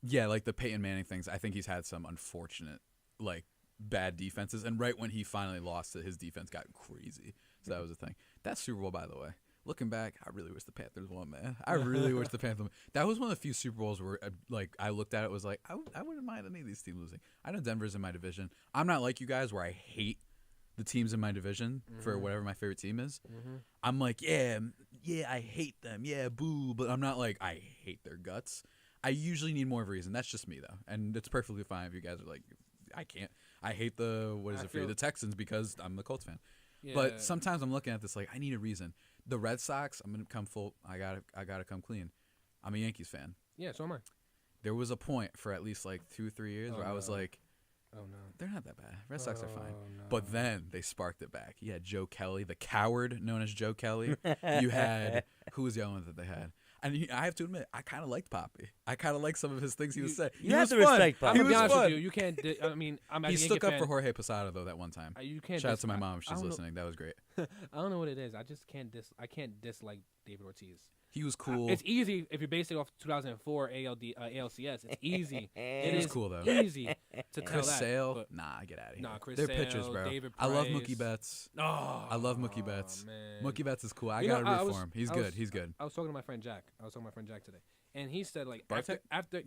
Yeah, like the Peyton Manning things, I think he's had some unfortunate, like, bad defenses. And right when he finally lost it, his defense got crazy. So that was the thing. That Super Bowl, by the way, looking back, I really wish the Panthers won, man. I really wish the Panthers won. That was one of the few Super Bowls where, like, I looked at it, was like, I wouldn't mind any of these teams losing. I know Denver's in my division. I'm not like you guys where I hate the teams in my division for whatever my favorite team is. I'm like, yeah, I hate them. Yeah, boo. But I'm not like, I hate their guts. I usually need more of a reason. That's just me, though. And it's perfectly fine if you guys are like, I can't. I hate the Texans because I'm the Colts fan. Yeah. But sometimes I'm looking at this like, I need a reason. The Red Sox, I'm going to come full. I gotta come clean. I'm a Yankees fan. Yeah, so am I. There was a point for at least like 2-3 years where I was like, oh, no. They're not that bad. Red Sox are fine. No. But then they sparked it back. You had Joe Kelly, the coward known as Joe Kelly. You had, who was the other one that they had? And I have to admit, I kind of liked Poppy. I kind of liked some of his things he was saying. You have to respect Poppy. I'm going to be honest with you. You can't, I mean, I'm He stuck up for Jorge Posada, though, that one time. You can't Shout out to my mom if she's listening. That was great. I don't know what it is. I just can't dislike David Ortiz. He was cool. It's easy if you base it off 2004 ALCS. It's easy. It is cool though. Easy to tell Chris that. Sale, nah, get out of here. Nah, Chris They're Sale, pitchers, bro. David I love Price. Mookie Betts. Oh, I love Mookie Betts. Man. Mookie Betts is cool. I gotta root for him. He's good. He's good. I was talking to my friend Jack. today, and he said like Bartek? after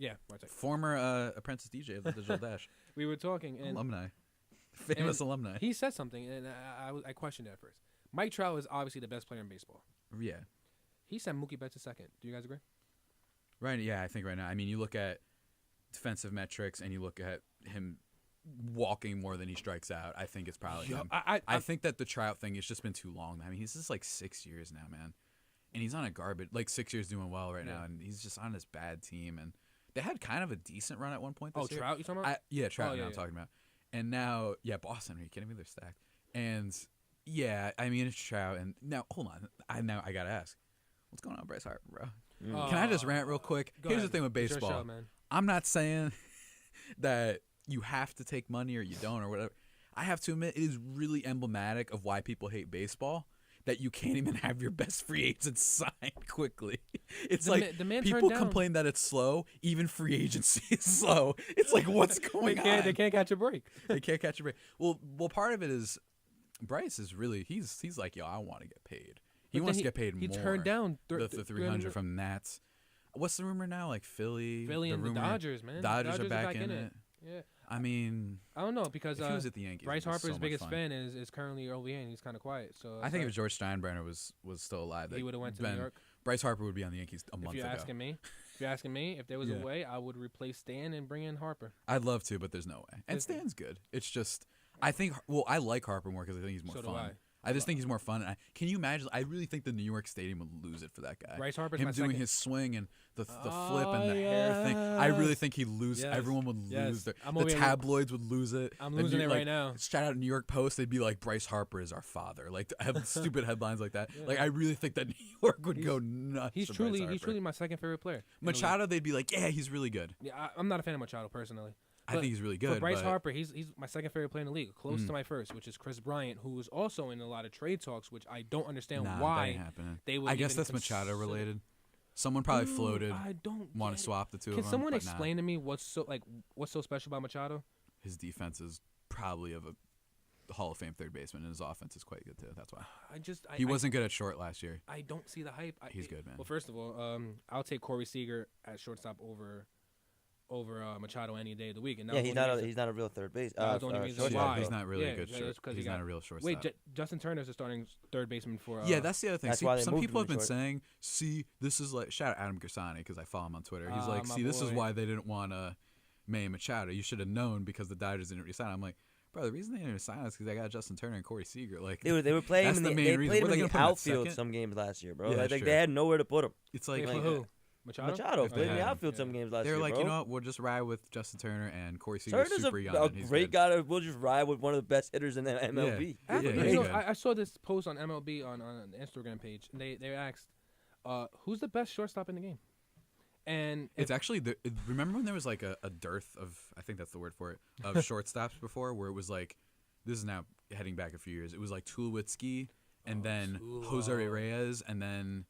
former apprentice DJ of the Digital Dash. We were talking and alumni, famous alumni. He said something, and I questioned it at first. Mike Trout is obviously the best player in baseball. Yeah. He said Mookie Betts is second. Do you guys agree? Right. Yeah, I think right now. I mean, you look at defensive metrics and you look at him walking more than he strikes out. I think it's probably him. I think that the Trout thing has just been too long. I mean, he's just like 6 years now, man, and he's on a garbage 6 years doing well right now, and he's just on this bad team. And they had kind of a decent run at one point this year. Trout, you talking about? Yeah, Trout. I'm talking about. And now, Boston. Are you kidding me? They're stacked. And yeah, I mean it's Trout. And now, hold on. I gotta ask, what's going on with Bryce Harper, bro? Can I just rant real quick? Here's the thing with baseball. Show, man. I'm not saying that you have to take money or you don't or whatever. I have to admit, it is really emblematic of why people hate baseball that you can't even have your best free agents signed quickly. It's the man people complain that it's slow. Even free agency is slow. It's like, what's going on? They can't catch a break. They can't catch a break. Well, part of it is Bryce is really he's like, yo, I want to get paid. He wants to get paid more. He turned down the 300 from the Nats. What's the rumor now? Like Philly and the Dodgers, man. Dodgers are back in it. Yeah. I mean, I don't know because if he was at the Yankees, Bryce Harper's biggest fan is currently OVA and he's kind of quiet. So I think if George Steinbrenner was still alive, he would have went to New York. Bryce Harper would be on the Yankees a month ago. If you're asking me, if there was a way, I would replace Stan and bring in Harper. I'd love to, but there's no way. And Stan's good. It's just I think I like Harper more because I think he's more fun. Do I. I just think he's more fun. And can you imagine? I really think the New York Stadium would lose it for that guy. Bryce Harper's him doing his swing and the flip and the hair thing. I really think he'd lose. Yes. Everyone would lose. The tabloids would lose it. I'm losing it right now. Shout out New York Post. They'd be like, Bryce Harper is our father. Like have stupid headlines like that. Yeah. Like I really think that New York would go nuts. He's truly my second favorite player. Machado, they'd be like, yeah, he's really good. Yeah, I'm not a fan of Machado personally. I think he's really good. But Bryce Harper, he's my second favorite player in the league, close to my first, which is Chris Bryant, who was also in a lot of trade talks, which I don't understand why they would. I guess that's Machado related. Someone probably floated. I don't want to swap the two of them. Can someone explain to me what's so special about Machado? his defense is probably of a Hall of Fame third baseman, and his offense is quite good too. That's why. He wasn't good at short last year. I don't see the hype. He's good, man. Well, first of all, I'll take Corey Seager at shortstop over Machado any day of the week. And he's not a real third base. He's not really a good shortstop. He's not a real shortstop. Wait, Justin Turner's the starting third baseman for. That's the other thing. See, some people have been saying, "See, this is like shout out Adam Gersani because I follow him on Twitter. He's like, see, this is why they didn't want Manny Machado. You should have known because the Dodgers didn't resign." I'm like, bro, the reason they didn't resign us is because I got Justin Turner and Corey Seager. Like they were playing him in the outfield some games last year, bro. Yeah, they had nowhere to put him. It's like who? Machado played in the outfield some games last year. They're like, bro. you know what? We'll just ride with Justin Turner and Corey Seager. Turner's super young. a great guy. We'll just ride with one of the best hitters in the MLB. I saw this post on MLB on the Instagram page, and they asked, "Who's the best shortstop in the game?" And it's actually remember when there was like a dearth of, I think that's the word for it, of shortstops before, where it was like, this is now heading back a few years. It was like Tulowitzki, and then Jose Reyes, and then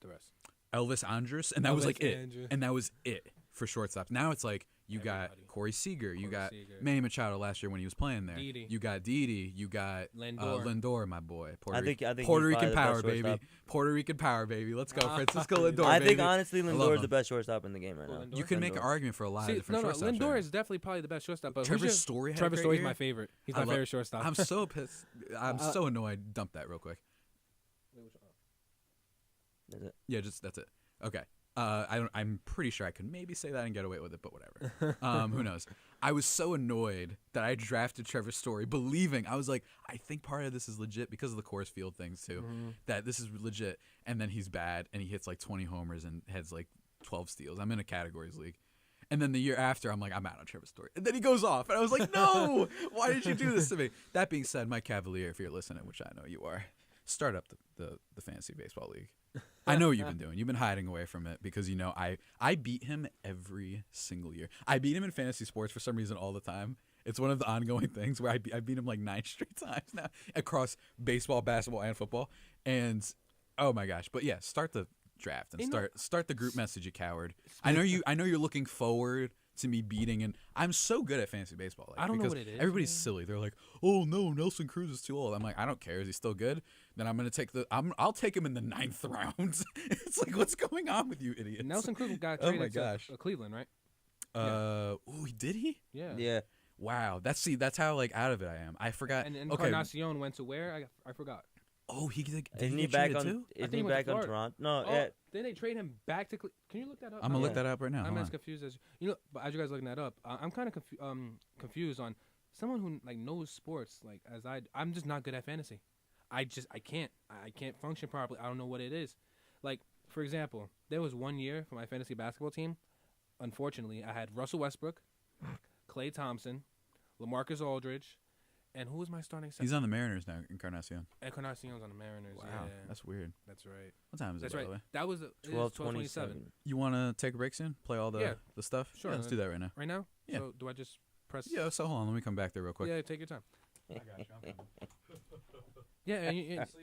the rest. Elvis Andrus, and that was like it. And that was it for shortstops. Now it's like you got Corey Seager, you got Manny Machado last year when he was playing there. You got Didi, you got Lindor, my boy. Puerto Rican power, baby. Puerto Rican power, baby. Let's go, Francisco Lindor. I think honestly Lindor is the best shortstop in the game right now. You can make an argument for a lot of different shortstops. Lindor is definitely probably the best shortstop. But Trevor Story is my favorite. He's my favorite shortstop. I'm so pissed. I'm so annoyed. Dump that real quick. That's it. Yeah, that's it. Okay. I'm pretty sure I could maybe say that and get away with it, but whatever. Who knows? I was so annoyed that I drafted Trevor Story, believing, I was like, I think part of this is legit because of the Coors Field things too, that this is legit. And then he's bad, and he hits like 20 homers and has like 12 steals. I'm in a categories league. And then the year after, I'm like, I'm out on Trevor Story. And then he goes off, and I was like, no, why did you do this to me? That being said, Mike Cavalier, if you're listening, which I know you are, start up the fantasy baseball league. I know what you've been doing. You've been hiding away from it because, you know, I beat him every single year. I beat him in fantasy sports for some reason all the time. It's one of the ongoing things where I beat him like 9 straight times now across baseball, basketball, and football. And, oh, my gosh. But, yeah, start the draft and start the group message, you coward. I know you're looking forward to me beating, and I'm so good at fantasy baseball. Like, I don't know what it is. Everybody's silly. They're like, oh, no, Nelson Cruz is too old. I'm like, I don't care. Is he still good? Then I'm going to take I'll take him in the 9th round. It's like, what's going on with you idiots? Nelson Cruz got traded to Cleveland, right? Did he? Yeah. Wow. That's how like out of it I am. I forgot. And Encarnacion went to where? I forgot. Oh, isn't he back on Toronto? No, yeah. Then they trade him back to. Can you look that up? I'm gonna look that up right now. I'm as confused as you know. But as you guys looking that up, I'm kind of confused on someone who like knows sports like as I'm just not good at fantasy. I can't function properly. I don't know what it is. Like for example, there was one year for my fantasy basketball team. Unfortunately, I had Russell Westbrook, Klay Thompson, LaMarcus Aldridge. And who was my starting center? He's on the Mariners now, Encarnacion's on the Mariners. Wow, yeah. That's weird. That's right. What time is it, by the way? That was 12:27. You want to take a break soon? Play all the stuff? Sure. Yeah, let's do that right now. Right now? Yeah. So do I just press? Yeah, so hold on. Let me come back there real quick. Yeah, take your time. I got you. I'm coming. Yeah. So,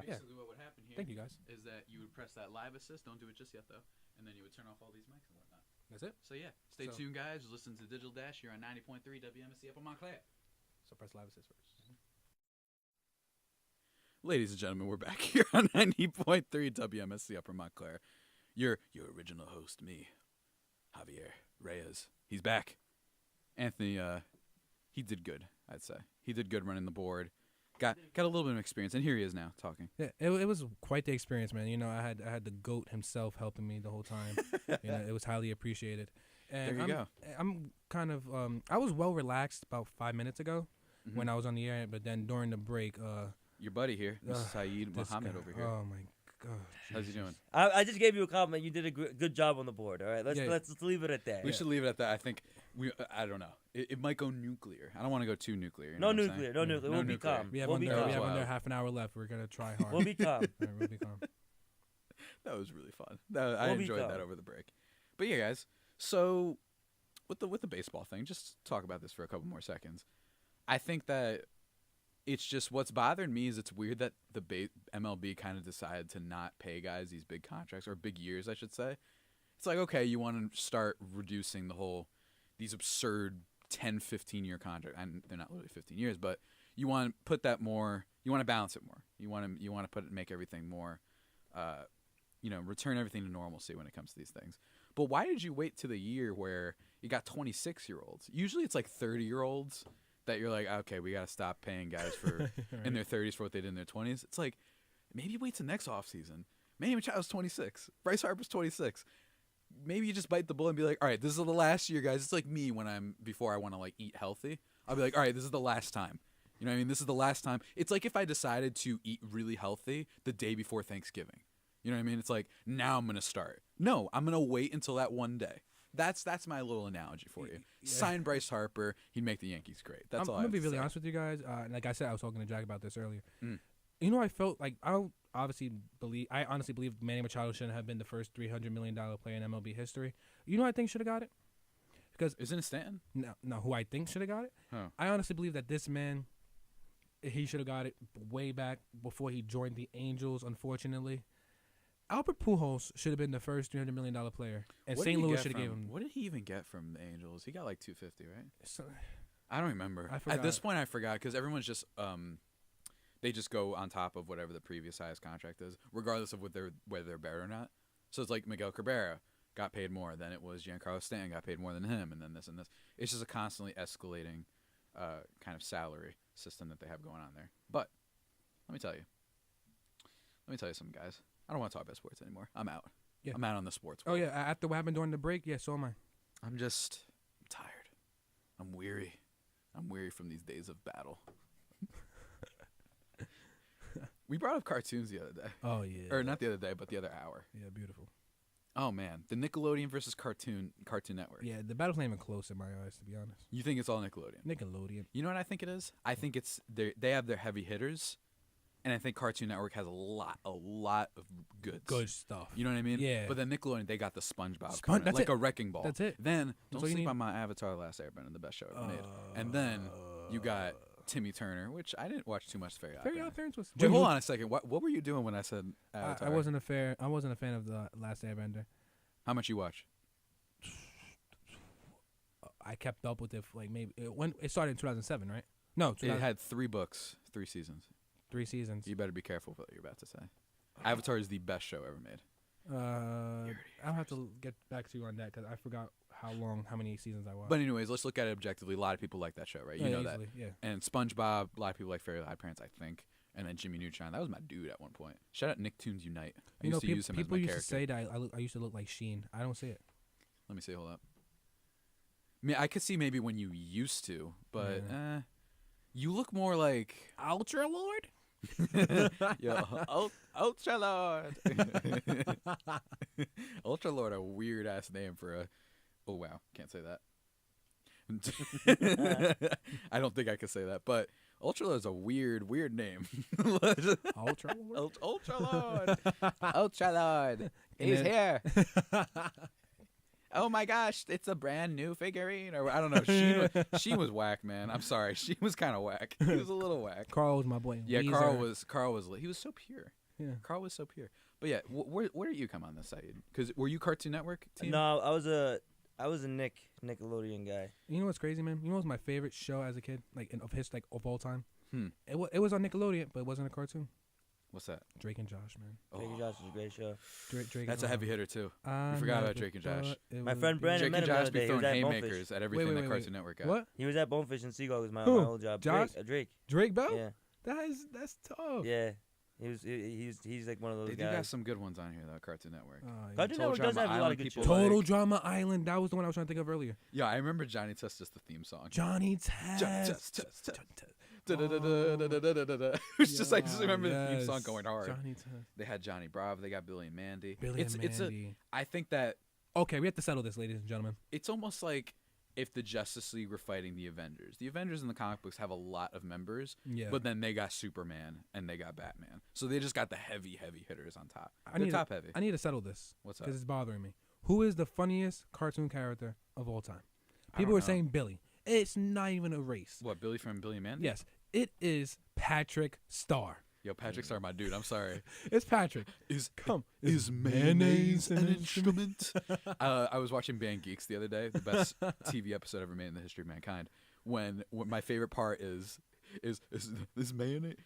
basically what would happen here Thank you, guys. is that you would press that live assist. Don't do it just yet, though. And then you would turn off all these mics and whatnot. That's it? So, yeah. Stay tuned, guys. Listen to Digital Dash here on 90.3 WMSC up on Montclair. So press live assist first. Ladies and gentlemen, we're back here on 90.3 WMSC Upper Montclair. Your original host, me, Javier Reyes. He's back. Anthony, he did good, I'd say. He did good running the board. Got a little bit of experience, and here he is now talking. Yeah, it was quite the experience, man. You know, I had the GOAT himself helping me the whole time. You know, it was highly appreciated. And there you go. I'm kind of I was well relaxed about 5 minutes ago when I was on the air, but then during the break, your buddy here, Saed Mohammed over here. Oh my God! How's he doing? I just gave you a compliment. You did a good job on the board. All right, let's leave it at that. We should leave it at that. I think I don't know. It might go nuclear. I don't want to go too nuclear. No nuclear. We'll be calm. We have under half an hour left. We're gonna try hard. We'll be calm. We'll be calm. That was really fun. I enjoyed that over the break. But yeah, guys. So with the baseball thing, just talk about this for a couple more seconds. I think that. It's just what's bothering me is it's weird that the MLB kind of decided to not pay guys these big contracts or big years, I should say. It's like, okay, you want to start reducing these absurd 10, 15-year contract, and they're not literally 15 years, but you want to put that more. You want to balance it more. You want to put it, make everything more, return everything to normalcy when it comes to these things. But why did you wait to the year where you got 26-year-olds? Usually it's like 30-year-olds that you're like, okay, we got to stop paying guys for right. in their 30s for what they did in their 20s. It's like, maybe wait till next offseason. Manny Machado's 26. Bryce Harper's 26. Maybe you just bite the bullet and be like, all right, this is the last year, guys. It's like me before I want to like eat healthy. I'll be like, all right, this is the last time. You know what I mean? This is the last time. It's like if I decided to eat really healthy the day before Thanksgiving. You know what I mean? It's like, now I'm going to start. No, I'm going to wait until that one day. That's my little analogy for you. Yeah. Sign Bryce Harper. He'd make the Yankees great. That's all I'm I have going to be to really say. honest with you guys. Like I said, I was talking to Jack about this earlier. Mm. You know, I felt like I honestly believe Manny Machado shouldn't have been the first $300 million player in MLB history. You know who I think should have got it? Because Isn't it Stanton? No, who I think should have got it? Huh. I honestly believe that this man, he should have got it way back before he joined the Angels, unfortunately. Albert Pujols should have been the first $300 million player, and St. Louis should have gave him. What did he even get from the Angels? He got like $250, right? So, I don't remember. I forgot. At this point, I forgot because everyone's just they just go on top of whatever the previous highest contract is, regardless of whether they're better or not. So it's like Miguel Cabrera got paid more, then it was Giancarlo Stanton got paid more than him, and then this and this. It's just a constantly escalating kind of salary system that they have going on there. But let me tell you something, guys. I don't want to talk about sports anymore. I'm out. Yeah. I'm out on the sports oh world. yeah, after what happened during the break, yeah, so am I. I'm tired. I'm weary. I'm weary from these days of battle. We brought up cartoons the other day. Oh yeah. Or not the other day, but the other hour. Yeah, beautiful. Oh man, the Nickelodeon versus Cartoon Network. Yeah, the battle's not even close in my eyes, to be honest. You think it's all Nickelodeon? Nickelodeon. You know what I think it is? I think it's they have their heavy hitters, and I think Cartoon Network has a lot of goods. Good stuff. You know what I mean? Yeah. But then Nickelodeon, they got the SpongeBob coming in, that's like it. a wrecking ball. That's it. Then That's don't all you sleep need. on my Avatar: The Last Airbender, the best show ever made. And then you got Timmy Turner, which I didn't watch too much. Fairy Odd Parents was. Wait, hold on a second. What were you doing when I said Avatar? I wasn't a fan of the Last Airbender. How much you watch? I kept up with it for like maybe when it started in 2007, right? No, It had 3 books, 3 seasons. 3 seasons. You better be careful with what you're about to say. Avatar is the best show ever made. I'll have to get back to you on that because I forgot how many seasons I watched. But anyways, let's look at it objectively. A lot of people like that show, right? You know easily, that. Yeah. And SpongeBob, a lot of people like Fairy Odd Parents, I think. And then Jimmy Neutron. That was my dude at one point. Shout out Nicktoons Unite. I used to use him as my people used character. to say that I used to look like Sheen. I don't see it. Let me see. Hold up. I mean, I could see maybe when you used to, but you look more like Ultra Lord? Yo, Ultra Lord. Ultra Lord, a weird ass name for a. Oh wow, can't say that. I don't think I could say that, but Ultra Lord is a weird name. Ultra Lord? Ultra Lord. Ultra Lord. He's here. Oh my gosh, it's a brand new figurine, or I don't know. She was whack, man. I'm sorry, she was kind of whack. He was a little whack. Carl was my boy. Yeah, Weezer. Carl was. He was so pure. Yeah. Carl was so pure. But yeah, where did you come on this side? Because were you Cartoon Network team? No, I was a Nickelodeon guy. You know what's crazy, man? You know what's my favorite show as a kid, of all time? Hmm. It was on Nickelodeon, but it wasn't a cartoon. What's that? Drake and Josh, man. Drake and Josh is a great show. Drake That's a heavy hitter too. I You forgot about never Drake and Josh. thought it My would friend be- Brandon Drake met and him the Josh other be day. He throwing was at haymakers Bonefish. at everything Wait, that wait, Cartoon wait. Network got. What? He was at Bonefish and Seagull. Was my Who? old job. Josh? Drake. Drake Bell? Yeah, That's tough. yeah. He's like one of those They do got guys. some good ones on here though. Cartoon Network. Oh, yeah. Cartoon Total Network does Drama have a lot Island of good people shows. like- Total Drama Island. That was the one I was trying to think of earlier. Yeah, I remember Johnny Test is the theme song. Johnny Test. It's just I just remember the theme song Yes. going hard. Johnny Test. They had Johnny Bravo. They got Billy and Mandy. Billy and It's Mandy. I think that Okay, we have to settle this, ladies and gentlemen. it's almost like if the Justice League were fighting the Avengers. The Avengers in the comic books have a lot of members, Yeah. but then they got Superman and they got Batman. So they just got the heavy hitters on top. I They're need top heavy. I need to settle this What's up? because it's bothering me. Who is the funniest cartoon character of all time? I People don't are know. saying Billy. It's not even a race. What, Billy from Billy and Mandy? Yes, it is Patrick Star. Yo, Patrick Star, my dude. I'm sorry. It's Patrick. Is mayonnaise an instrument? I was watching Band Geeks the other day, the best TV episode ever made in the history of mankind. When my favorite part is mayonnaise.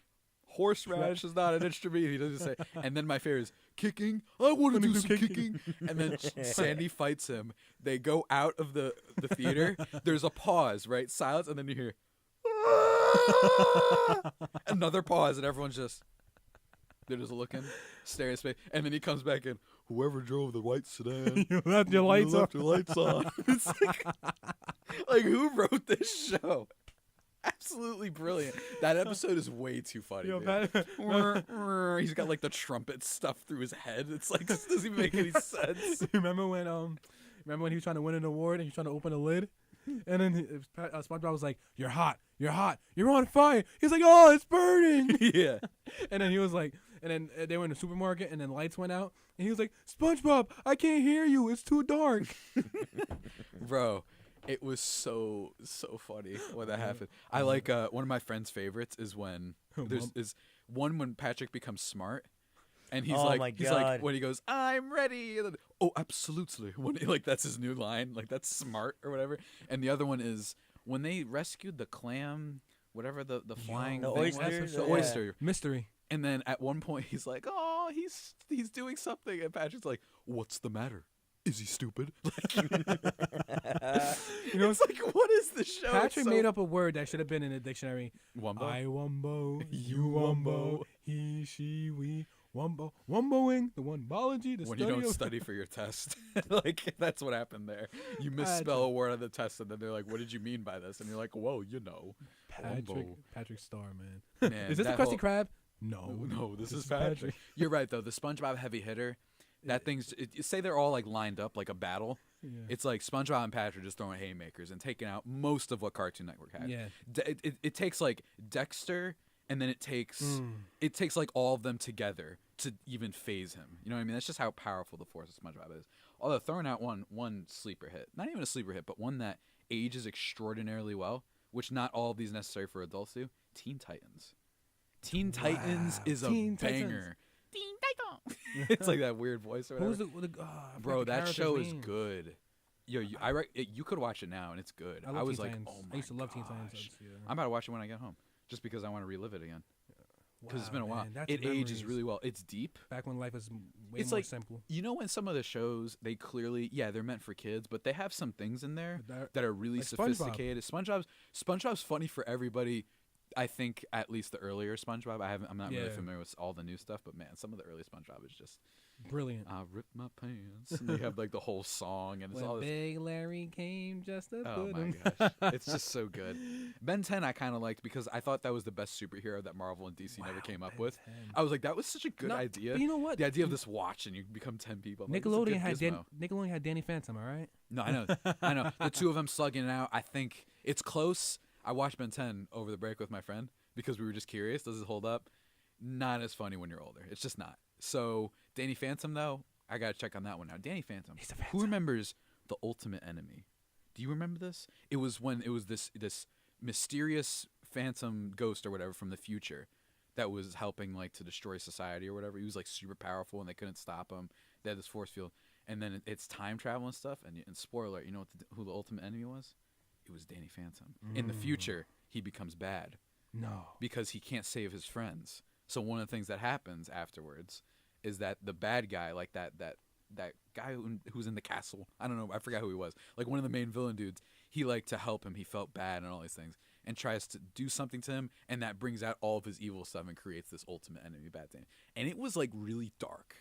Horseradish is not an instrument. He doesn't say. And then my favorite is kicking. I want to do some kicking. And then Sandy fights him. They go out of the theater. There's a pause, right? Silence, and then you hear another pause, and everyone's just looking, staring at space. And then he comes back in. Whoever drove the white sedan, You left your lights on. It's like who wrote this show? Absolutely brilliant. That episode is way too funny. Yo, He's got like the trumpet stuff through his head. It's like this doesn't even make any sense. Remember when he was trying to win an award and he was trying to open a lid, and then SpongeBob was like, "You're hot, you're on fire." He's like, "Oh, it's burning." Yeah. And then he was like, and then they were in the supermarket and then lights went out and he was like, "SpongeBob, I can't hear you. It's too dark." Bro. It was so funny when that happened. I like one of my friend's favorites is when when Patrick becomes smart, and he's like when he goes, "I'm ready." And then, "Oh, absolutely." When that's his new line, like that's smart or whatever. And the other one is when they rescued the clam, whatever the flying the thing oyster, was. The oyster Mystery. And then at one point he's like, "Oh, he's doing something," and Patrick's like, "What's the matter? Is he stupid?" It's like, what is the show? Patrick made up a word that should have been in the dictionary. Wumbo? I wumbo, you wumbo, he, she, we, wumbo. Wumboing, the one biology, the when study you don't of... study for your test. That's what happened there. You misspell a word on the test, and then they're like, "What did you mean by this?" And you're like, "Whoa, Patrick Star, man. Is this the Krusty Krab? No, this is Patrick. You're right, though. The SpongeBob heavy hitter, that thing's... say they're all, lined up like a battle. Yeah. It's like SpongeBob and Patrick just throwing haymakers and taking out most of what Cartoon Network had. Yeah. It takes, Dexter, and then it takes all of them together to even phase him. You know what I mean? That's just how powerful the force of SpongeBob is. Although throwing out one sleeper hit, not even a sleeper hit, but one that ages extraordinarily well, which not all of these necessary for adults do. Teen Titans. Teen Titans is a banger. Teen Titans. It's like that weird voice or whatever. Bro, that show is good. Yo, you could watch it now and it's good. I was like, oh my I used to love Teen Titans. Yeah. I'm about to watch it when I get home, just because I want to relive it again. Because it's been a while. It ages really well. It's deep. Back when life was way more simple. You know when some of the shows, they clearly, they're meant for kids, but they have some things in there that are really sophisticated. SpongeBob's funny for everybody. I think at least the earlier SpongeBob. I'm not really familiar with all the new stuff, but man, some of the early SpongeBob is just brilliant. I ripped my pants. And they have the whole song, and it's all this. Big Larry came just to put him. Gosh, it's just so good. Ben 10 I kind of liked because I thought that was the best superhero that Marvel and DC never came up with. 10. I was like, that was such a good idea. But you know what? The idea of this watch and you become 10 people. Nickelodeon had Danny Phantom, all right? No, I know. The two of them slugging it out. I think it's close. I watched Ben 10 over the break with my friend because we were just curious. Does it hold up? Not as funny when you're older. It's just not. So Danny Phantom, though, I got to check on that one now. Danny Phantom. He's a Phantom. Who remembers The Ultimate Enemy? Do you remember this? It was when it was this mysterious phantom ghost or whatever from the future that was helping to destroy society or whatever. He was super powerful and they couldn't stop him. They had this force field. And then it's time travel and stuff. And spoiler alert, you know who the ultimate enemy was? It was Danny Phantom. In the future, he becomes bad. No. Because he can't save his friends. So one of the things that happens afterwards is that the bad guy, that guy who's in the castle, I don't know, I forgot who he was, one of the main villain dudes, he to help him, he felt bad and all these things, and tries to do something to him, and that brings out all of his evil stuff and creates this ultimate enemy bad thing. And it was really dark.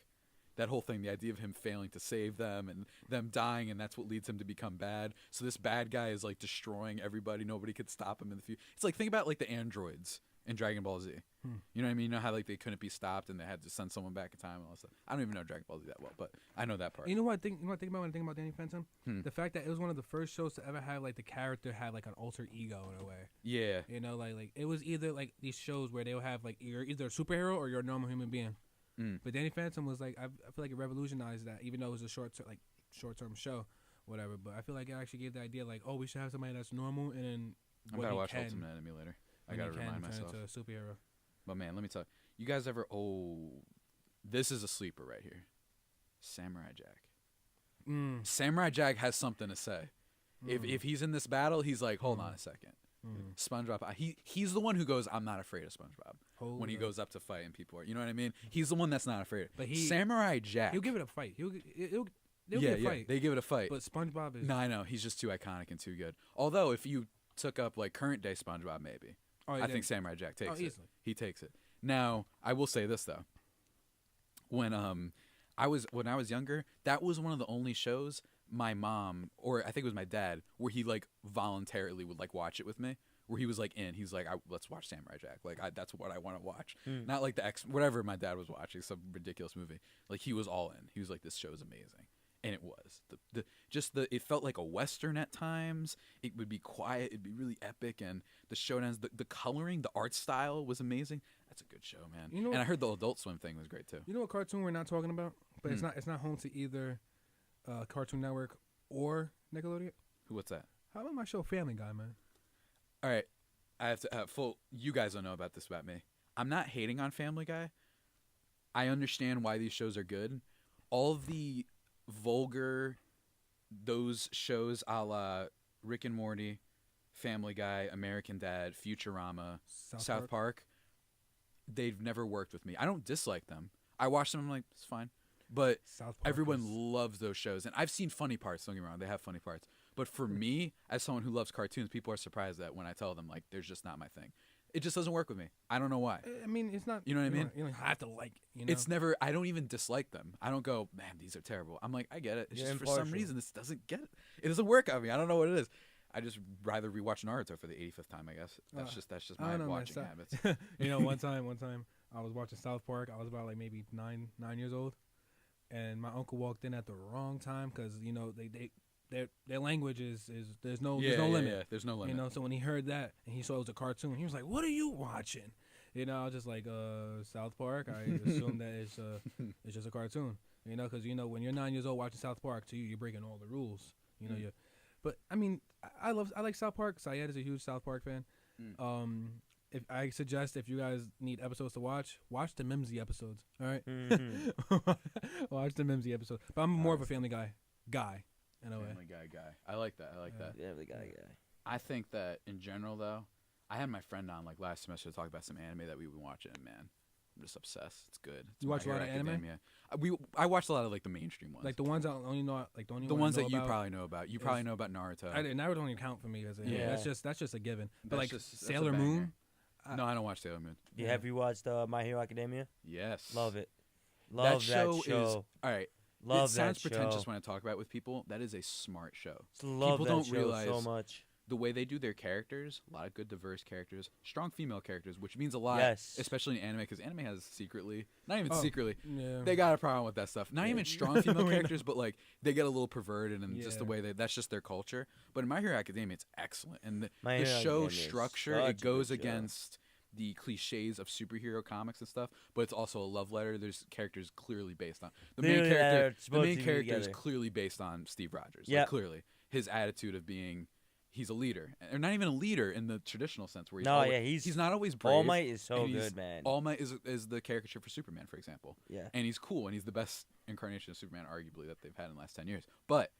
That whole thing, the idea of him failing to save them and them dying, and that's what leads him to become bad. So this bad guy is destroying everybody. Nobody could stop him in the future. It's think about the androids in Dragon Ball Z. You know what I mean? You know how they couldn't be stopped and they had to send someone back in time and all that stuff. I don't even know Dragon Ball Z that well, but I know that part. You know what I think about when I think about Danny Phantom? The fact that it was one of the first shows to ever have the character had an alter ego in a way. Yeah. You know, it was either these shows where they would have you're either a superhero or you're a normal human being. But Danny Phantom was I feel like it revolutionized that, even though it was a short-term show, whatever. But I feel like it actually gave the idea we should have somebody that's normal, and then I'm gonna watch Ultimate Enemy later. I gotta remind myself. Into a superhero. But man, let me tell You guys ever? Oh, this is a sleeper right here. Samurai Jack. Samurai Jack has something to say. If he's in this battle, he's like, hold on a second. SpongeBob, he's the one who goes, I'm not afraid of SpongeBob when he goes up to fight and people are, you know what I mean? He's the one that's not afraid. But Samurai Jack, he'll give it a fight. They'll give it a fight. They give it a fight. But SpongeBob is. No, I know he's just too iconic and too good. Although if you took up like current day SpongeBob, maybe I think Samurai Jack takes it. Easily. He takes it. Now I will say this though. When I was younger, that was one of the only shows my mom, or I think it was my dad, where he like voluntarily would like watch it with me, where he was like he's like, let's watch Samurai Jack, like that's what I want to watch, not like the whatever my dad was watching, some ridiculous movie. Like he was all in. He was like, this show is amazing, and it was it felt like a Western at times. It would be quiet, it'd be really epic, and the showdowns, the coloring, the art style was amazing. That's a good show, man. And I heard the Adult Swim thing was great too. You know what cartoon we're not talking about, but it's not home to either Cartoon Network or Nickelodeon. What's that? How about my show Family Guy, man? All right, I have to you guys don't know about this about me. I'm not hating on Family Guy. I understand why these shows are good. All of the vulgar, those shows a la Rick and Morty, Family Guy, American Dad, Futurama, South Park, they've never worked with me. I don't dislike them. I watch them, I'm like, it's fine. But everyone loves those shows. And I've seen funny parts, don't get me wrong, they have funny parts. But for me, as someone who loves cartoons, people are surprised that when I tell them, like, there's just not my thing. It just doesn't work with me. I don't know why. I mean, it's not. You know what I mean? You don't have to like it. You know? It's never. I don't even dislike them. I don't go, man, these are terrible. I'm like, I get it. It's just for some reason this doesn't get it. It doesn't work on me. I don't know what it is. I just rather rewatch Naruto for the 85th time. I guess that's just my watching habits. One time I was watching South Park. I was about like maybe 9 years old, and my uncle walked in at the wrong time because their language is there's no limit. Yeah, there's no limit. So when he heard that and he saw it was a cartoon, he was like, "What are you watching?" I was just like, South Park. I assume that it's just a cartoon. Because when you're 9 years old watching South Park, to you, you're breaking all the rules. But I mean, I like South Park. Saed is a huge South Park fan. If I suggest, if you guys need episodes to watch the Mimsy episodes. All right, watch the Mimsy episodes. But I'm more of a Family Guy. In a way. Family Guy. I like that. Family Guy. I think that in general, though, I had my friend on like last semester to talk about some anime that we've been watching, and man, I'm just obsessed. It's good. You watch a lot of anime? I watched a lot of like the mainstream ones, like the ones I only know, like the ones that you probably know about. You probably know about Naruto. Naruto don't even count for me as that's just a given. But like Sailor Moon. No, I don't watch Sailor Moon. Have you watched My Hero Academia? Yes. Love it. Love that show. All right. Love it sounds that pretentious show. when I talk about it with people. That is a smart show. Love people that don't show realize so much. The way they do their characters, a lot of good diverse characters, strong female characters, which means a lot, especially in anime, because anime has they got a problem with that stuff. Not even strong female characters, but like they get a little perverted and just the way that's just their culture. But in My Hero Academia, it's excellent, and the show structure, it goes against the cliches of superhero comics and stuff, but it's also a love letter. There's characters clearly based on the main character. The main character is clearly based on Steve Rogers. Like, clearly, his attitude of being, he's a leader, or not even a leader in the traditional sense. Where he's not always brave. All Might is so good, man. All Might is the caricature for Superman, for example. Yeah, and he's cool, and he's the best incarnation of Superman, arguably, that they've had in the last 10 years. But,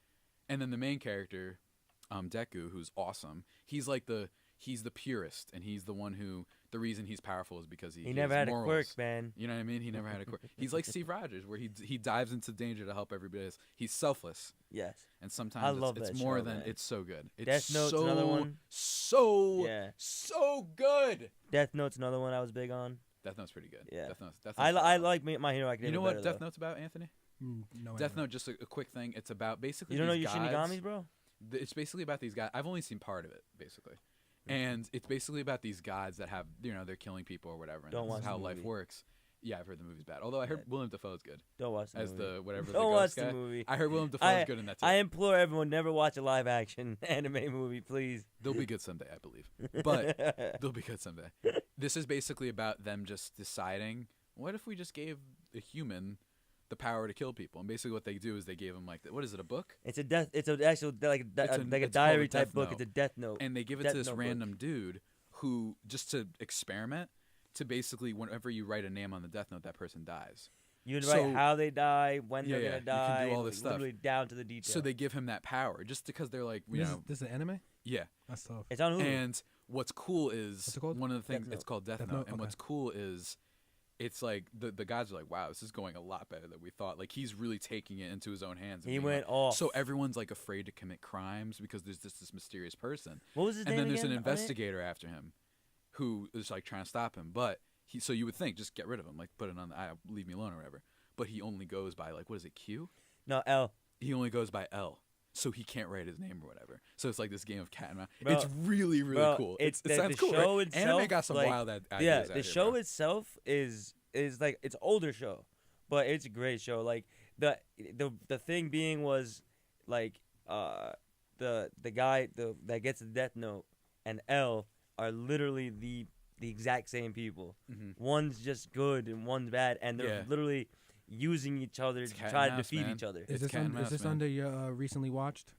and then the main character, Deku, who's awesome. He's the purist, and he's the one who, the reason he's powerful is because he never had morals. a quirk, man. You know what I mean? He never had a quirk. He's like Steve Rogers, where he dives into danger to help everybody else. He's selfless. Yes. And sometimes it's more show, than, man. it's so good. It's Death Note's another one. So good. Death Note's another one I was big on. Death Note's pretty good. Yeah. Death Note's I like My Hero Academia. You know what better, Death Note's about, Anthony? No. Death Note, just a quick thing. It's about basically You don't know these your gods. Shinigamis, bro? It's basically about these guys. I've only seen part of it, basically. And it's basically about these gods that have, they're killing people or whatever. And Don't watch this is how the life movie. works. Yeah, I've heard the movie's bad. Although I heard Willem Dafoe's good. Don't watch the as movie. the whatever. Don't the watch ghost the guy. movie. I heard Willem Dafoe's good in that too. I implore everyone, never watch a live action anime movie, please. They'll be good someday, I believe. But they'll be good someday. This is basically about them just deciding, what if we just gave a human the power to kill people? And basically what they do is they gave him what is it, a book? It's an actual like a diary type book. Note. It's a death note. And they give it to this random dude who, just to experiment, to basically whenever you write a name on the death note, that person dies. You'd write how they die, when they're gonna die. You can do all this stuff, literally down to the detail. So they give him that power just because they're like, this is an anime. Yeah, that's tough. It's on Hulu. And what's cool is what's it called? One of the things. Death It's called Death Note. And Okay. what's cool is, it's like the guys are like, wow, this is going a lot better than we thought. Like he's really taking it into his own hands. He went off. So everyone's like afraid to commit crimes because there's just this mysterious person. What was his name? And then there's an again? investigator after him, who is like trying to stop him. But so you would think just get rid of him, like put it on leave me alone or whatever. But he only goes by like, what is it, Q? No, L. He only goes by L. So he can't write his name or whatever. So it's like this game of cat and mouse. Bro, it's really, really cool. It sounds cool, show right? itself, Anime got some wild ideas Yeah, out the here, show bro. itself is like, it's older show, but it's a great show. Like the thing being was like the guy that gets the death note and L are literally the exact same people. Mm-hmm. One's just good and one's bad, and they're literally using each other to try to defeat each other. Is this under your recently watched?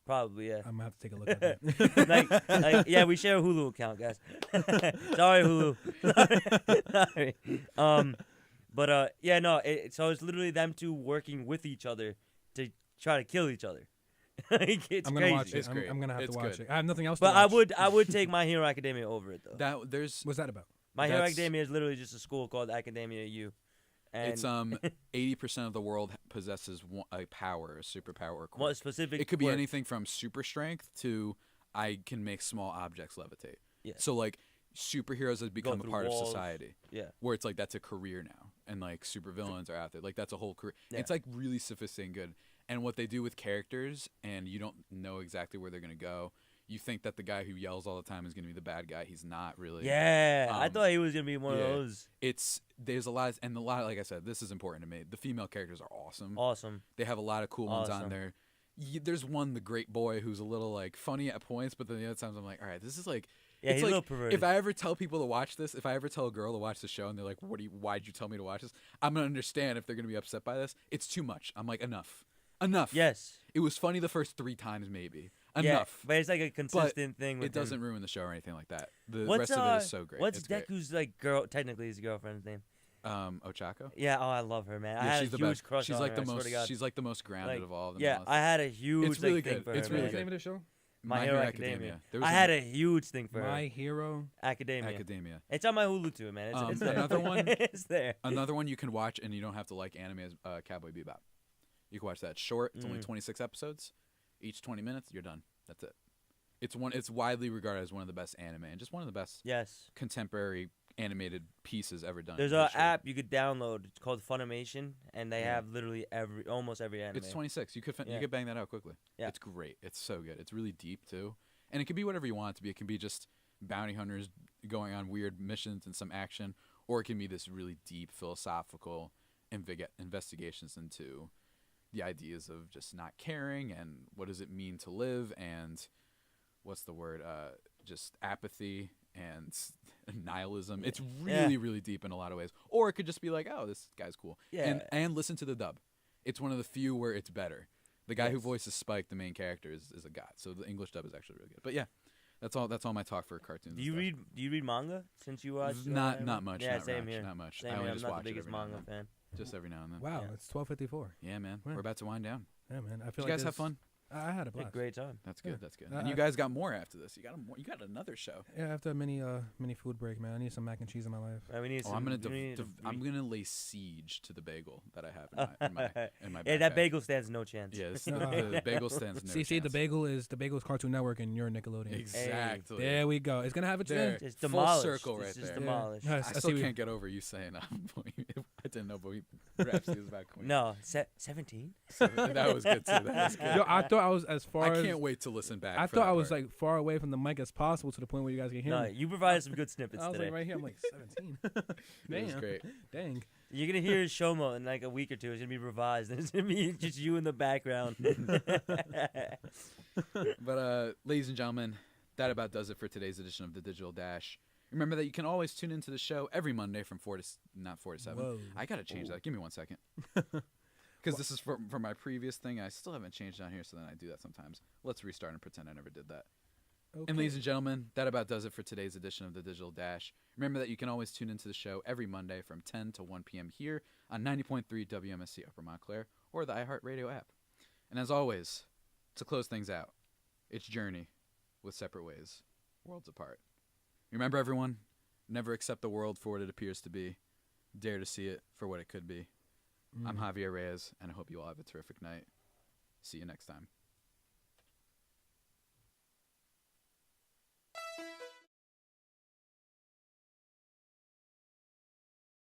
Probably, yeah. I'm gonna have to take a look at it. like, yeah, we share a Hulu account, guys. Sorry, Hulu. Sorry. But yeah, no. So it's literally them two working with each other to try to kill each other. Like, it's I'm crazy. gonna watch it. It's great. I'm gonna have It's to watch good. it. I have nothing else. But to watch. I would take My Hero Academia over it though. What's that about? My Hero Academia is literally just a school called Academia U. And It's 80% of the world possesses a power, a superpower, or quirk. what specific? It could be quirk? anything from super strength to I can make small objects levitate. Yeah. So like superheroes have become a through part walls. of society. Yeah. Where it's like that's a career now, and like supervillains are out there. Like that's a whole career. Yeah. It's like really sophisticated and good. And what they do with characters, and you don't know exactly where they're gonna go. You think that the guy who yells all the time is gonna be the bad guy. He's not really. Yeah, I thought he was gonna be one of those. There's a lot, and like I said, this is important to me. The female characters are awesome. Awesome. They have a lot of cool ones on there. There's one, the great boy, who's a little like funny at points, but then the other times I'm like, all right, this is like. Yeah, it's he's like, a little perverted. if I ever tell people to watch this, if I ever tell a girl to watch the show and they're like, why'd you tell me to watch this? I'm gonna understand if they're gonna be upset by this. It's too much. I'm like, enough. Yes. It was funny the first 3 times maybe. Yeah, Enough. but it's like a consistent thing. With It doesn't him. ruin the show or anything like that. The rest of it is so great. What's It's great. Deku's like girl? Technically, his girlfriend's name. Ochako. Yeah. Oh, I love her, man. I Yeah, had she's a the huge best. crush She's on like her. the I swear most. to God. She's like the most grounded Like, of all of them. Yeah, I had a huge It's really thing good. for It's her. really What's the man. name of the show? My Hero Academia. There was I had a huge thing for My her. Hero. Academia. Academia. It's on my Hulu too, man. It's there. Another one. It's there. Another one you can watch and you don't have to like anime is Cowboy Bebop. You can watch that. Short. It's only 26 episodes, each 20 minutes. You're done. That's it. It's widely regarded as one of the best anime and just one of the best contemporary animated pieces ever done. There's an app you could download. It's called Funimation, and they have literally almost every anime. It's 26. You could bang that out quickly. Yeah. It's great. It's so good. It's really deep too, and it can be whatever you want it to be. It can be just bounty hunters going on weird missions and some action, or it can be this really deep philosophical investigations into the ideas of just not caring and what does it mean to live and what's the word? Just apathy and nihilism. It's really, really deep in a lot of ways. Or it could just be like, oh, this guy's cool. Yeah. And listen to the dub. It's one of the few where it's better. The guy who voices Spike, the main character, is a god. So the English dub is actually really good. But yeah, that's all my talk for cartoons. Do you read manga since you watch? Not much. Yeah, not same much, here. Not much. Same I only here. I'm just not watch the it biggest every now and manga then. fan. Just every now and then. Wow, Yeah. it's 12:54. Yeah, man. Yeah. We're about to wind down. Yeah, man. I feel Did you like guys have fun? I had a blast. Great time. That's good. Yeah. That's good. And you guys got more after this. You got another show. Yeah, after a mini food break, man. I need some mac and cheese in my life. Right, we need I'm gonna lay siege to the bagel that I have in my Yeah, that backpack. bagel stands no chance. Yeah, the bagel stands no See, chance. the bagel is Cartoon Network, and you're Nickelodeon. Exactly. There we go. It's gonna have its There. thing. It's Full demolished. circle right It's just there. demolished. Yeah. I I still see can't get over you saying I didn't know Rhapsody was about Queen. No, 17. So that was good too. That was good. Yo, I thought I was as far I as. can't wait to listen back. I for thought that I was part. like far away from the mic as possible to the point where you guys can hear No, me. you provided some good snippets I was today. like right here. I'm like 17. It was Damn. great. Dang. You're gonna hear Shoma in like a week or two. It's gonna be revised, and it's gonna be just you in the background. But ladies and gentlemen, that about does it for today's edition of the Digital Dash. Remember that you can always tune into the show every Monday from 4 to 7. Whoa. I gotta change that. Give me 1 second. Because this is from my previous thing. I still haven't changed down here, so then I do that sometimes. Let's restart and pretend I never did that. Okay. And ladies and gentlemen, that about does it for today's edition of the Digital Dash. Remember that you can always tune into the show every Monday from 10 to 1 p.m. here on 90.3 WMSC Upper Montclair or the iHeartRadio app. And as always, to close things out, it's Journey with Separate Ways, Worlds Apart. Remember, everyone, never accept the world for what it appears to be. Dare to see it for what it could be. I'm Javier Reyes, and I hope you all have a terrific night. See you next time.